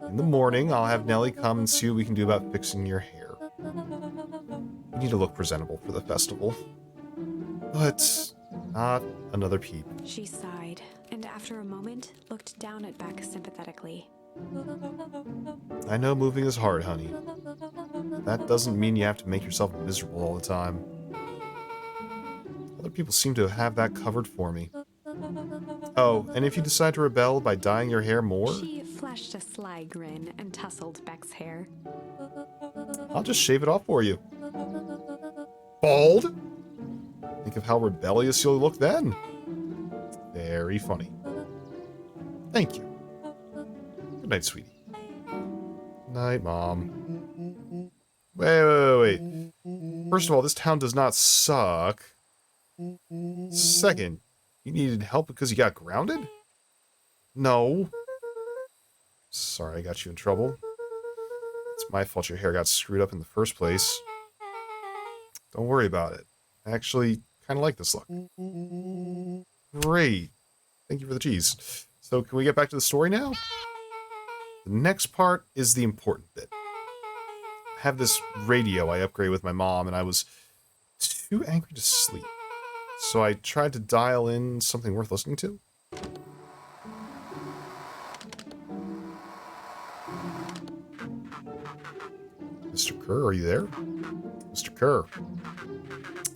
In the morning, I'll have Nellie come and see what we can do about fixing your hair. You need to look presentable for the festival. But not another peep. She sighed, and after a moment, looked nodded back sympathetically. I know moving is hard, honey. That doesn't mean you have to make yourself miserable all the time. Other people seem to have that covered for me. Oh, and if you decide to rebel by dyeing your hair more, She flashed a sly grin and tousled Beck's hair. I'll just shave it off for you. Bald? Think of how rebellious you'll look then. Very funny. Thank you. Good night, sweetie. Night, Mom. Wait. First of all, this town does not suck. Second, you needed help because you got grounded? No. Sorry I got you in trouble. It's my fault your hair got screwed up in the first place. Don't worry about it. I actually kind of like this look. Great. Thank you for the cheese. So can we get back to the story now? The next part is the important bit. I have this radio I upgraded with my mom, and I was too angry to sleep. So I tried to dial in something worth listening to. Mr. Kerr, are you there? Mr. Kerr.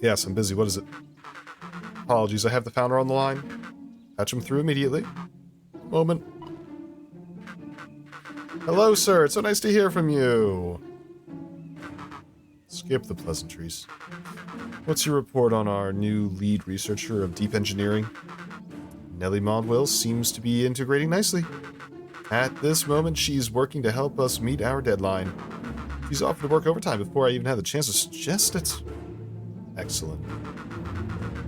Yes, I'm busy. What is it? Apologies, I have the founder on the line. Patch him through immediately. Moment. Hello, sir. It's so nice to hear from you. Skip the pleasantries. What's your report on our new lead researcher of deep engineering? Nellie Maudwell seems to be integrating nicely. At this moment, she's working to help us meet our deadline. She's offered to work overtime before I even had the chance to suggest it. Excellent.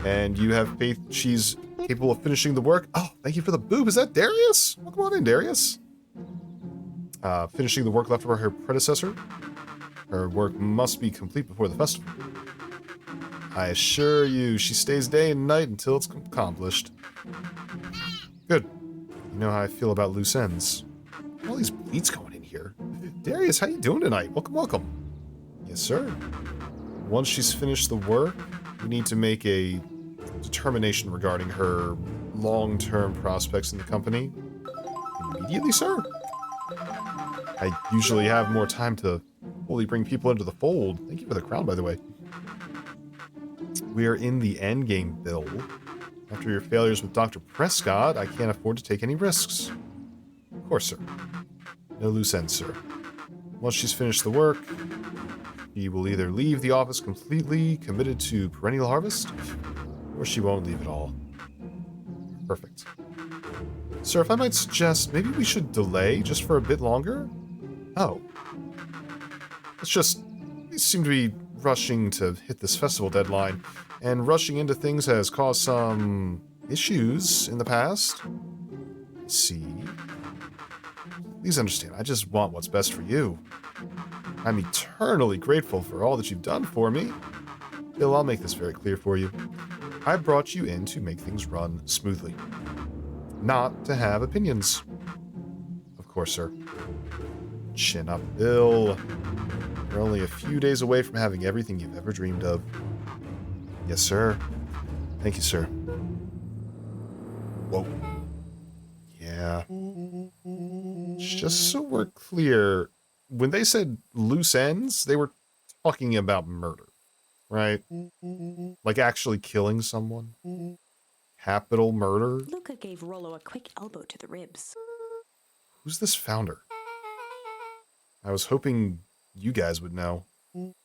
And you have faith she's capable of finishing the work? Oh, thank you for the boob. Is that Darius? Well, come on in, Darius. Finishing the work left by her predecessor. Her work must be complete before the festival. I assure you, she stays day and night until it's accomplished. Good. You know how I feel about loose ends. All these bleeds going in here. Darius, how you doing tonight? Welcome, welcome. Yes, sir. Once she's finished the work, we need to make a determination regarding her long-term prospects in the company. Immediately, sir? I usually have more time to fully bring people into the fold. Thank you for the crown, by the way. We are in the endgame, Bill. After your failures with Dr. Prescott, I can't afford to take any risks. Of course, sir. No loose ends, sir. Once she's finished the work, she will either leave the office completely committed to perennial harvest, or she won't leave at all. Perfect. Sir, if I might suggest, maybe we should delay just for a bit longer? Oh. We seem to be rushing to hit this festival deadline, and rushing into things has caused some issues in the past. I see. Please understand, I just want what's best for you. I'm eternally grateful for all that you've done for me. Bill, I'll make this very clear for you. I brought you in to make things run smoothly. Not to have opinions. Of course, sir. Chin up, Bill. You're only a few days away from having everything you've ever dreamed of. Yes, sir. Thank you, sir. Whoa. Yeah. Just so we're clear, when they said loose ends, they were talking about murder, right? Like actually killing someone? Capital murder? Luca gave Rollo a quick elbow to the ribs. Who's this founder? I was hoping you guys would know.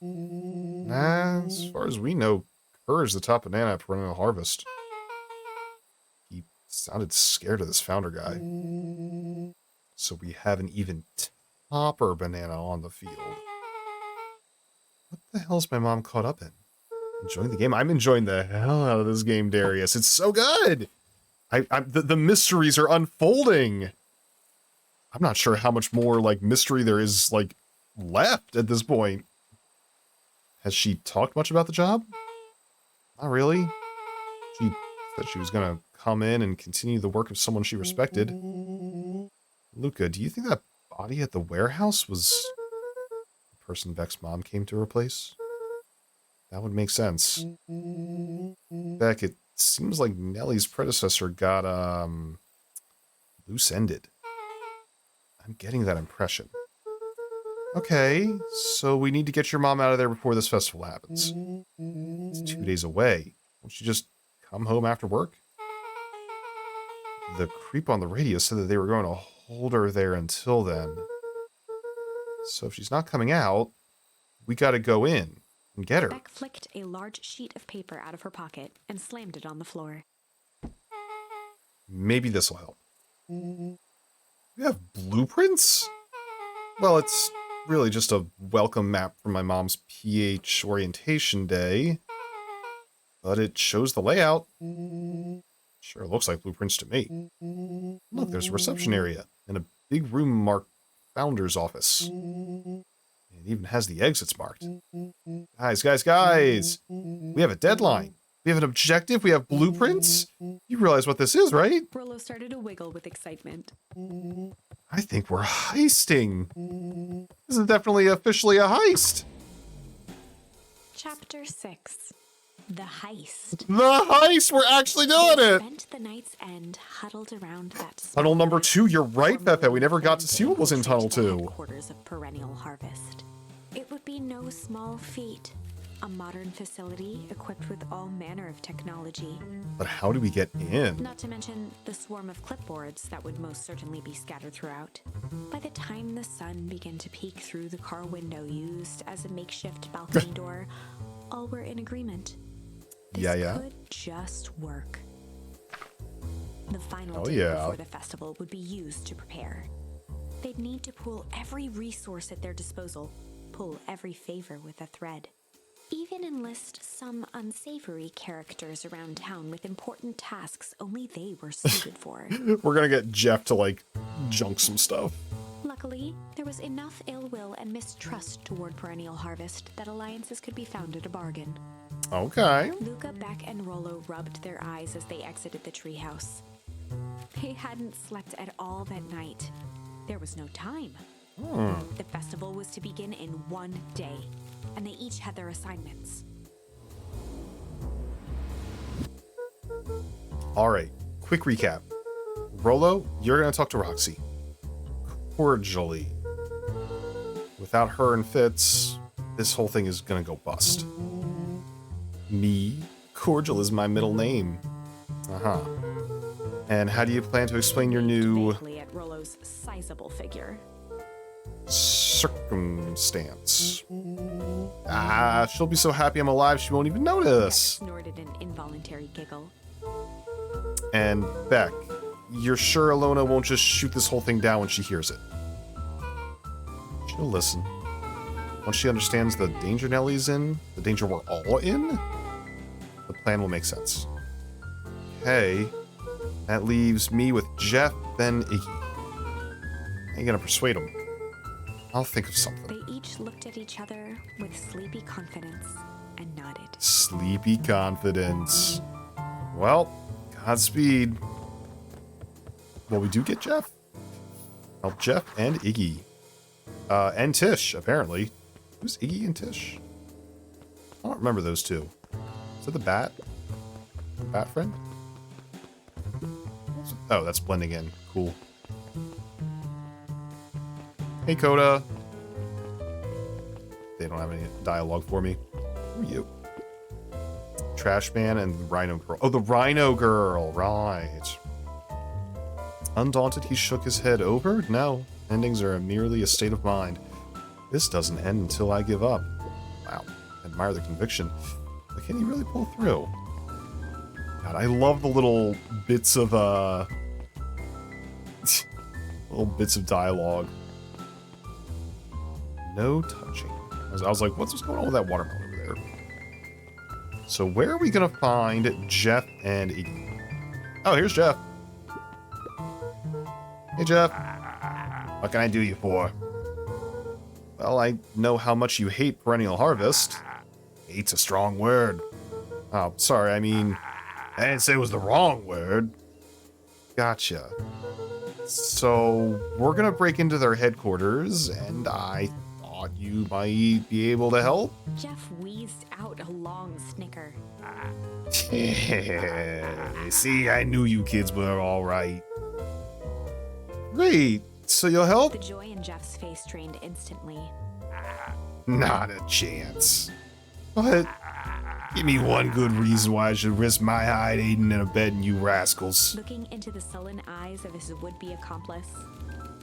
Nah, as far as we know, Kerr is the top banana at Perennial Harvest. He sounded scared of this founder guy. So we have an even topper banana on the field. What the hell is my mom caught up in? Enjoying the game? I'm enjoying the hell out of this game, Darius. It's so good! The mysteries are unfolding! I'm not sure how much more, like, mystery there is, like, left at this point. Has she talked much about the job? Not really. She said she was gonna come in and continue the work of someone she respected. Luca, do you think that body at the warehouse was the person Beck's mom came to replace? That would make sense. Beck, it seems like Nellie's predecessor got, Loose-ended. I'm getting that impression. Okay, so we need to get your mom out of there before this festival happens. It's 2 days away. Won't you just come home after work? The creep on the radio said that they were going to hold her there until then. So if she's not coming out, we gotta go in and get her. Beck flicked a large sheet of paper out of her pocket and slammed it on the floor. Maybe this will help. We have blueprints? Well, it's really just a welcome map from my mom's PH orientation day. But it shows the layout. Sure looks like blueprints to me. Look, there's a reception area and a big room marked Founder's Office. It even has the exits marked. Guys! We have a deadline. We have an objective. We have blueprints. You realize what this is, right? Rollo started to wiggle with excitement. I think we're heisting. This is definitely officially a heist. Chapter 6. The Heist. The heist! We're actually doing They it! spent the night's end huddled around that Tunnel number 2, you're right, formerly Pepe. We never got to see what was in Tunnel the 2. headquarters of Perennial Harvest. It would be no small feat. A modern facility equipped with all manner of technology. But how do we get in? Not to mention the swarm of clipboards that would most certainly be scattered throughout. By the time the sun began to peek through the car window used as a makeshift balcony door, all were in agreement. This Yeah. could just work. The final Oh, day yeah. before the festival would be used to prepare. They'd need to pool every resource at their disposal, pull every favor with a thread. Even enlist some unsavory characters around town with important tasks only they were suited for. We're gonna get Jeff to, like, junk some stuff. Luckily, there was enough ill will and mistrust toward Perennial Harvest that alliances could be found at a bargain. Okay. Luca, Beck, and Rollo rubbed their eyes as they exited the treehouse. They hadn't slept at all that night. There was no time. The festival was to begin in 1 day, and they each had their assignments. Alright, quick recap. Rollo, you're gonna talk to Roxy. Cordially. Without her and Fitz, this whole thing is gonna go bust. Me? Cordial is my middle name. Uh-huh. And how do you plan to explain your new Vaguely at Rollo's sizable figure. circumstance? She'll be so happy I'm alive she won't even Beck notice. snorted an involuntary giggle. And Beck, you're sure Alona won't just shoot this whole thing down when she hears it? She'll listen. Once she understands the danger Nellie's in, the danger we're all in, the plan will make sense. Okay, that leaves me with Jeff, then Iggy. How you gonna persuade him? I'll think of something. They each looked at each other with sleepy confidence and nodded. Sleepy confidence. Well, Godspeed. Well, we do get Jeff. Well, Jeff and Iggy. And Tish, apparently. Who's Iggy and Tish? I don't remember those two. Is that the bat? The bat friend? Oh, that's blending in. Cool. Hey, Coda. They don't have any dialogue for me. Who are you? Trash Man and Rhino Girl. Oh, the Rhino Girl. Right. Undaunted, he shook his head over. No, endings are merely a state of mind. This doesn't end until I give up. Wow. Admire the conviction. But can he really pull through? God, I love the little bits of, little bits of dialogue. No touching. I was like, what's going on with that watermelon over there? So where are we going to find Jeff and Iggy? Oh, here's Jeff. Hey, Jeff. What can I do you for? Well, I know how much you hate Perennial Harvest. Hate's a strong word. Oh, sorry, I mean, I didn't say it was the wrong word. Gotcha. So, we're gonna break into their headquarters, and I thought you might be able to help? Jeff wheezed out a long snicker. See, I knew you kids were alright. Great. So you'll help? The joy in Jeff's face drained instantly. Not a chance. What? Give me one good reason why I should risk my hide aiding and abetting you rascals. Looking into the sullen eyes of his would-be accomplice,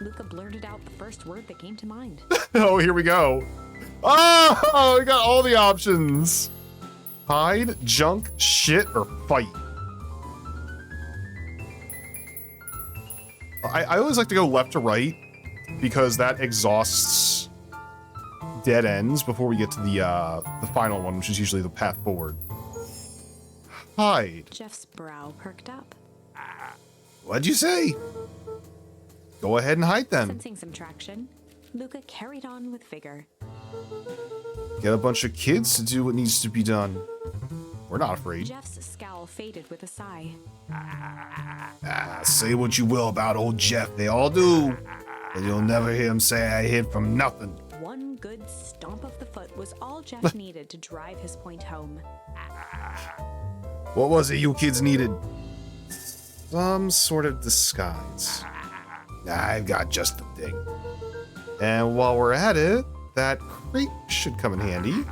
Luca blurted out the first word that came to mind. Oh, here we go. Oh, we got all the options. Hide, junk, shit, or fight. I always like to go left to right because that exhausts dead ends before we get to the final one, which is usually the path forward. Hide. Jeff's brow perked up. What'd you say? Go ahead and hide then. Sensing some traction, Luca carried on with vigor. Get a bunch of kids to do what needs to be done. We're not afraid. Jeff's scowl faded with a sigh. Say what you will about old Jeff, they all do. But you'll never hear him say I hid from nothing. One good stomp of the foot was all Jeff needed to drive his point home. What was it you kids needed? Some sort of disguise. I've got just the thing. And while we're at it, that crate should come in handy.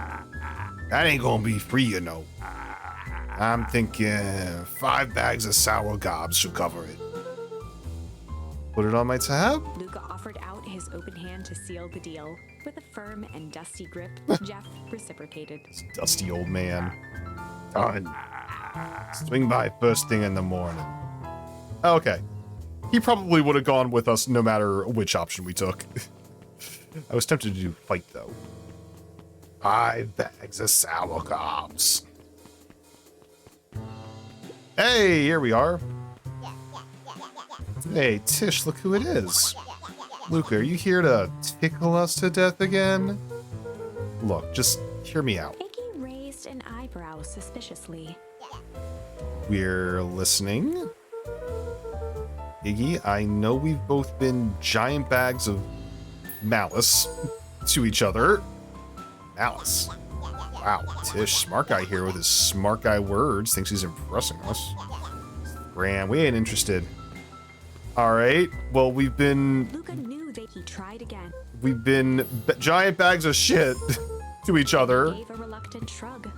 That ain't gonna be free, you know. I'm thinking 5 bags of sour gobs should cover it. Put it on my tab. Luca offered out his open hand to seal the deal. With a firm and dusty grip, Jeff reciprocated. This dusty old man. Done. Swing by first thing in the morning. Okay. He probably would have gone with us no matter which option we took. I was tempted to do fight, though. 5 bags of sour gobs. Hey, here we are. Hey, Tish, look who it is. Luca, are you here to tickle us to death again? Look, just hear me out. Iggy raised an eyebrow suspiciously. We're listening. Iggy, I know we've both been giant bags of malice to each other. Malice. Wow, Tish, smart guy here with his smart guy words, thinks he's impressing us. Graham, we ain't interested. Alright, well, we've been Luca knew that he tried again. Giant bags of shit to each other. Gave a reluctant shrug.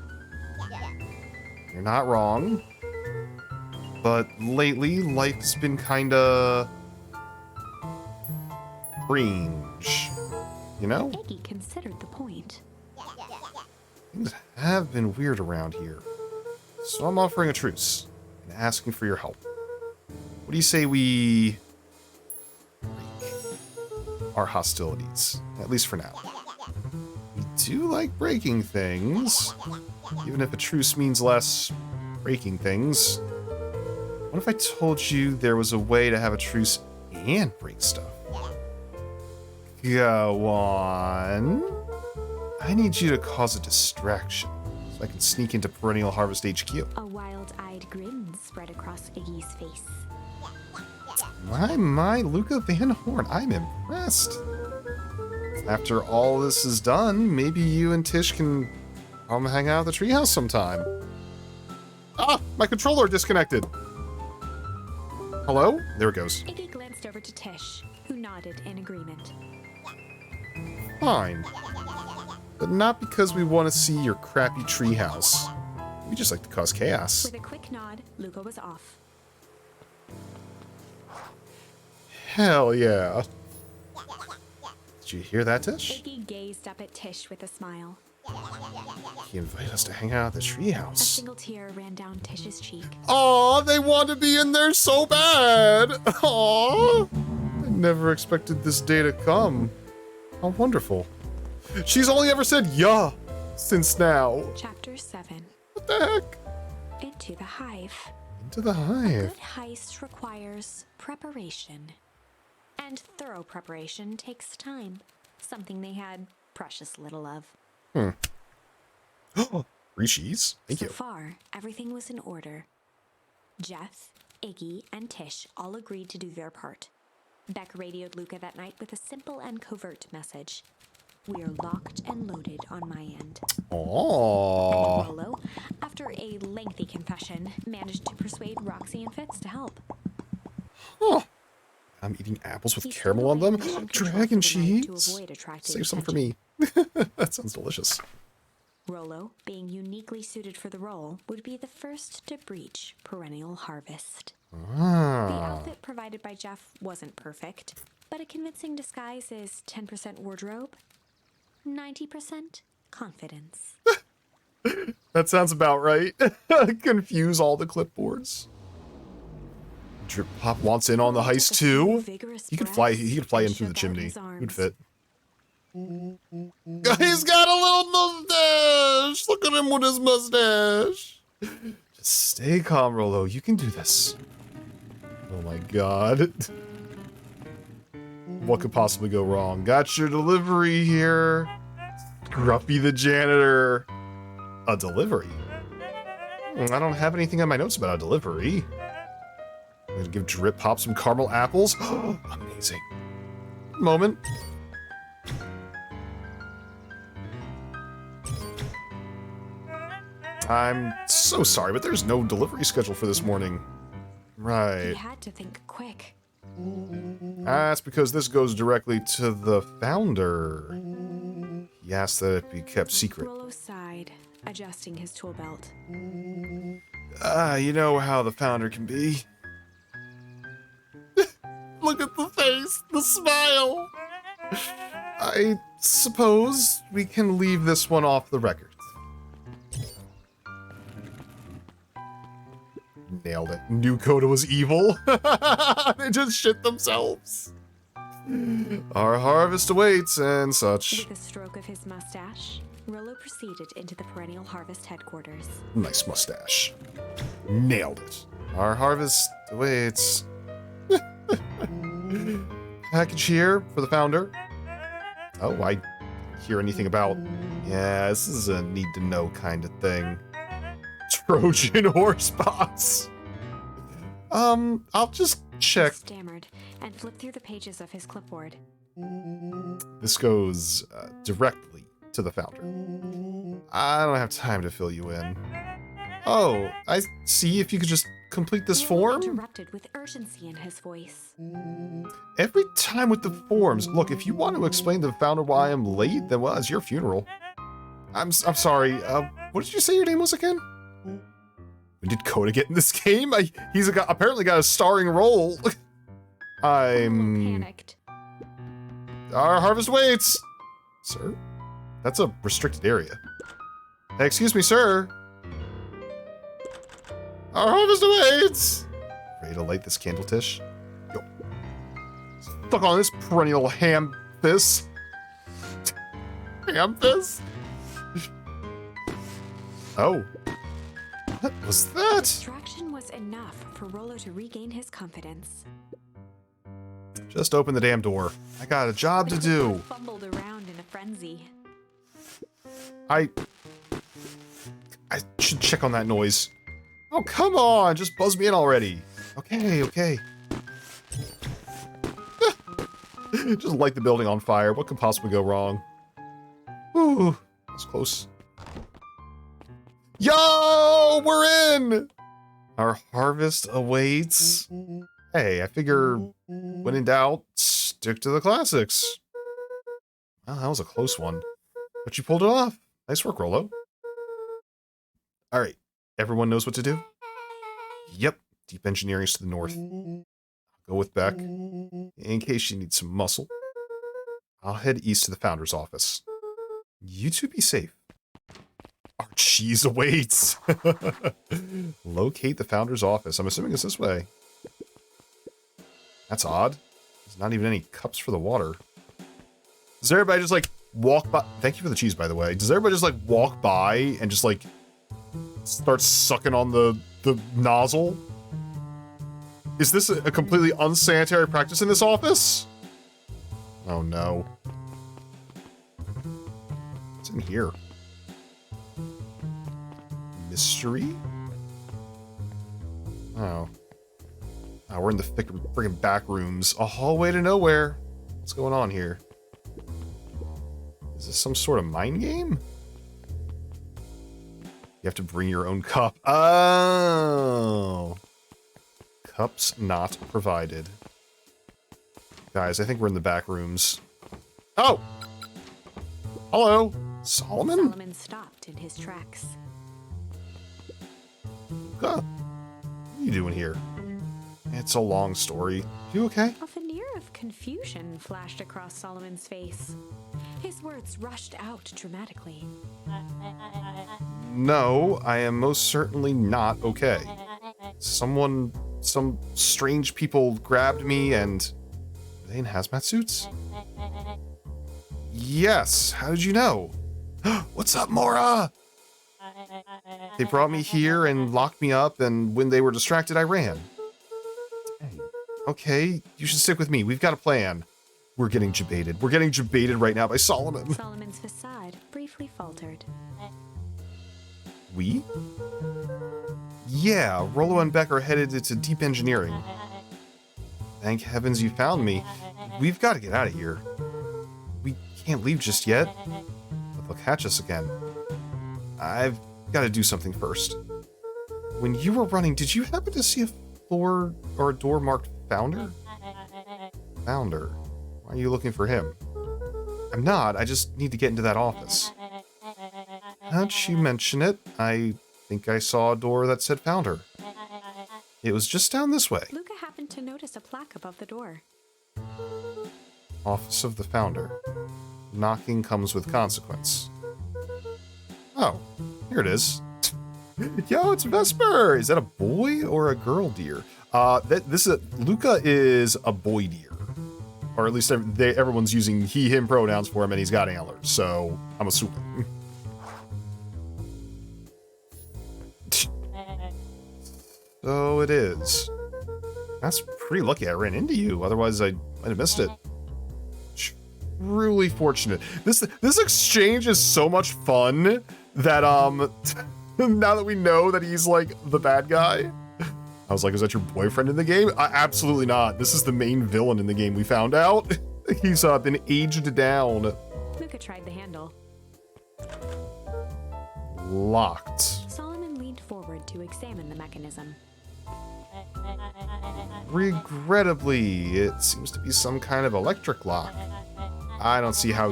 You're not wrong. But lately, life's been kinda strange. You know? Iggy considered the point. Things have been weird around here. So I'm offering a truce and asking for your help. What do you say we break our hostilities? At least for now. We do like breaking things. Even if a truce means less breaking things. What if I told you there was a way to have a truce and break stuff? Go on. I need you to cause a distraction so I can sneak into Perennial Harvest HQ. A wild-eyed grin spread across Iggy's face. My, Luca Van Horn, I'm impressed. After all this is done, maybe you and Tish can come hang out at the treehouse sometime. Ah, my controller disconnected. Hello? There it goes. Iggy glanced over to Tish, who nodded in agreement. Fine. But not because we want to see your crappy treehouse. We just like to cause chaos. With a quick nod, Luca was off. Hell yeah. Did you hear that, Tish? Iggy gazed up at Tish with a smile. He invited us to hang out at the A treehouse. single tear ran down Tish's cheek. Aw, they want to be in there so bad. Aw. I never expected this day to come. How wonderful. She's only ever said yeah since now. Chapter 7. What the heck? Into the Hive. Into the A hive. good heist requires preparation. And thorough preparation takes time. Something they had precious little of. Rishi's. Thank So you. far, everything was in order. Jeff, Iggy, and Tish all agreed to do their part. Beck radioed Luca that night with a simple and covert message. We are locked and loaded on my end. Aww. Rolo, after a lengthy confession, managed to persuade Roxy and Fitz to help. Huh. I'm eating apples with He stowed caramel on away them. mission control Dragon for the night to cheese. avoid attracting Save some for attention. me. That sounds delicious. Rollo, being uniquely suited for the role, would be the first to breach perennial harvest. The Ah. outfit provided by Jeff wasn't perfect, but a convincing disguise is 10% wardrobe, 90% confidence. That sounds about right. Confuse all the clipboards. Drip Pop wants in on the Rollo took heist a few too. vigorous He could fly. breaths He could fly and in through the shook out chimney. his He would arms. fit. He's got a little mustache. Look at him with his mustache. Just stay calm, Rollo. You can do this. Oh my god. What could possibly go wrong? Got your delivery here. Grumpy the janitor. A delivery? I don't have anything on my notes about a delivery. I'm gonna give Drip Pop some caramel apples. Amazing. Moment. I'm so sorry, but there's no delivery schedule for this morning. He Right. had to think quick. That's because this goes directly to the founder. He asked that it be kept secret. Rollo sighed, adjusting his tool belt. You know how the founder can be. Look at the face, the smile. I suppose we can leave this one off the record. Nailed it. New Coda was evil. They just shit themselves. Our harvest awaits and such. With a stroke of his mustache, Rollo proceeded into the perennial harvest headquarters. Nice mustache. Nailed it. Our harvest awaits. Package here for the founder. Oh, I didn't hear anything about. Yeah, this is a need to know kind of thing. Trojan horse box. I'll just check. He stammered and flipped through the pages of his clipboard. This goes directly to the founder. I don't have time to fill you in. Oh, I see. If you could just complete this Rollo form. interrupted with urgency in his voice. Every time with the forms. Look, if you want to explain to the founder why I'm late, then well, it's your funeral. I'm sorry. What did you say your name was again? When did Coda get in this game? He's apparently got a starring role. Rollo panicked. Our harvest waits. Sir? That's a restricted area. Hey, excuse me, sir. Our harvest awaits. Ready to light this candle, Tish? Yo. Stuck on this perennial ham fist. Ham fist? Oh. What was that? Distraction was enough for Rollo to regain his confidence. Just open the damn door. I got a job to do. Fumbled around in a frenzy. I should check on that noise. Oh, come on. Just buzz me in already. Okay. Just light the building on fire. What could possibly go wrong? Ooh, that's close. Yo, we're in! Our harvest awaits. Hey, I figure when in doubt, stick to the classics. Well, that was a close one. But you pulled it off. Nice work, Rollo. All right, everyone knows what to do? Yep, deep engineering's to the north. Go with Beck, in case she needs some muscle. I'll head east to the founder's office. You two be safe. Our cheese awaits. Locate the founder's office. I'm assuming it's this way. That's odd. There's not even any cups for the water. Does everybody just like walk by? Thank you for the cheese, by the way. Does everybody just like walk by and just like start sucking on the nozzle? Is this a completely unsanitary practice in this office? Oh no. What's in here? Mystery? Oh. Oh, we're in the friggin' back rooms. A hallway to nowhere. What's going on here? Is this some sort of mind game? You have to bring your own cup. Oh. Cups not provided. Guys, I think we're in the back rooms. Oh! Hello! Solomon? Solomon stopped in his tracks. Huh. What are you doing here? It's a long story. You okay? A veneer of confusion flashed across Solomon's face. His words rushed out dramatically. No, I am most certainly not okay. Some strange people grabbed me and... Are they in hazmat suits? Yes, how did you know? What's up, Mora? They brought me here and locked me up, and when they were distracted, I ran. Okay, you should stick with me. We've got a plan. We're getting jebaited. We're getting jebaited right now by Solomon. Solomon's facade briefly faltered. We? Yeah, Rollo and Beck are headed into deep engineering. Thank heavens you found me. We've got to get out of here. We can't leave just yet, but they'll catch us again. I've got to do something first. When you were running, did you happen to see a floor or a door marked Founder? Founder? Why are you looking for him? I'm not, I just need to get into that office. How'd you mention it? I think I saw a door that said Founder. It was just down this way. Luca happened to notice a plaque above the door. Office of the Founder. Knocking comes with consequence. Oh, here it is. Yo, it's Vesper! Is that a boy or a girl deer? Luca is a boy deer. Or at least everyone's using he, him pronouns for him, and he's got antlers, so I'm assuming. So it is. That's pretty lucky I ran into you, otherwise I might have missed it. Truly fortunate. This exchange is so much fun that now that we know that he's like the bad guy. I was like, is that your boyfriend in the game? Absolutely not. This is the main villain in the game, we found out. He's been aged down. Luca tried the handle. Locked. Solomon leaned forward to examine the mechanism. Regrettably, it seems to be some kind of electric lock. I don't see how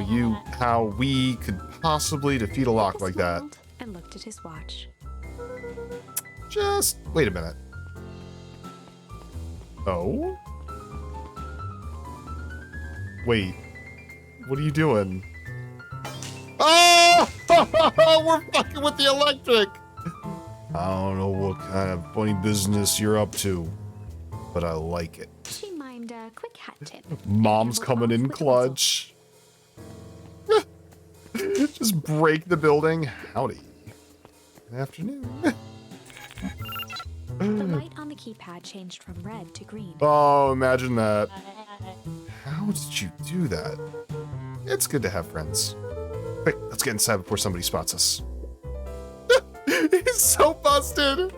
we could possibly defeat a lock like that. Smiled and looked at his watch. Just wait a minute. Oh? Wait. What are you doing? Oh! We're fucking with the electric! I don't know what kind of funny business you're up to, but I like it. She mind a quick hat tip. Mom's coming in clutch. Just break the building. Howdy. Good afternoon. The light on the keypad changed from red to green. Oh, imagine that. How did you do that? It's good to have friends. Quick, let's get inside before somebody spots us. He's so busted.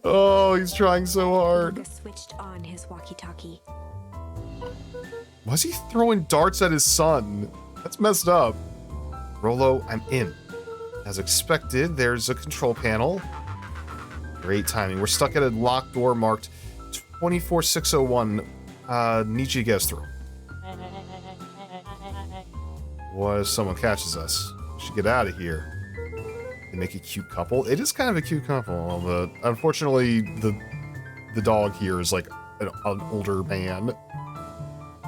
Oh, he's trying so hard. Luca switched on his walkie-talkie. Why is he throwing darts at his son? That's messed up. Rollo, I'm in. As expected, there's a control panel. Great timing. We're stuck at a locked door marked 24601. Need you to get us through. What if someone catches us? We should get out of here. They make a cute couple. It is kind of a cute couple, but unfortunately, the dog here is like an older man.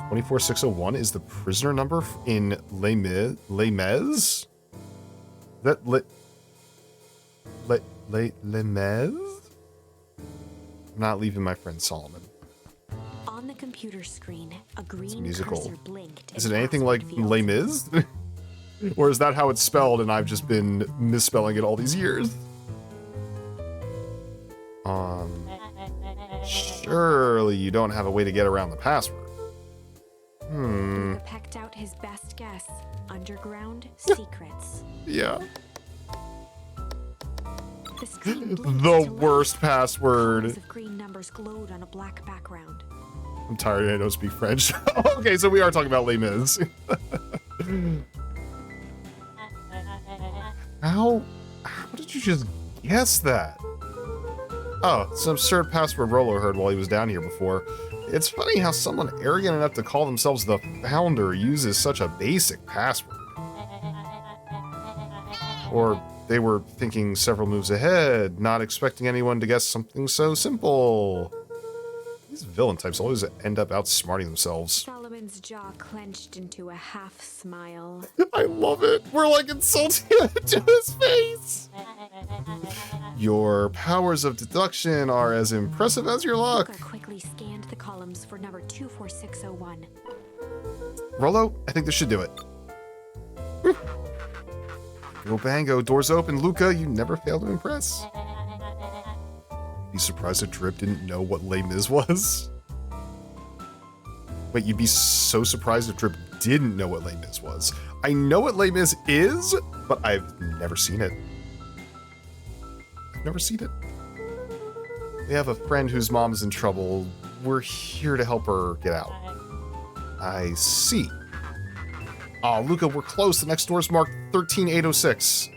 24601 is the prisoner number in Les Mis? That Les Mis? I'm not leaving my friend Solomon. On the computer screen, a green musical. cursor blinked. Is it anything like Les Mis? Or is that how it's spelled and I've just been misspelling it all these years? Surely you don't have a way to get around the password. Luca pecked out his best guess. Underground secrets. Yeah. The screen blinked The to worst life. password. Columns of green numbers glowed on a black background. I'm tired, I don't speak French. Okay, so we are talking about Les Mis. How did you just guess that? Oh, it's an absurd password Rollo heard while he was down here before. It's funny how someone arrogant enough to call themselves the founder uses such a basic password. Or they were thinking several moves ahead, not expecting anyone to guess something so simple. These villain types always end up outsmarting themselves. Solomon's jaw clenched into a half smile. I love it. We're like insulting him to his face. Your powers of deduction are as impressive as your luck. Luca quickly scanned the columns for number 24601. Rolo, I think this should do it. Go bango, doors open. Luca, you never fail to impress. Be surprised if Drip didn't know what Les Mis was? Wait, you'd be so surprised if Drip didn't know what Les Mis was. I know what Les Mis is, but I've never seen it. I've never seen it. We have a friend whose mom is in trouble. We're here to help her get out. I see. Aw, Luca, we're close. The next door is marked 13806.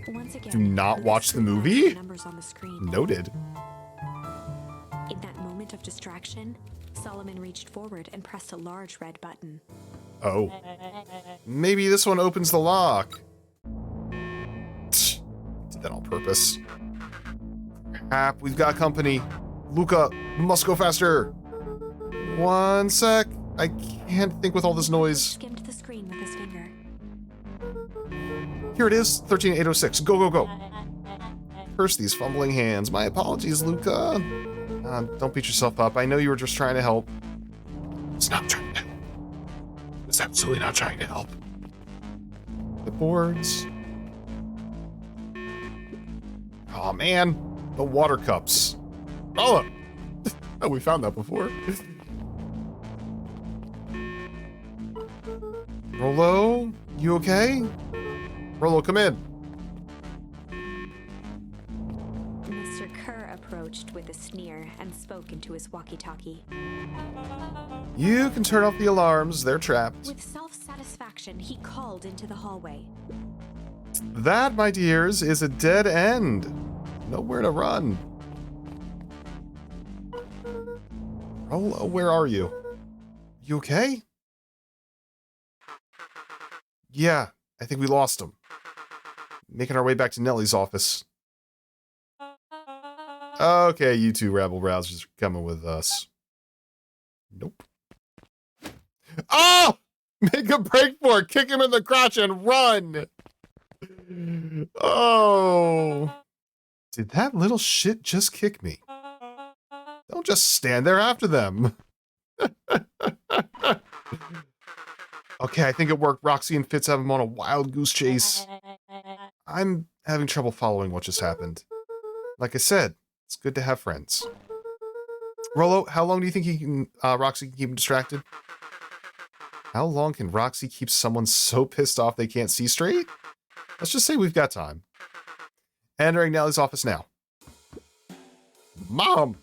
Once again, Do not Luca watch the scrutinized movie? the numbers on the screen. Noted. In that moment of distraction, Solomon reached forward and pressed a large red button. Oh. Maybe this one opens the lock. Did that on purpose. Crap, we've got company. Luca, must go faster. 1 sec. I can't think with all this noise. Skimmed the screen with his finger. Here it is, 13806. Go, go, go. Curse these fumbling hands. My apologies, Luca. Don't beat yourself up. I know you were just trying to help. It's not trying to help. It's absolutely not trying to help. The boards. Oh man, the water cups. Oh, oh, we found that before. Rolo, you okay? Rolo, come in. Mr. Kerr approached with a sneer and spoke into his walkie-talkie. You can turn off the alarms. They're trapped. With self-satisfaction, he called into the hallway. That, my dears, is a dead end. Nowhere to run. Rolo, where are you? You okay? Yeah, I think we lost him. Making our way back to Nellie's office. Okay, you two rabble rousers are coming with us. Nope. Oh! Make a break for it! Kick him in the crotch and run! Oh. Did that little shit just kick me? Don't just stand there after them. Okay, I think it worked. Roxy and Fitz have him on a wild goose chase. I'm having trouble following what just happened. Like I said, it's good to have friends. Rolo, how long do you think Roxy can keep him distracted? How long can Roxy keep someone so pissed off they can't see straight? Let's just say we've got time. Entering Nellie's office now. Mom!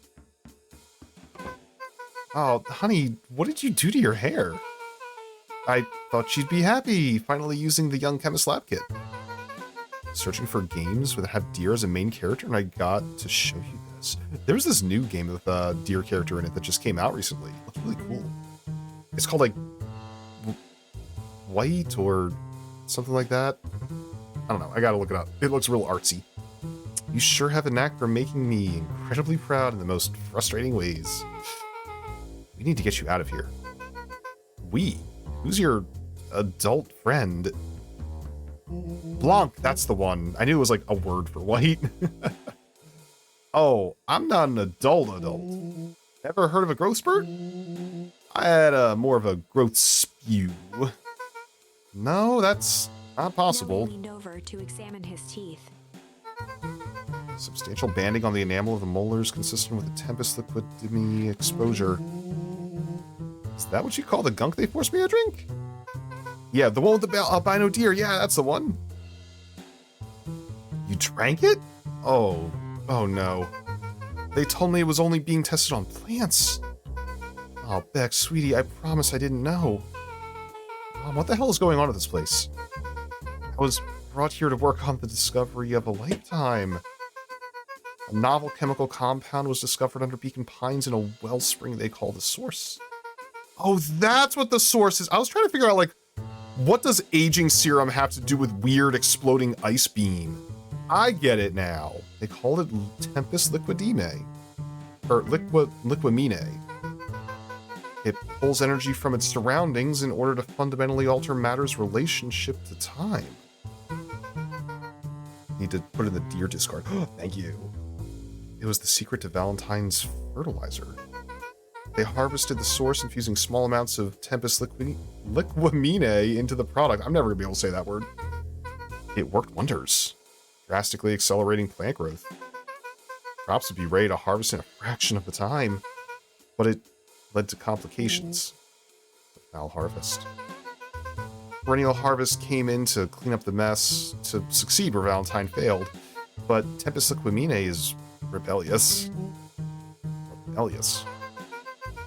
Oh, honey, what did you do to your hair? I thought she'd be happy, finally using the Young Chemist Lab Kit. Searching for games that have Deer as a main character, and I got to show you this. There's this new game with a Deer character in it that just came out recently. It looks really cool. It's called, like, White or something like that. I don't know. I gotta look it up. It looks real artsy. You sure have a knack for making me incredibly proud in the most frustrating ways. We need to get you out of here. We? Who's your adult friend? Blanc, that's the one. I knew it was like a word for white. Oh, I'm not an adult. Ever heard of a growth spurt? I had more of a growth spew. No, that's not possible. Nellie leaned over to examine his teeth. Substantial banding on the enamel of the molars consistent with a tempest liquidomy exposure. Is that what you call the gunk they forced me to drink? Yeah, the one with the albino deer. Yeah, that's the one. You drank it? Oh no. They told me it was only being tested on plants. Oh, Beck, sweetie, I promise I didn't know. Mom, what the hell is going on at this place? I was brought here to work on the discovery of a lifetime. A novel chemical compound was discovered under Beacon Pines in a wellspring they call the source. Oh, that's what the source is. I was trying to figure out, like, what does aging serum have to do with weird exploding ice beam? I get it now. They called it Tempest Liquidime. Or Liquimine. It pulls energy from its surroundings in order to fundamentally alter matter's relationship to time. Need to put in the deer discard. Thank you. It was the secret to Valentine's fertilizer. They harvested the source, infusing small amounts of Tempest Liquimine into the product. I'm never gonna be able to say that word. It worked wonders, drastically accelerating plant growth. Crops would be ready to harvest in a fraction of the time, but it led to complications. The foul harvest. Perennial harvest came in to clean up the mess, to succeed where Valentine failed, but Tempest Liquimine is rebellious. Rebellious.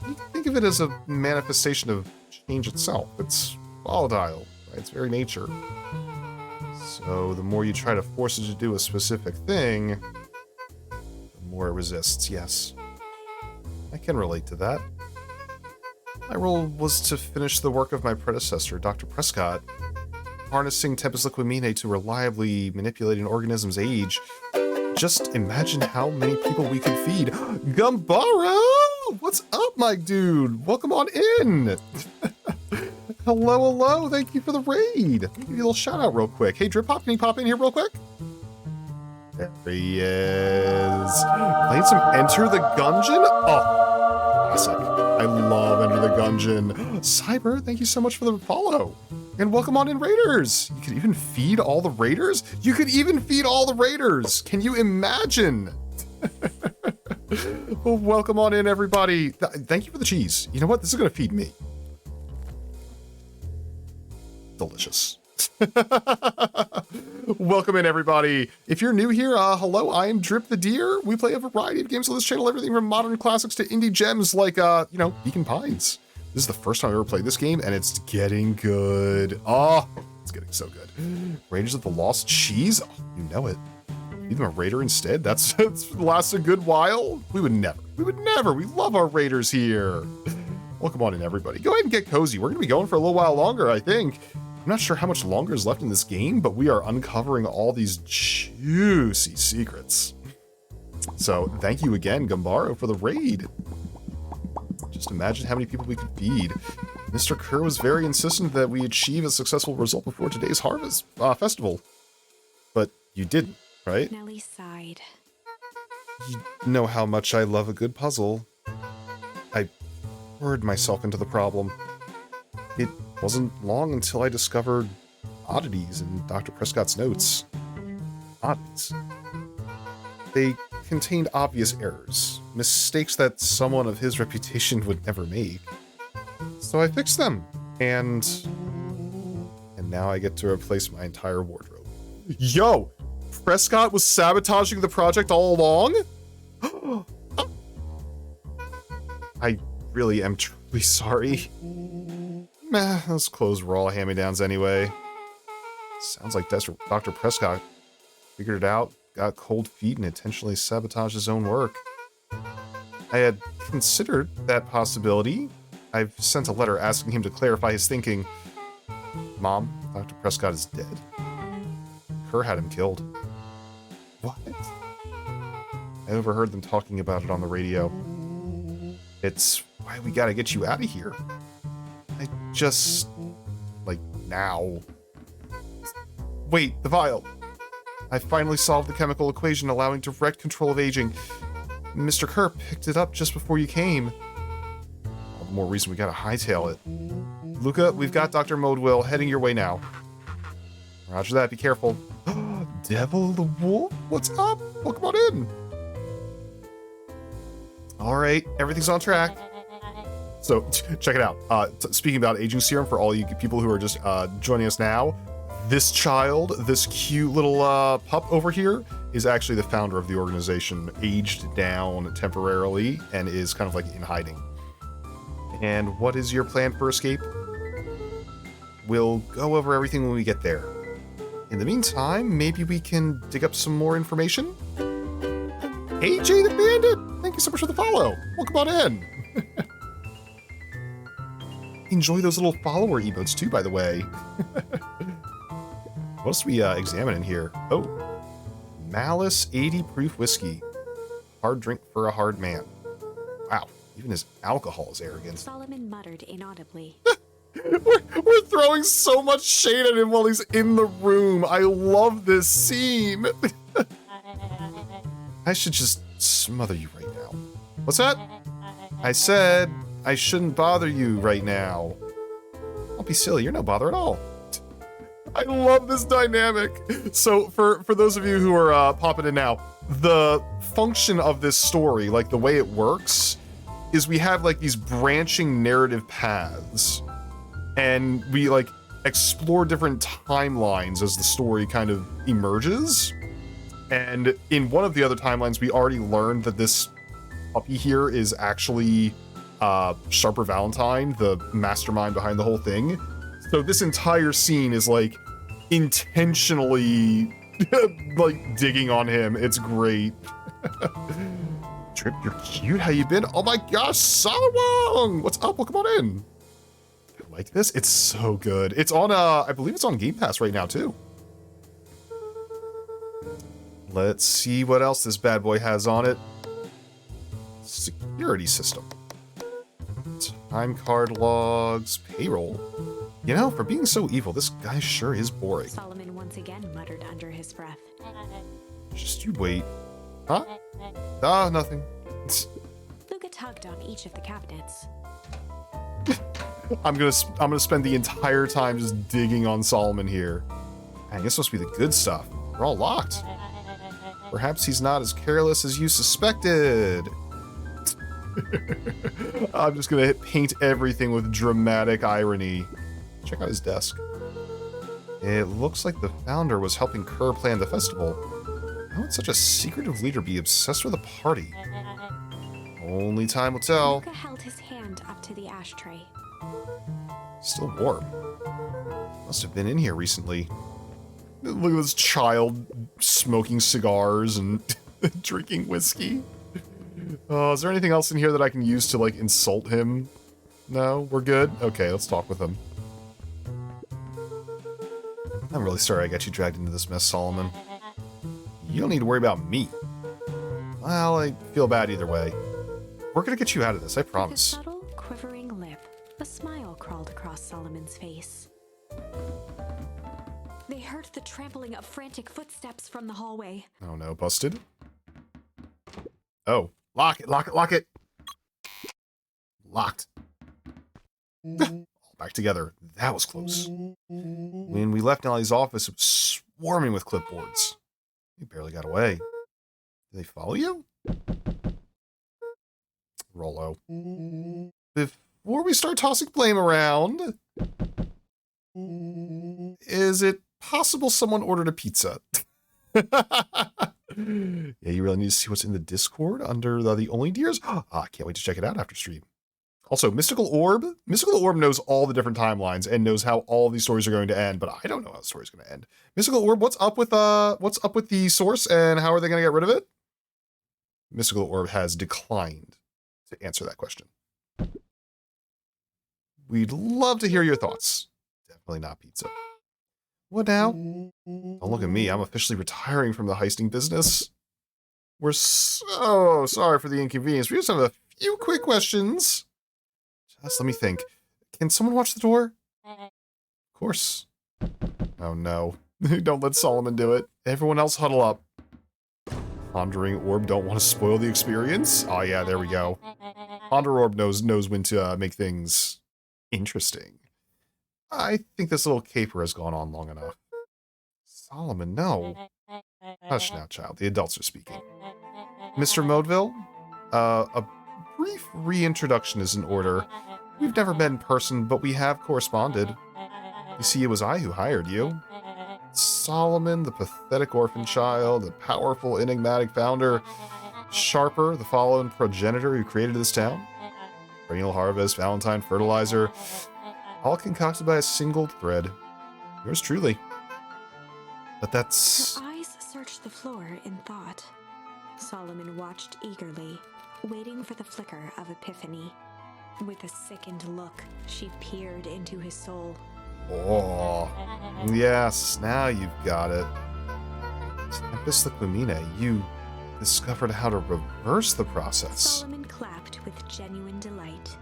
You can think of it as a manifestation of change itself. It's volatile by its very nature. So the more you try to force it to do a specific thing, the more it resists. Yes, I can relate to that. My role was to finish the work of my predecessor, Dr. Prescott, harnessing Tempest Liquimine to reliably manipulate an organism's age. Just imagine how many people we could feed. Gumbaro! What's up, my dude? Welcome on in! Hello. Thank you for the raid. Let me give you a little shout out real quick. Hey, Drip Hop, can you pop in here real quick? There he is. Playing some Enter the Gungeon? Oh, classic. I love Enter the Gungeon. Cyber, thank you so much for the follow. And welcome on in, Raiders. You could even feed all the Raiders? You could even feed all the Raiders. Can you imagine? Well, welcome on in, everybody. Thank you for the cheese. You know what? This is going to feed me. Delicious. Welcome in, everybody. If you're new here, hello, I am Drip the Deer. We play a variety of games on this channel, everything from modern classics to indie gems like, Beacon Pines. This is the first time I ever played this game, and it's getting good. Oh, it's getting so good. Raiders of the Lost Cheese? Oh, you know it. Feed them a raider instead? That's lasts a good while? We would never. We love our raiders here. Welcome on in, everybody. Go ahead and get cozy. We're going to be going for a little while longer, I think. I'm not sure how much longer is left in this game, but we are uncovering all these juicy secrets. So thank you again, Gumbaro, for the raid. Just imagine how many people we could feed. Mr. Kerr was very insistent that we achieve a successful result before today's harvest festival. But you didn't, right? Nellie sighed. You know how much I love a good puzzle. I poured myself into the problem. It wasn't long until I discovered oddities in Dr. Prescott's notes. Oddities. They contained obvious errors, mistakes that someone of his reputation would never make. So I fixed them, and now I get to replace my entire wardrobe. Yo! Prescott was sabotaging the project all along? I really am truly sorry. Meh, those clothes were all hand-me-downs anyway. Sounds like Dr. Prescott figured it out, got cold feet, and intentionally sabotaged his own work. I had considered that possibility. I've sent a letter asking him to clarify his thinking. Mom, Dr. Prescott is dead. Kerr had him killed. What? I overheard them talking about it on the radio. It's why we gotta get you out of here. I just... like, now. Wait, the vial. I finally solved the chemical equation allowing direct control of aging. Mr. Kerr picked it up just before you came. All the more reason we gotta hightail it. Luca, we've got Dr. Modewell heading your way now. Roger that, be careful. Devil the Wolf? What's up? Welcome on in. Alright, everything's on track. So, check it out. Speaking about aging serum, for all you people who are just joining us now, this child, this cute little pup over here, is actually the founder of the organization, aged down temporarily, and is kind of like in hiding. And what is your plan for escape? We'll go over everything when we get there. In the meantime, maybe we can dig up some more information? Hey, Jay the Bandit! Thank you so much for the follow. Welcome on in. Enjoy those little follower emotes too, by the way. What else do we examine in here? Oh, Malice 80 proof whiskey. Hard drink for a hard man. Wow, even his alcohol is arrogant. Solomon muttered inaudibly. We're throwing so much shade at him while he's in the room. I love this scene. I should just smother you right now. What's that? I said I shouldn't bother you right now. Don't be silly, you're no bother at all. I love this dynamic. So for those of you who are popping in now, the function of this story, like the way it works, is we have like these branching narrative paths, and we like explore different timelines as the story kind of emerges. And in one of the other timelines, we already learned that this puppy here is actually Sharper Valentine, the mastermind behind the whole thing. So this entire scene is like intentionally like digging on him. It's great. Trip, you're cute. How you been? Oh my gosh, Salawong! What's up? Welcome on in. You like this? It's so good. It's on I believe it's on Game Pass right now too. Let's see what else this bad boy has on it. Security system. Time card logs, payroll. You know, for being so evil, this guy sure is boring. Solomon once again muttered under his breath. Just you wait. Huh? Ah, nothing. Luca tugged on each of the cabinets. I'm gonna spend the entire time just digging on Solomon here. I guess it's supposed to be the good stuff. They're all locked. Perhaps he's not as careless as you suspected. I'm just gonna paint everything with dramatic irony. Check out his desk. It looks like the founder was helping Kerr plan the festival. How would such a secretive leader be obsessed with a party? Only time will tell. Luca held his hand up to the ashtray. Still warm. Must have been in here recently. Look at this child smoking cigars and drinking whiskey. Is there anything else in here that I can use to, like, insult him? No? We're good? Okay, let's talk with him. I'm really sorry I got you dragged into this mess, Solomon. You don't need to worry about me. Well, I feel bad either way. We're gonna get you out of this, I With a promise. subtle, quivering lip, a smile crawled across Solomon's face. They heard the trampling of frantic footsteps from the hallway. Oh no, busted? Oh, lock it, lock it, lock it! Locked. All back together. That was close. When we left Nellie's office, it was swarming with clipboards. We barely got away. Did they follow you? Rollo. Before we start tossing blame around, is it possible someone ordered a pizza? Yeah, you really need to see what's in the Discord under the Only Deers. I can't wait to check it out after stream. Also, Mystical Orb. Mystical Orb knows all the different timelines and knows how all of these stories are going to end, but I don't know how the story's going to end. Mystical Orb, what's up with the source and how are they going to get rid of it? Mystical Orb has declined to answer that question. We'd love to hear your thoughts. Definitely not pizza. What now? Don't look at me. I'm officially retiring from the heisting business. We're so sorry for the inconvenience. We just have a few quick questions. Just let me think. Can someone watch the door? Of course. Oh no. Don't let Solomon do it. Everyone else huddle up. Pondering Orb don't want to spoil the experience? Oh yeah, there we go. Ponder Orb knows when to make things interesting. I think this little caper has gone on long enough. Solomon, no. Hush now, child. The adults are speaking. Mr. Modeville, a brief reintroduction is in order. We've never met in person, but we have corresponded. You see, it was I who hired you. Solomon, the pathetic orphan child, the powerful, enigmatic founder. Sharper, the fallen progenitor who created this town. Perennial harvest, Valentine fertilizer. All concocted by a single thread. Yours truly. But that's... Her eyes searched the floor in thought. Solomon watched eagerly, waiting for the flicker of epiphany. With a sickened look, she peered into his soul. Oh, yes, now you've got it. Tempest Liquimina, you discovered how to reverse the process. Solomon clapped with genuine delight.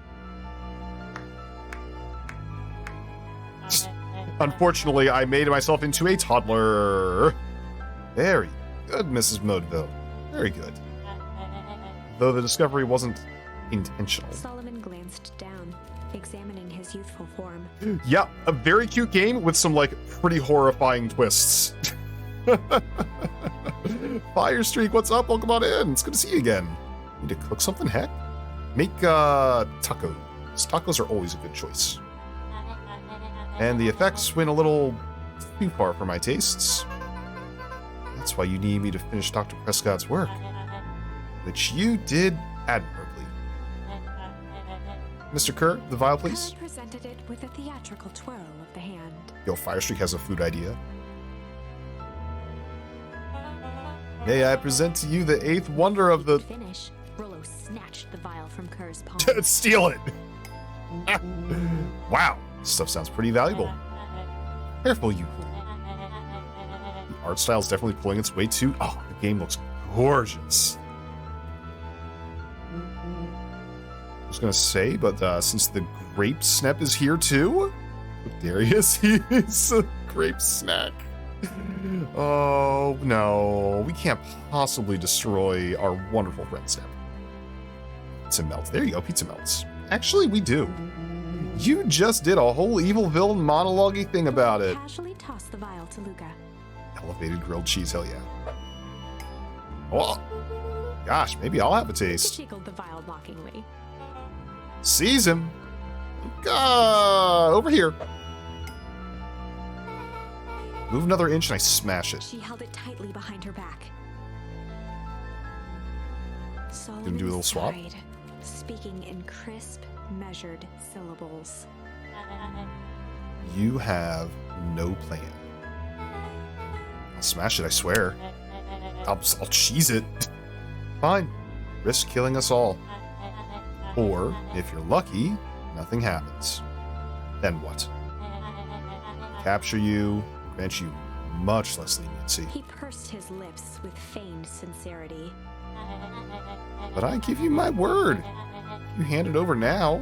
Unfortunately, I made myself into a toddler. Very good, Mrs. Modeville. Very good. Though the discovery wasn't intentional. Solomon glanced down, examining his youthful form. Yeah, a very cute game with some, like, pretty horrifying twists. Fire Streak, what's up? Welcome on in. It's good to see you again. Need to cook something, heck? Make, tacos. Tacos are always a good choice. And the effects went a little too far for my tastes. That's why you need me to finish Dr. Prescott's work. Which you did admirably. Mr. Kerr, the vial, please. Kerr presented it with a theatrical twirl of the hand. Yo, Firestreak has a food idea. May I present to you the eighth wonder of the... Finish. Rollo snatched the vial from Kerr's palm. Steal it! Wow, this stuff sounds pretty valuable. Careful, you fool. The art style is definitely pulling its weight too. Oh, the game looks gorgeous. I was gonna say, but since the grape snap is here too, Darius, he is a grape snack. Oh no, we can't possibly destroy our wonderful friend Snap. Pizza melts. There you go, pizza melts. Actually, we do. You just did a whole evil villain monologue-y thing about it. Casually tossed the vial to Luca. Elevated grilled cheese, hell yeah. Oh, gosh, maybe I'll have a taste. Jiggled the vial mockingly. Seize him. Over here. Move another inch and I smash it. She held it tightly behind her back. Gonna do a little swap? Sighed, speaking in crisp, measured syllables. You have no plan. I'll smash it, I swear. I'll cheese it. Fine. Risk killing us all. Or, if you're lucky, nothing happens. Then what? Capture you, grant you much less leniency. He pursed his lips with feigned sincerity. But I give you my word. If you hand it over now,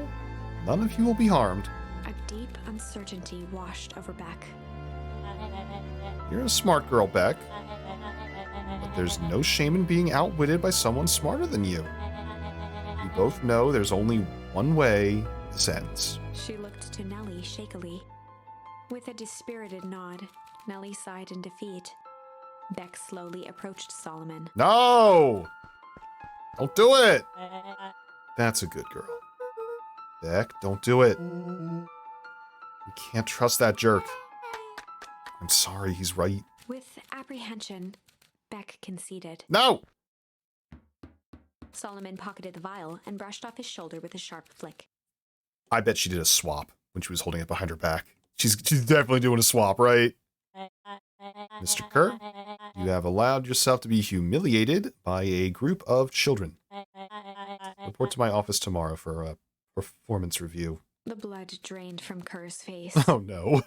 none of you will be harmed. A deep uncertainty washed over Beck. You're a smart girl, Beck. But there's no shame in being outwitted by someone smarter than you. We both know there's only one way this ends. She looked to Nellie shakily. With a dispirited nod, Nellie sighed in defeat. Beck slowly approached Solomon. No! Don't do it! That's a good girl. Beck, don't do it. We can't trust that jerk. I'm sorry, he's right. With apprehension, Beck conceded. No! Solomon pocketed the vial and brushed off his shoulder with a sharp flick. I bet she did a swap when she was holding it behind her back. She's definitely doing a swap, right? Mr. Kerr, you have allowed yourself to be humiliated by a group of children. Report to my office tomorrow for a performance review. The blood drained from Kerr's face. Oh no.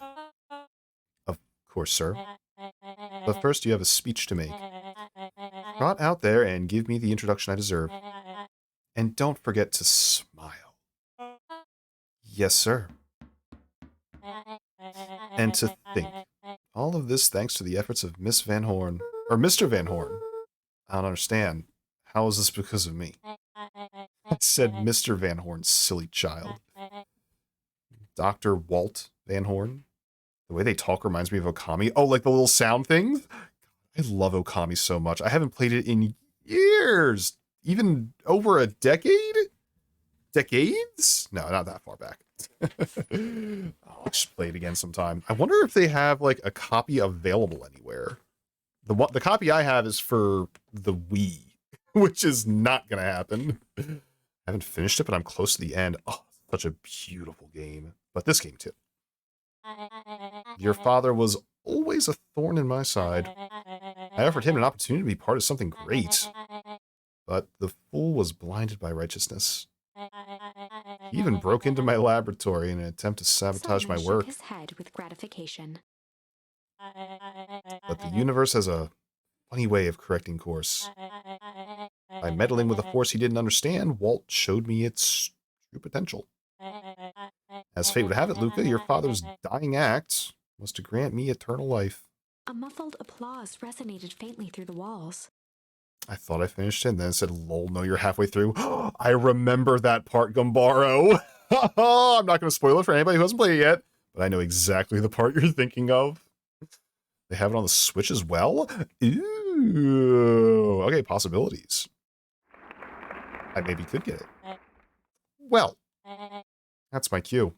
Of course, sir. But first you have a speech to make. Trot out there and give me the introduction I deserve. And don't forget to smile. Yes, sir. And to think. All of this thanks to the efforts of Miss Van Horn. Or Mr. Van Horn. I don't understand. How is this because of me? I said Mr. Van Horn, silly child. Dr. Walt Van Horn. The way they talk reminds me of Okami. Oh, like the little sound things? I love Okami so much. I haven't played it in years. Even over a decade? Decades? No, not that far back. I'll just play it again sometime. I wonder if they have like a copy available anywhere. The copy I have is for the Wii, which is not gonna happen. I haven't finished it, but I'm close to the end. Oh, such a beautiful game. But this game too. Your father was always a thorn in my side. I offered him an opportunity to be part of something great. but the fool was blinded by righteousness. He even broke into my laboratory in an attempt to sabotage my Solomon work. shook his head with gratification. But the universe has a funny way of correcting course. By meddling with a force he didn't understand, Walt showed me its true potential. As fate would have it, Luca, your father's dying act was to grant me eternal life. A muffled applause resonated faintly through the walls. I thought I finished it, and then it said, lol, no, you're halfway through. I remember that part, Gumbaro. I'm not going to spoil it for anybody who hasn't played it yet, but I know exactly the part you're thinking of. They have it on the Switch as well? Ooh. Okay, possibilities. I maybe could get it. Well, that's my cue.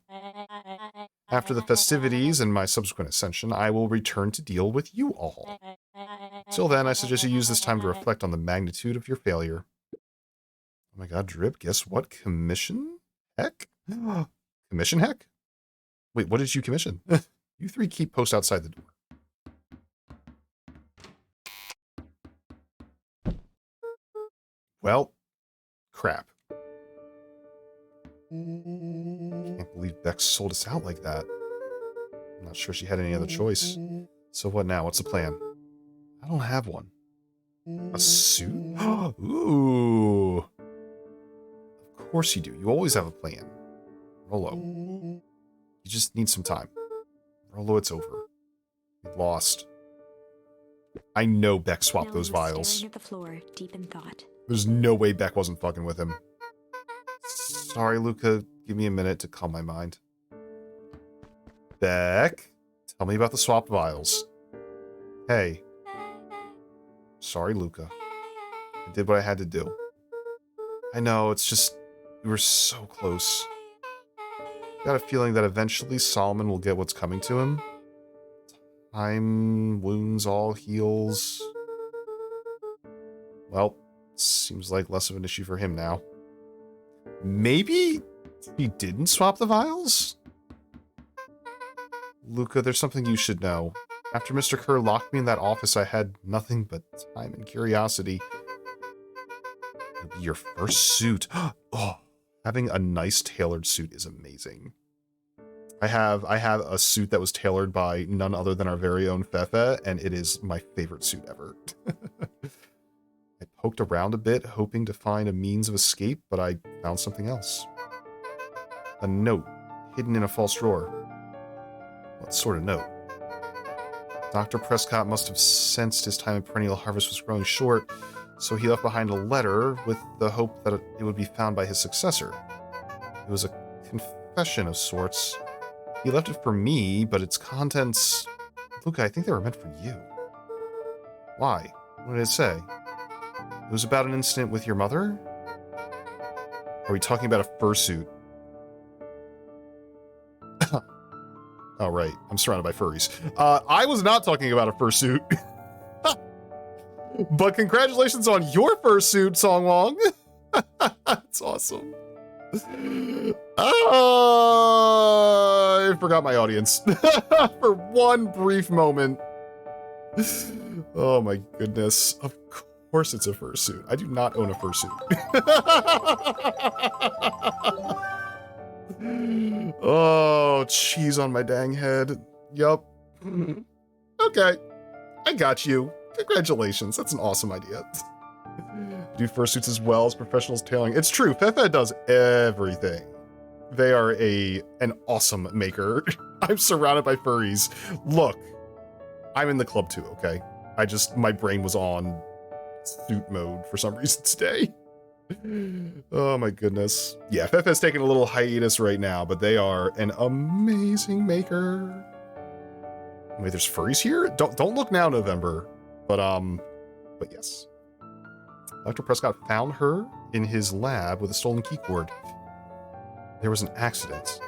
After the festivities and my subsequent ascension, I will return to deal with you all. Till then, I suggest you use this time to reflect on the magnitude of your failure. Oh my god, Drip, guess what? Commission? Heck? Commission heck? Wait, what did you commission? You three keep post outside the door. Well, crap. Can't believe Bex sold us out like that. I'm not sure she had any other choice. So what now? What's the plan? I don't have one. A suit? Ooh. Of course you do. You always have a plan. Rolo. You just need some time. Rolo, it's over. You lost. I know Beck swapped Nellie those was vials. staring at the floor, deep in thought. There's no way Beck wasn't fucking with him. Sorry, Luca. Give me a minute to calm my mind. Beck, tell me about the swapped vials. Hey. Sorry, Luca. I did what I had to do. I know, it's just... we were so close. Got a feeling that eventually Solomon will get what's coming to him. Time, wounds, all heals. Well, seems like less of an issue for him now. Maybe he didn't swap the vials? Luca, there's something you should know. After Mr. Kerr locked me in that office, I had nothing but time and curiosity. It'll be your first suit. Oh, having a nice tailored suit is amazing. I have a suit that was tailored by none other than our very own Fefe, and it is my favorite suit ever. I poked around a bit, hoping to find a means of escape, but I found something else. A note, hidden in a false drawer. What sort of note? Dr. Prescott must have sensed his time at Perennial Harvest was growing short, so he left behind a letter with the hope that it would be found by his successor. It was a confession of sorts. He left it for me, but its contents... Luca, I think they were meant for you. Why? What did it say? It was about an incident with your mother? Are we talking about a fursuit? Oh, right. I'm surrounded by furries. I was not talking about a fursuit. But congratulations on your fursuit, Song Wong. That's awesome. I forgot my audience for one brief moment. Oh my goodness. Of course it's a fursuit. I do not own a fursuit. Oh, cheese on my dang head. Yup. Okay. I got you. Congratulations. That's an awesome idea. Do fursuits as well as professionals tailoring. It's true. Fefe does everything. They are an awesome maker. I'm surrounded by furries. Look, I'm in the club too, okay? My brain was on suit mode for some reason today. Oh my goodness. Yeah, Fefe's taking a little hiatus right now, but they are an amazing maker. Wait, there's furries here? Don't look now, November. But yes. Dr. Prescott found her in his lab with a stolen keycord. There was an accident.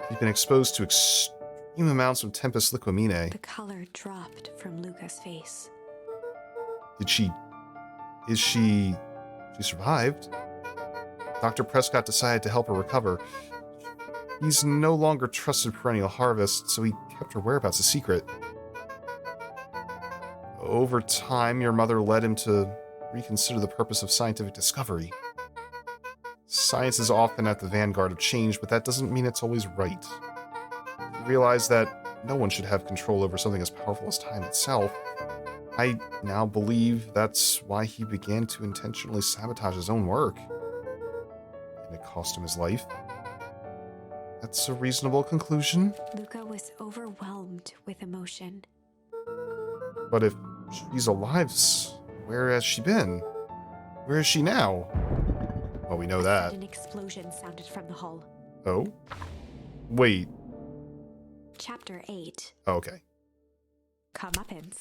She'd been exposed to extreme amounts of Tempest liquamine. The color dropped from Luca's face. She survived. Dr. Prescott decided to help her recover. He's no longer trusted Perennial Harvest, so he kept her whereabouts a secret. Over time, your mother led him to reconsider the purpose of scientific discovery. Science is often at the vanguard of change, but that doesn't mean it's always right. He realized that no one should have control over something as powerful as time itself. I now believe that's why he began to intentionally sabotage his own work. And it cost him his life. That's a reasonable conclusion. Luca was overwhelmed with emotion. But if she's alive, where has she been? Where is she now? Well, we know that. An explosion sounded from the hull. Oh? Wait. Chapter 8. Oh, okay. Comeuppance.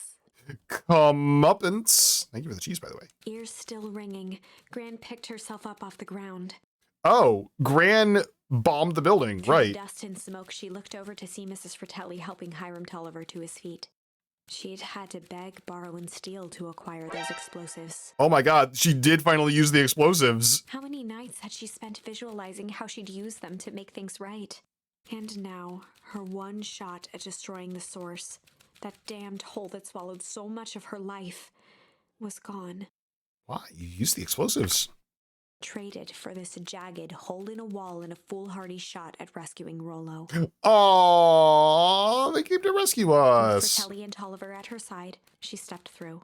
Comeuppance. Thank you for the cheese, by the way. Ears still ringing, Gran picked herself up off the ground. Oh, Gran bombed the building, Through right. the dust and smoke, she looked over to see Mrs. Fratelli helping Hiram Tolliver to his feet. She'd had to beg, borrow, and steal to acquire those explosives. Oh my god, she did finally use the explosives. How many nights had she spent visualizing how she'd use them to make things right? And now, her one shot at destroying the source, that damned hole that swallowed so much of her life, was gone. Why? You used the explosives. Traded for this jagged hole in a wall and a foolhardy shot at rescuing Rollo. Aww, they came to rescue us. With Fratelli and Tolliver at her side, she stepped through.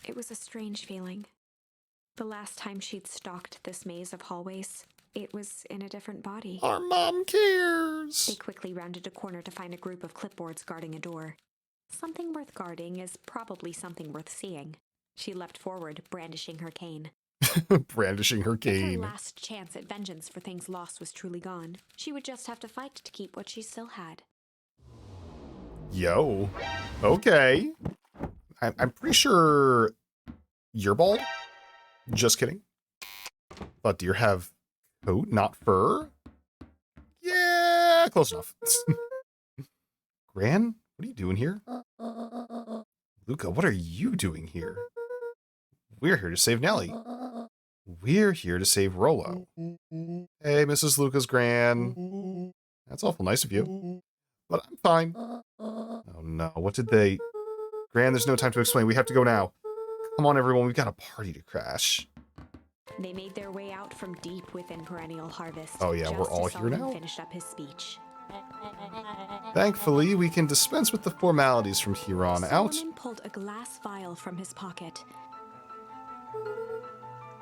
It was a strange feeling. The last time she'd stalked this maze of hallways, it was in a different body. Our mom cares. They quickly rounded a corner to find a group of clipboards guarding a door. Something worth guarding is probably something worth seeing. She leapt forward, brandishing her cane. Brandishing her If her cane. last chance at vengeance for things lost was truly gone, she would just have to fight to keep what she still had. Yo. Okay. I'm pretty sure you're bald. Just kidding. Thought deer have coat, not fur. Yeah, close enough. Gran, what are you doing here? Luca, what are you doing here? We're here to save Nellie. We're here to save Rollo. Hey, Mrs. Luca's Gran. That's awful nice of you. But I'm fine. Oh no, what did they... Gran, there's no time to explain. We have to go now. Come on, everyone. We've got a party to crash. They made their way out from deep within Perennial Harvest. Oh yeah, we're just all as here Solomon now? finished up his speech. Thankfully, we can dispense with the formalities from here on out. Solomon pulled a glass vial from his pocket.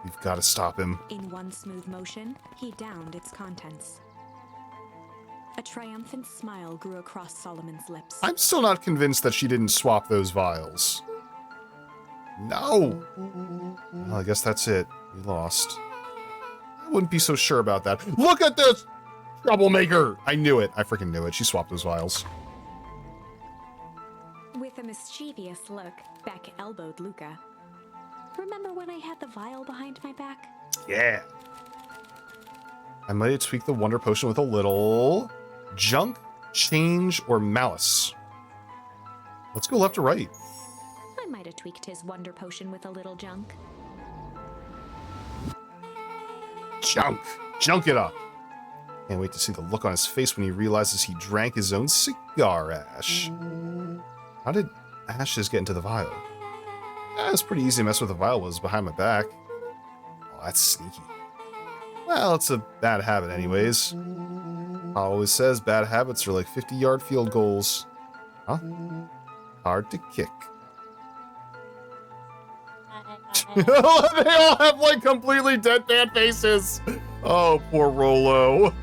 We've got to stop him. In one smooth motion, he downed its contents. A triumphant smile grew across Solomon's lips. I'm still not convinced that she didn't swap those vials. No! Well, I guess that's it. We lost. I wouldn't be so sure about that. Look at this! Troublemaker! I knew it. I freaking knew it. She swapped those vials. With a mischievous look, Beck elbowed Luca. Remember when I had the vial behind my back? Yeah. I might have tweaked the Wonder Potion with a little junk, change, or malice. Let's go left or right. I might have tweaked his wonder potion with a little junk. Junk. Junk it up. Can't wait to see the look on his face when he realizes he drank his own cigar ash. How did ashes get into the vial? It's pretty easy to mess with the vial was behind my back. Oh, that's sneaky. Well, it's a bad habit anyways. Paul always says bad habits are like 50-yard field goals. Huh? Hard to kick. They all have like completely deadpan faces. Oh, poor Rollo.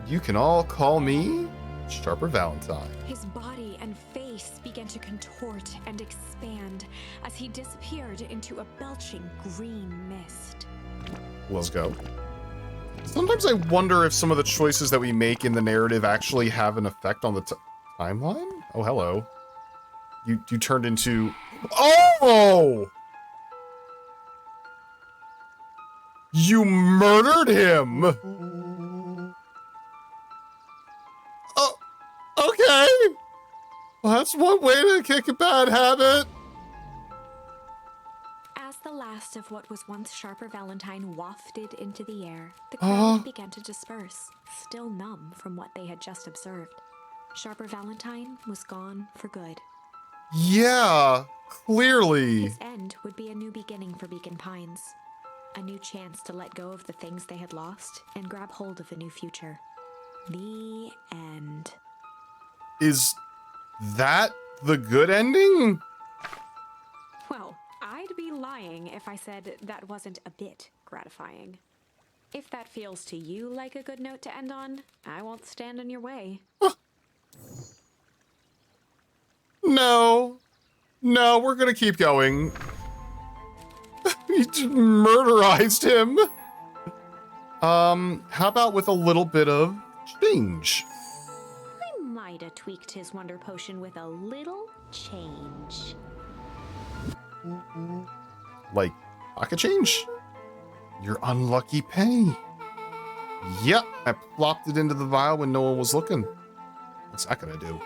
You can all call me Sharper Valentine. His body and face began to contort and expand as he disappeared into a belching green mist. Let's go. Sometimes I wonder if some of the choices that we make in the narrative actually have an effect on the timeline. Oh, hello. You turned into... Oh! You murdered him! Oh, okay. Well, that's one way to kick a bad habit. As the last of what was once Sharper Valentine wafted into the air, the crowd began to disperse, still numb from what they had just observed. Sharper Valentine was gone for good. Yeah, clearly. His end would be a new beginning for Beacon Pines. A new chance to let go of the things they had lost and grab hold of a new future. The end. Is that the good ending? Well, I'd be lying if I said that wasn't a bit gratifying. If that feels to you like a good note to end on, I won't stand in your way. No. No, we're gonna keep going. He just murderized him. How about with a little bit of change? I might have tweaked his wonder potion with a little change. Like, pocket change? Your unlucky penny. Yep, I plopped it into the vial when no one was looking. What's that gonna do?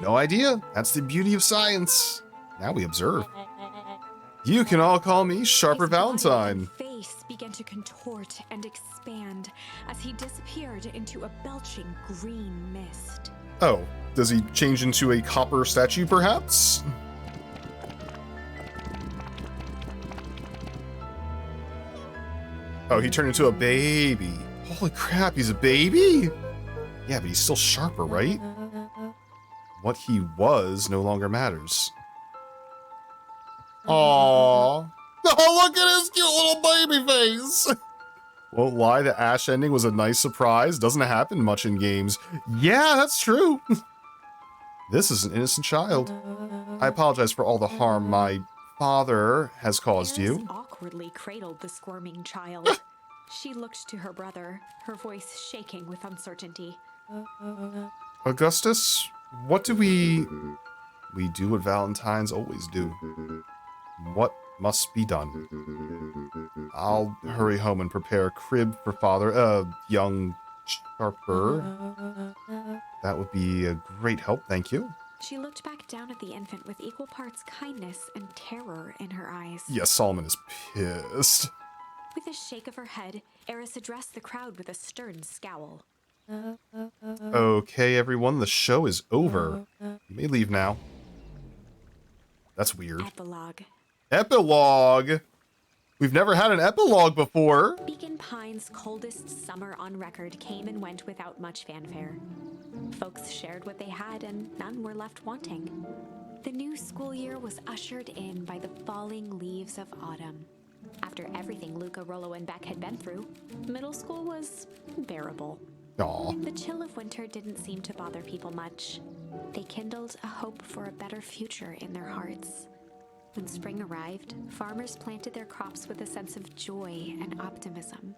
No idea. That's the beauty of science. Now we observe. You can all call me Sharper His body Valentine. and face began to contort and expand as he disappeared into a belching green mist. Oh, does he change into a copper statue, perhaps? Oh, he turned into a baby. Holy crap, he's a baby? Yeah, but he's still Sharper, right? What he was no longer matters. Aww. Oh, look at his cute little baby face! Won't lie, the Ash ending was a nice surprise. Doesn't happen much in games. Yeah, that's true. This is an innocent child. I apologize for all the harm my father has caused Eris you. awkwardly cradled the squirming child. She looked to her brother, her voice shaking with uncertainty. Augustus, what do we do what Valentines always do. What must be done? I'll hurry home and prepare a crib for father, young Sharper. That would be a great help, thank you. She looked back down at the infant with equal parts kindness and terror in her eyes. Yes, Solomon is pissed. With a shake of her head, Eris addressed the crowd with a stern scowl. Okay, everyone, the show is over. You may leave now. That's weird. Epilogue. Epilogue? We've never had an epilogue before. Beacon Pines' coldest summer on record came and went without much fanfare. Folks shared what they had and none were left wanting. The new school year was ushered in by the falling leaves of autumn. After everything Luca, Rollo, and Beck had been through, middle school was bearable. Aw. The chill of winter didn't seem to bother people much. They kindled a hope for a better future in their hearts. When spring arrived, farmers planted their crops with a sense of joy and optimism.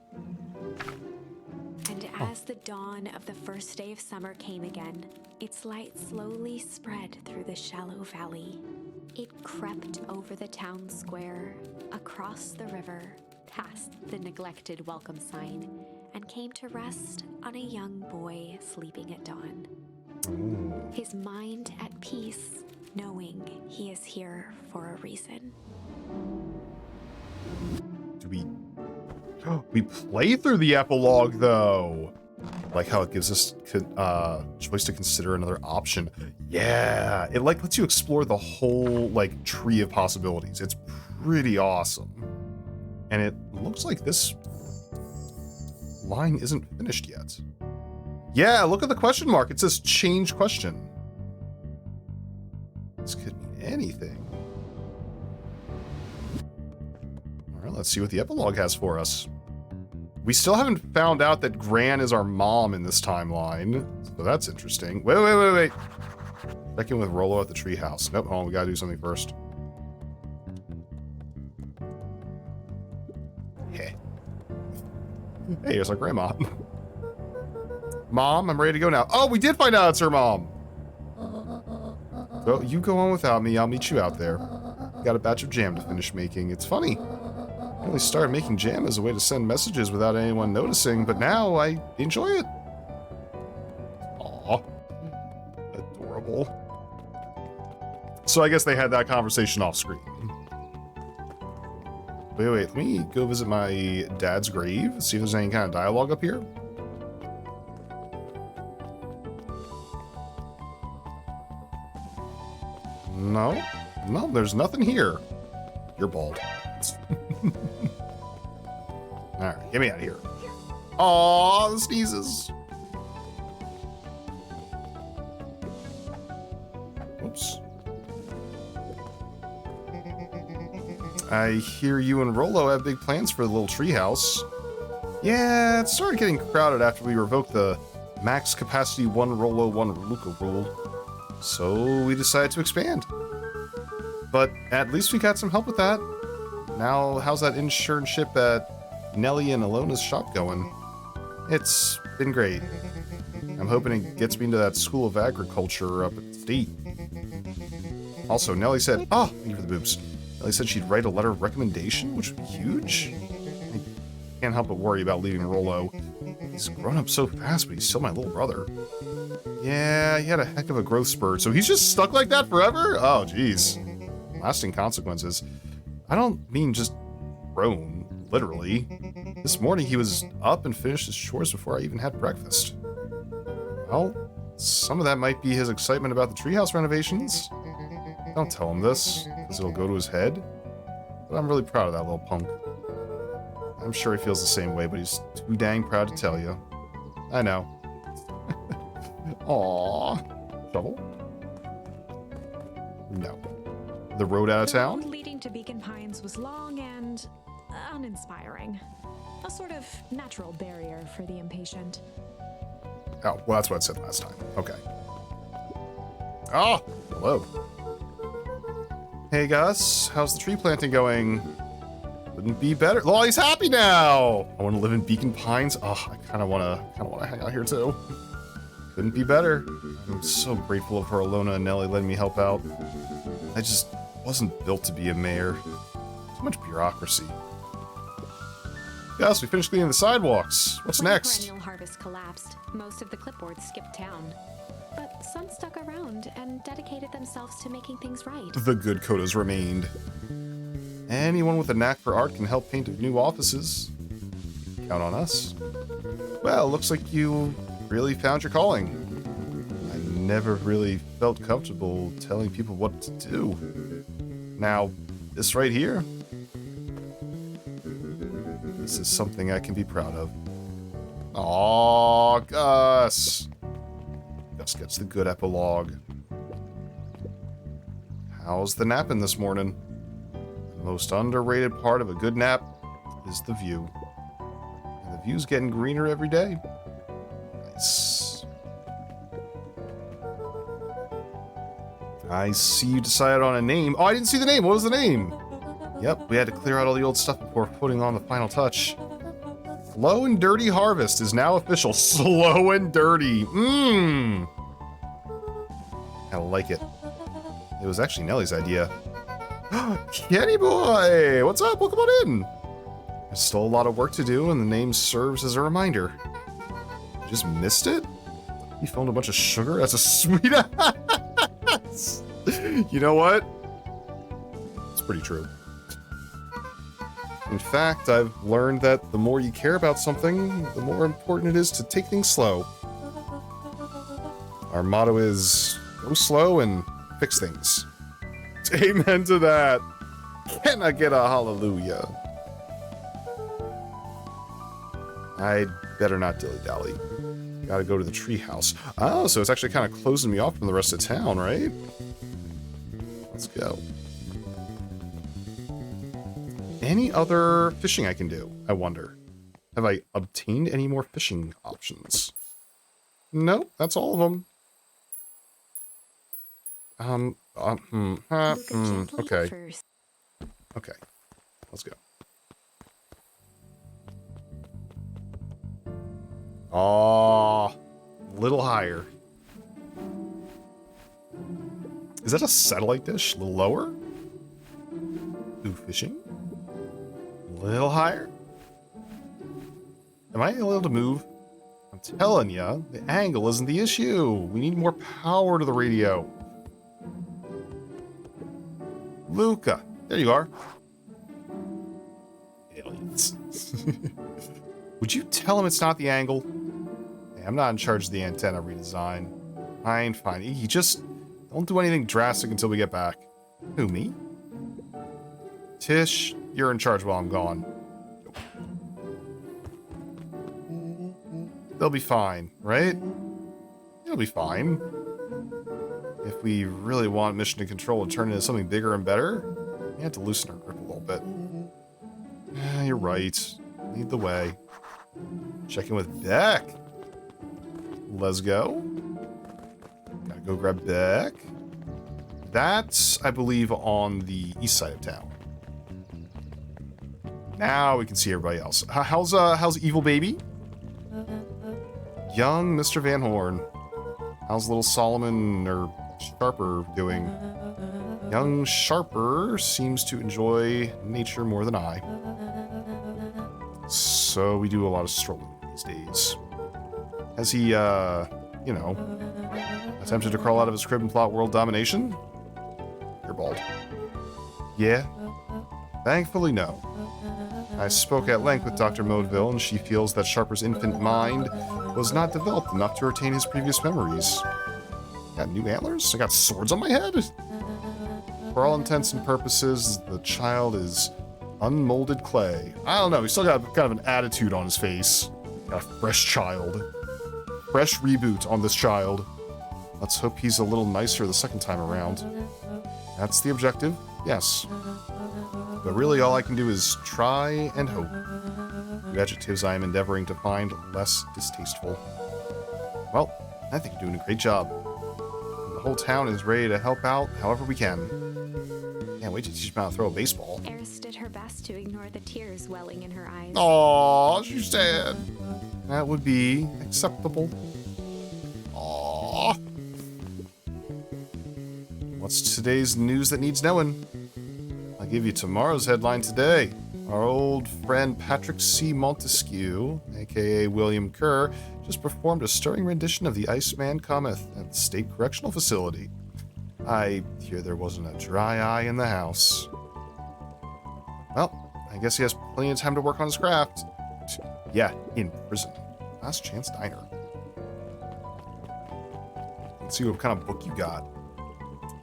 And as the dawn of the first day of summer came again, its light slowly spread through the shallow valley. It crept over the town square, across the river, past the neglected welcome sign, and came to rest on a young boy sleeping at dawn. His mind at peace, knowing he is here for a reason. Do we play through the epilogue, though? Like how it gives us choice to consider another option. Yeah, it like lets you explore the whole like tree of possibilities. It's pretty awesome. And it looks like this line isn't finished yet. Yeah, look at the question mark. It says change question. This could mean anything. All right, let's see what the epilogue has for us. We still haven't found out that Gran is our mom in this timeline, so that's interesting. Wait. Check in with Rollo at the treehouse. Nope, hold on, we gotta do something first. Hey, here's our grandma. Mom, I'm ready to go now. Oh, we did find out it's her mom. So you go on without me, I'll meet you out there. Got a batch of jam to finish making. It's funny. I only started making jam as a way to send messages without anyone noticing, but now I enjoy it. Aw. Adorable. So I guess they had that conversation off screen. Wait, let me go visit my dad's grave, see if there's any kind of dialogue up here. No. No, there's nothing here. You're bald. Alright, get me out of here. Aw, the sneezes. Oops. I hear you and Rolo have big plans for the little treehouse. Yeah, it started getting crowded after we revoked the max capacity 1 Rolo, 1 Luca rule. So we decided to expand. But at least we got some help with that. Now, how's that internship at Nelly and Alona's shop going? It's been great. I'm hoping it gets me into that school of agriculture up at the state. Also, Nelly said, oh, thank you for the boobs. Nelly said she'd write a letter of recommendation, which would be huge. I can't help but worry about leaving Rolo. He's grown up so fast, but he's still my little brother. Yeah, he had a heck of a growth spurt, so he's just stuck like that forever? Oh, jeez. Lasting consequences. I don't mean just grown, literally. This morning he was up and finished his chores before I even had breakfast. Well, some of that might be his excitement about the treehouse renovations. Don't tell him this, because it'll go to his head. But I'm really proud of that little punk. I'm sure he feels the same way, but he's too dang proud to tell you. I know. Aww. Shovel? No. The road out of The road town? leading to Beacon Pines was long and uninspiring. A sort of natural barrier for the impatient. Oh, well, that's what I said last time. Okay. Oh, hello. Hey, Gus. How's the tree planting going? Wouldn't be better. Oh, he's happy now. I want to live in Beacon Pines. Oh, I kind of want to hang out here too. Couldn't be better. I'm so grateful for Alona and Nelly letting me help out. I just wasn't built to be a mayor. Too much bureaucracy. Gus, we finished cleaning the sidewalks. What's When the next? perennial harvest collapsed, most of the clipboards skipped town. But some stuck around and dedicated themselves to making things right. The good codas remained. Anyone with a knack for art can help paint new offices. Count on us. Well, looks like you really found your calling. I never really felt comfortable telling people what to do. Now, this right here, this is something I can be proud of. Aw, Gus. Gus gets the good epilogue. How's the napping this morning? The most underrated part of a good nap is the view. And the view's getting greener every day. Nice. I see you decided on a name. Oh, I didn't see the name. What was the name? Yep, we had to clear out all the old stuff before putting on the final touch. Slow and Dirty Harvest is now official. Slow and Dirty. Mmm. I like it. It was actually Nelly's idea. Kenny boy! What's up? Welcome on in. There's still a lot of work to do, and the name serves as a reminder. You just missed it? You filmed a bunch of sugar as a sweet ass. You know what? It's pretty true. In fact, I've learned that the more you care about something, the more important it is to take things slow. Our motto is, go slow and fix things. Amen to that. Can I get a hallelujah? I'd better not dilly-dally. Gotta go to the treehouse. Oh, so it's actually kind of closing me off from the rest of town, right? Let's go. Any other fishing I can do? I wonder. Have I obtained any more fishing options? Nope, that's all of them. Okay. Okay. Let's go. Aw, little higher. Is that a satellite dish? A little lower? Ooh, fishing? A little higher? Am I able to move? I'm telling ya, the angle isn't the issue. We need more power to the radio. Luca, there you are. Aliens. Would you tell him it's not the angle? Hey, I'm not in charge of the antenna redesign. Fine. He just Don't do anything drastic until we get back. Who, me? Tish, you're in charge while I'm gone. They'll be fine, right? It'll be fine. If we really want Mission to Control to turn into something bigger and better, we have to loosen our grip a little bit. You're right. Lead the way. Check in with Beck. Let's go. Gotta go grab Beck. That's, I believe, on the east side of town. Now we can see everybody else. How's Evil Baby? Young Mr. Van Horn. How's little Solomon or Sharper doing? Young Sharper seems to enjoy nature more than I. So we do a lot of strolling these days. Has he, you know, attempted to crawl out of his crib and plot world domination? You're bald. Yeah? Thankfully, no. I spoke at length with Dr. Modeville, and she feels that Sharper's infant mind was not developed enough to retain his previous memories. Got new antlers? I got swords on my head? For all intents and purposes, the child is unmolded clay. I don't know, he's still got kind of an attitude on his face. Got a fresh child. Fresh reboot on this child. Let's hope he's a little nicer the second time around. That's the objective, yes. But really all I can do is try and hope. The adjectives I am endeavoring to find less distasteful. Well, I think you're doing a great job. The whole town is ready to help out however we can. Can't wait to teach them how to throw a baseball. Eris did her best to ignore the tears welling in her eyes. Aww, she's sad. That would be acceptable. Aww. What's today's news that needs knowing? I'll give you tomorrow's headline today. Our old friend Patrick C. Montesquieu, aka William Kerr, just performed a stirring rendition of The Iceman Cometh at the State Correctional Facility. I hear there wasn't a dry eye in the house. Well, I guess he has plenty of time to work on his craft. Yeah, in prison. Last Chance Diner. Let's see what kind of book you got.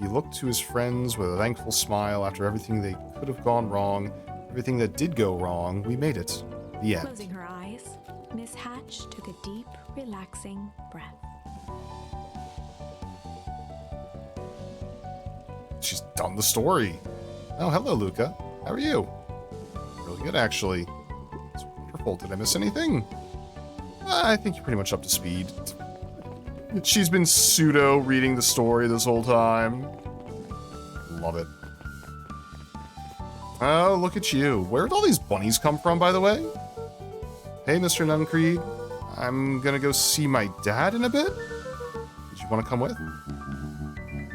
He looked to his friends with a thankful smile after everything they could have gone wrong. Everything that did go wrong, we made it. The end. Closing her eyes, Miss Hatch took a deep, relaxing breath. She's done the story. Oh, hello, Luca. How are you? Really good, actually. It's wonderful. Did I miss anything? I think you're pretty much up to speed. She's been pseudo reading the story this whole time. Love it. Oh, look at you. Where'd all these bunnies come from, by the way? Hey, Mr. Nuncreed. I'm gonna go see my dad in a bit. Did you want to come with?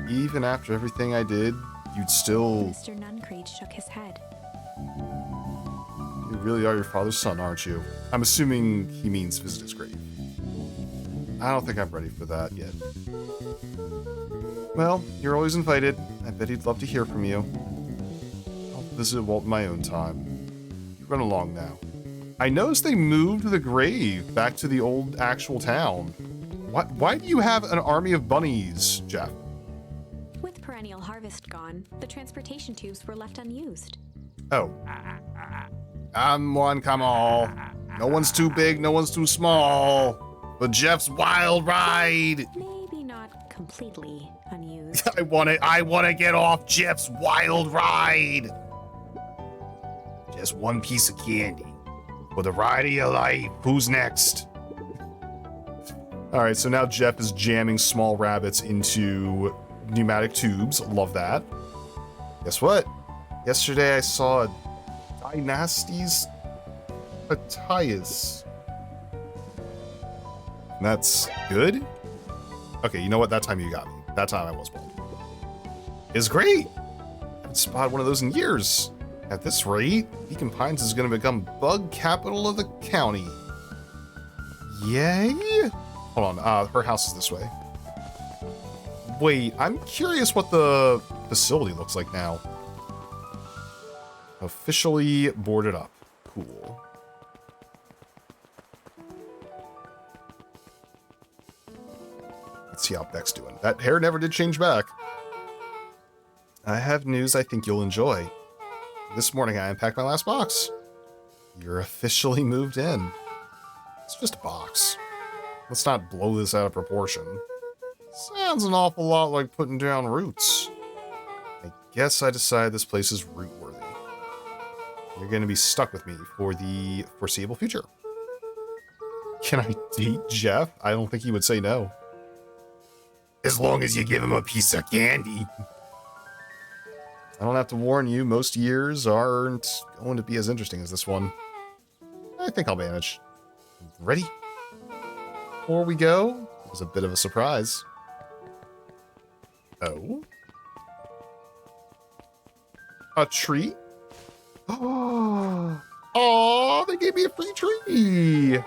Even after everything I did, you'd still... Mr. Nuncreed shook his head. You really are your father's son, aren't you? I'm assuming he means visit his grave. I don't think I'm ready for that yet. Well, you're always invited. I bet he'd love to hear from you. I'll visit Walt in my own time. You run along now. I noticed they moved the grave back to the old actual town. Why do you have an army of bunnies, Jeff? With perennial harvest gone, the transportation tubes were left unused. Oh. I'm one, come all. No one's too big, no one's too small. But Jeff's wild ride. Maybe not completely unused. I wanna get off Jeff's wild ride. Just one piece of candy. For the ride of your life. Who's next? Alright, so now Jeff is jamming small rabbits into pneumatic tubes. Love that. Guess what? Yesterday I saw a Dynasties Matthias. That's good? Okay, you know what? That time you got me. That time I was bald. It's great! I haven't spotted one of those in years. At this rate, Beacon Pines is going to become bug capital of the county. Yay? Hold on, her house is this way. Wait, I'm curious what the facility looks like now. Officially boarded up. Cool. Let's see how Beck's doing. That hair never did change back. I have news I think you'll enjoy. This morning I unpacked my last box. You're officially moved in. It's just a box. Let's not blow this out of proportion. Sounds an awful lot like putting down roots. I guess I decided this place is root-worthy. You're going to be stuck with me for the foreseeable future. Can I date Jeff? I don't think he would say no. As long as you give him a piece of candy. I don't have to warn you, most years aren't going to be as interesting as this one. I think I'll manage. Ready? Before we go, it was a bit of a surprise. Oh? A tree? Oh, they gave me a free tree!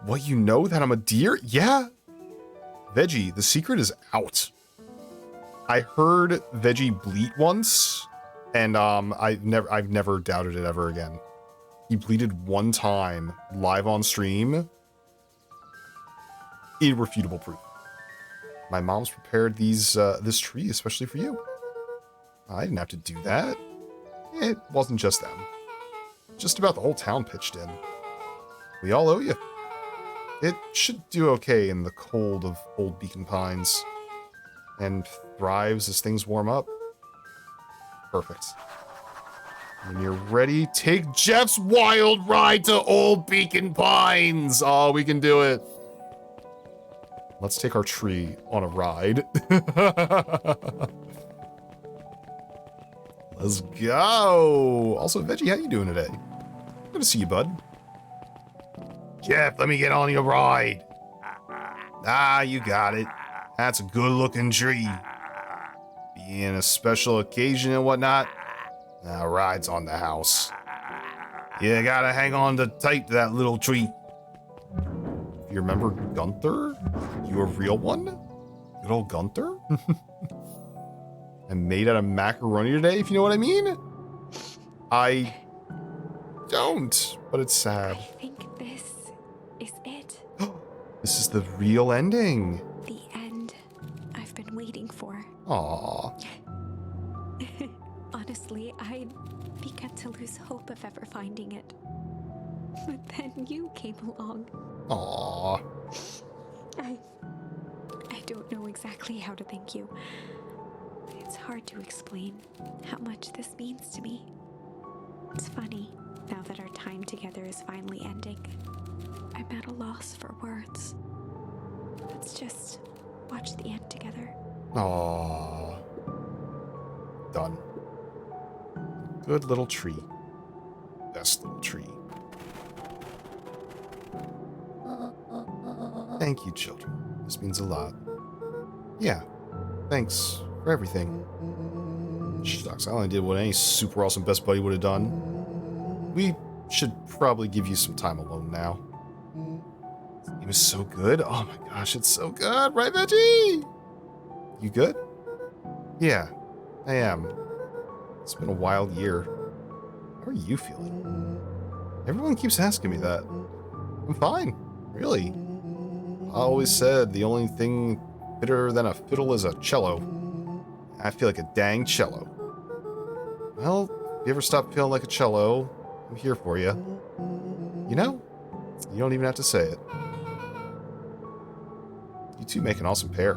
What, you know that I'm a deer? Yeah. Veggie, the secret is out. I heard Veggie bleat once, and I've never doubted it ever again. He bleated one time live on stream. Irrefutable proof. My mom's prepared this tree especially for you. I didn't have to do that. It wasn't just them. Just about the whole town pitched in. We all owe you. It should do okay in the cold of old Beacon Pines. And thrives as things warm up. Perfect. When you're ready, take Jeff's wild ride to Old Beacon Pines! Oh, we can do it. Let's take our tree on a ride. Let's go! Also, Veggie, how you doing today? Good to see you, bud. Jeff, let me get on your ride. Ah, you got it. That's a good-looking tree. Being a special occasion and whatnot, now ride's on the house. You gotta hang on tight to that little tree. You remember Gunther? You a real one? Good old Gunther? I'm made out of macaroni today, if you know what I mean? I don't, but it's sad. I think this is it. This is the real ending. The end I've been waiting for. Aww. Honestly, I began to lose hope of ever finding it. But then you came along. Aww. I don't know exactly how to thank you. It's hard to explain how much this means to me. It's funny, now that our time together is finally ending, I'm at a loss for words. Let's just watch the end together. Aww. Done. Good little tree. Best little tree. Thank you, children. This means a lot. Yeah. Thanks for everything. Shucks, I only did what any super awesome best buddy would have done. We should probably give you some time alone now. This game is so good. Oh my gosh, it's so good. Right, Veggie? You good? Yeah, I am. It's been a wild year. How are you feeling? Everyone keeps asking me that. I'm fine, really. I always said the only thing fitter than a fiddle is a cello. I feel like a dang cello. Well, if you ever stop feeling like a cello, I'm here for you. You know, you don't even have to say it. You two make an awesome pair.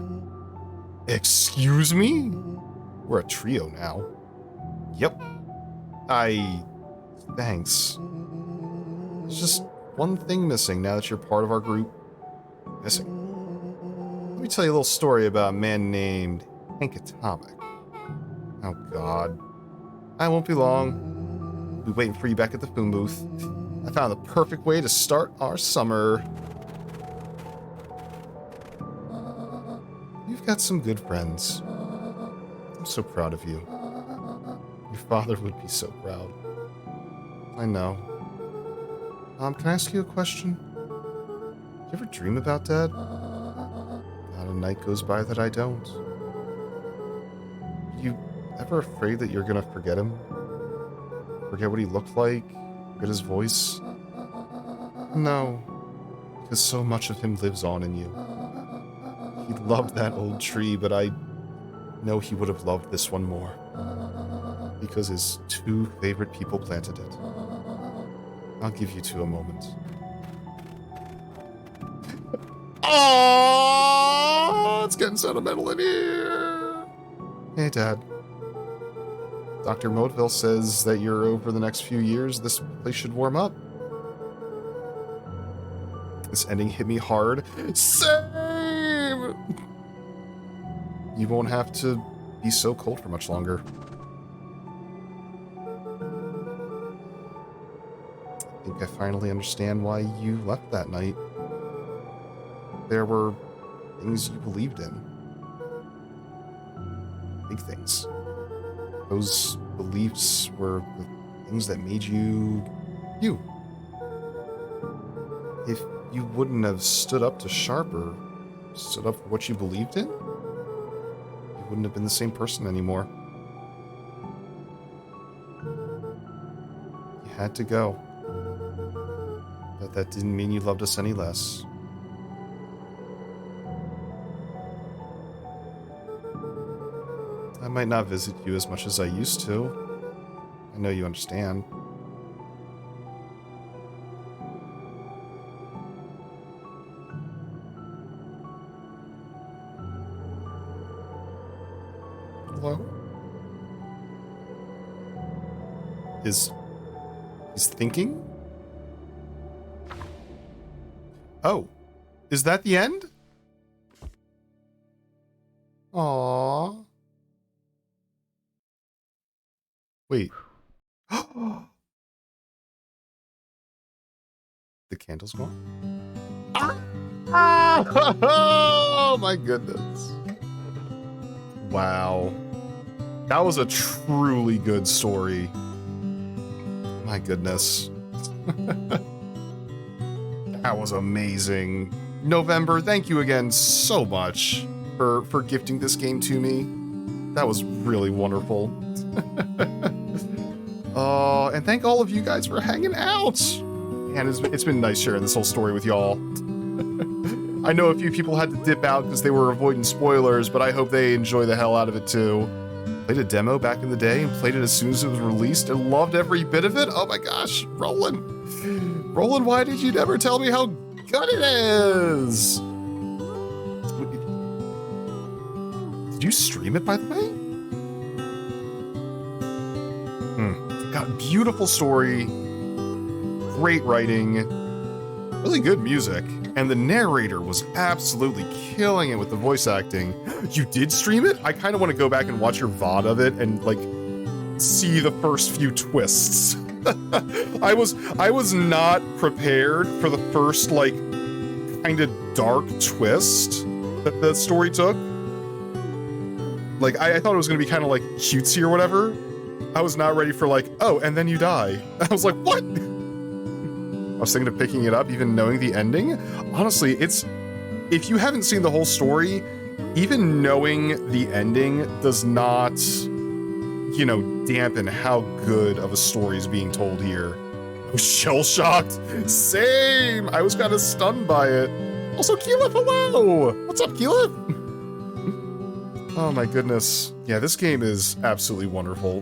Excuse me? We're a trio now. Yep. Thanks. There's just one thing missing now that you're part of our group. Missing. Let me tell you a little story about a man named Hank Atomic. Oh god. I won't be long. I'll be waiting for you back at the phone booth. I found the perfect way to start our summer. You've got some good friends. I'm so proud of you. Your father would be so proud. I know. Can I ask you a question? Do you ever dream about Dad? Not a night goes by that I don't. Are you ever afraid that you're gonna forget him? Forget what he looked like? Forget his voice? No, because so much of him lives on in you. He loved that old tree, but I know he would have loved this one more. Because his 2 favorite people planted it. I'll give you 2 a moment. Oh, it's getting sentimental in here. Hey, Dad. Dr. Modeville says that you're over the next few years, this place should warm up. This ending hit me hard. Same! You won't have to be so cold for much longer. I think I finally understand why you left that night. There were things you believed in. Big things. Those beliefs were the things that made you, you. If you wouldn't have stood up to Sharper, stood up for what you believed in, you wouldn't have been the same person anymore. You had to go. But that didn't mean you loved us any less. I might not visit you as much as I used to. I know you understand. Hello? He's thinking? Oh. Is that the end? Aww. Wait. The candle's gone? Oh my goodness. Wow. That was a truly good story. My goodness. That was amazing. November, thank you again so much for gifting this game to me. That was really wonderful. And thank all of you guys for hanging out. And it's been nice sharing this whole story with y'all. I know a few people had to dip out because they were avoiding spoilers, but I hope they enjoy the hell out of it too. Played a demo back in the day and played it as soon as it was released and loved every bit of it. Oh my gosh, Roland. Roland, why did you never tell me how good it is? Did you stream it, by the way? Got beautiful story, great writing, really good music, and the narrator was absolutely killing it with the voice acting. You did stream it? I kind of want to go back and watch your VOD of it and like see the first few twists. I was not prepared for the first like kind of dark twist that the story took. Like I thought it was gonna be kind of like cutesy or whatever. I was not ready for like, oh, and then you die. I was like, what? I was thinking of picking it up, even knowing the ending. Honestly, if you haven't seen the whole story, even knowing the ending does not, you know, dampen how good of a story is being told here. I was shell-shocked. Same! I was kind of stunned by it. Also, Keyleth, hello! What's up, Keyleth? Oh my goodness. Yeah, this game is absolutely wonderful.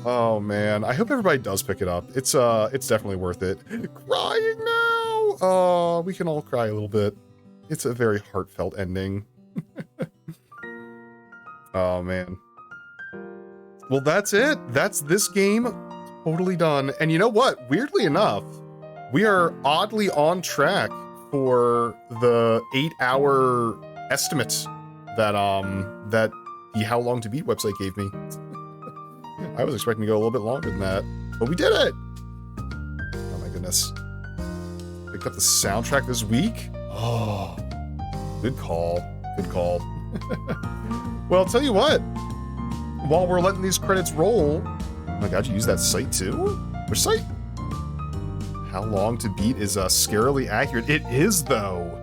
Oh man, I hope everybody does pick it up. It's definitely worth it. Crying now! Oh, we can all cry a little bit. It's a very heartfelt ending. Oh man. Well, that's it. That's this game totally done. And you know what? Weirdly enough, we are oddly on track for the 8-hour estimate that that the How Long to Beat website gave me. I was expecting to go a little bit longer than that, but we did it! Oh my goodness. Picked up the soundtrack this week? Oh, good call. Good call. Well, I'll tell you what. While we're letting these credits roll... Oh my god, you use that site too? Which site? How Long to Beat is scarily accurate. It is, though.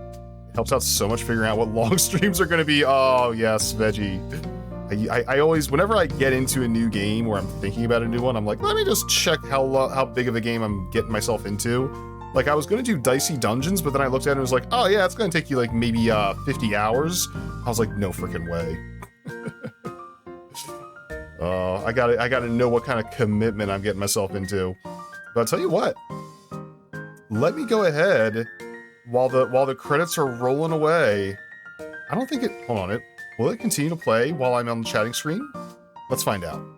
It helps out so much figuring out what long streams are going to be. Oh, yes, Veggie. I always, whenever I get into a new game where I'm thinking about a new one, I'm like, let me just check how big of a game I'm getting myself into. Like, I was going to do dicey dungeons, but then I looked at it and was like, oh yeah, it's going to take you like maybe 50 hours. I was like, no freaking way. I gotta know what kind of commitment I'm getting myself into. But I'll tell you what, let me go ahead while the credits are rolling away. I don't think it, hold on, will it continue to play while I'm on the chatting screen? Let's find out.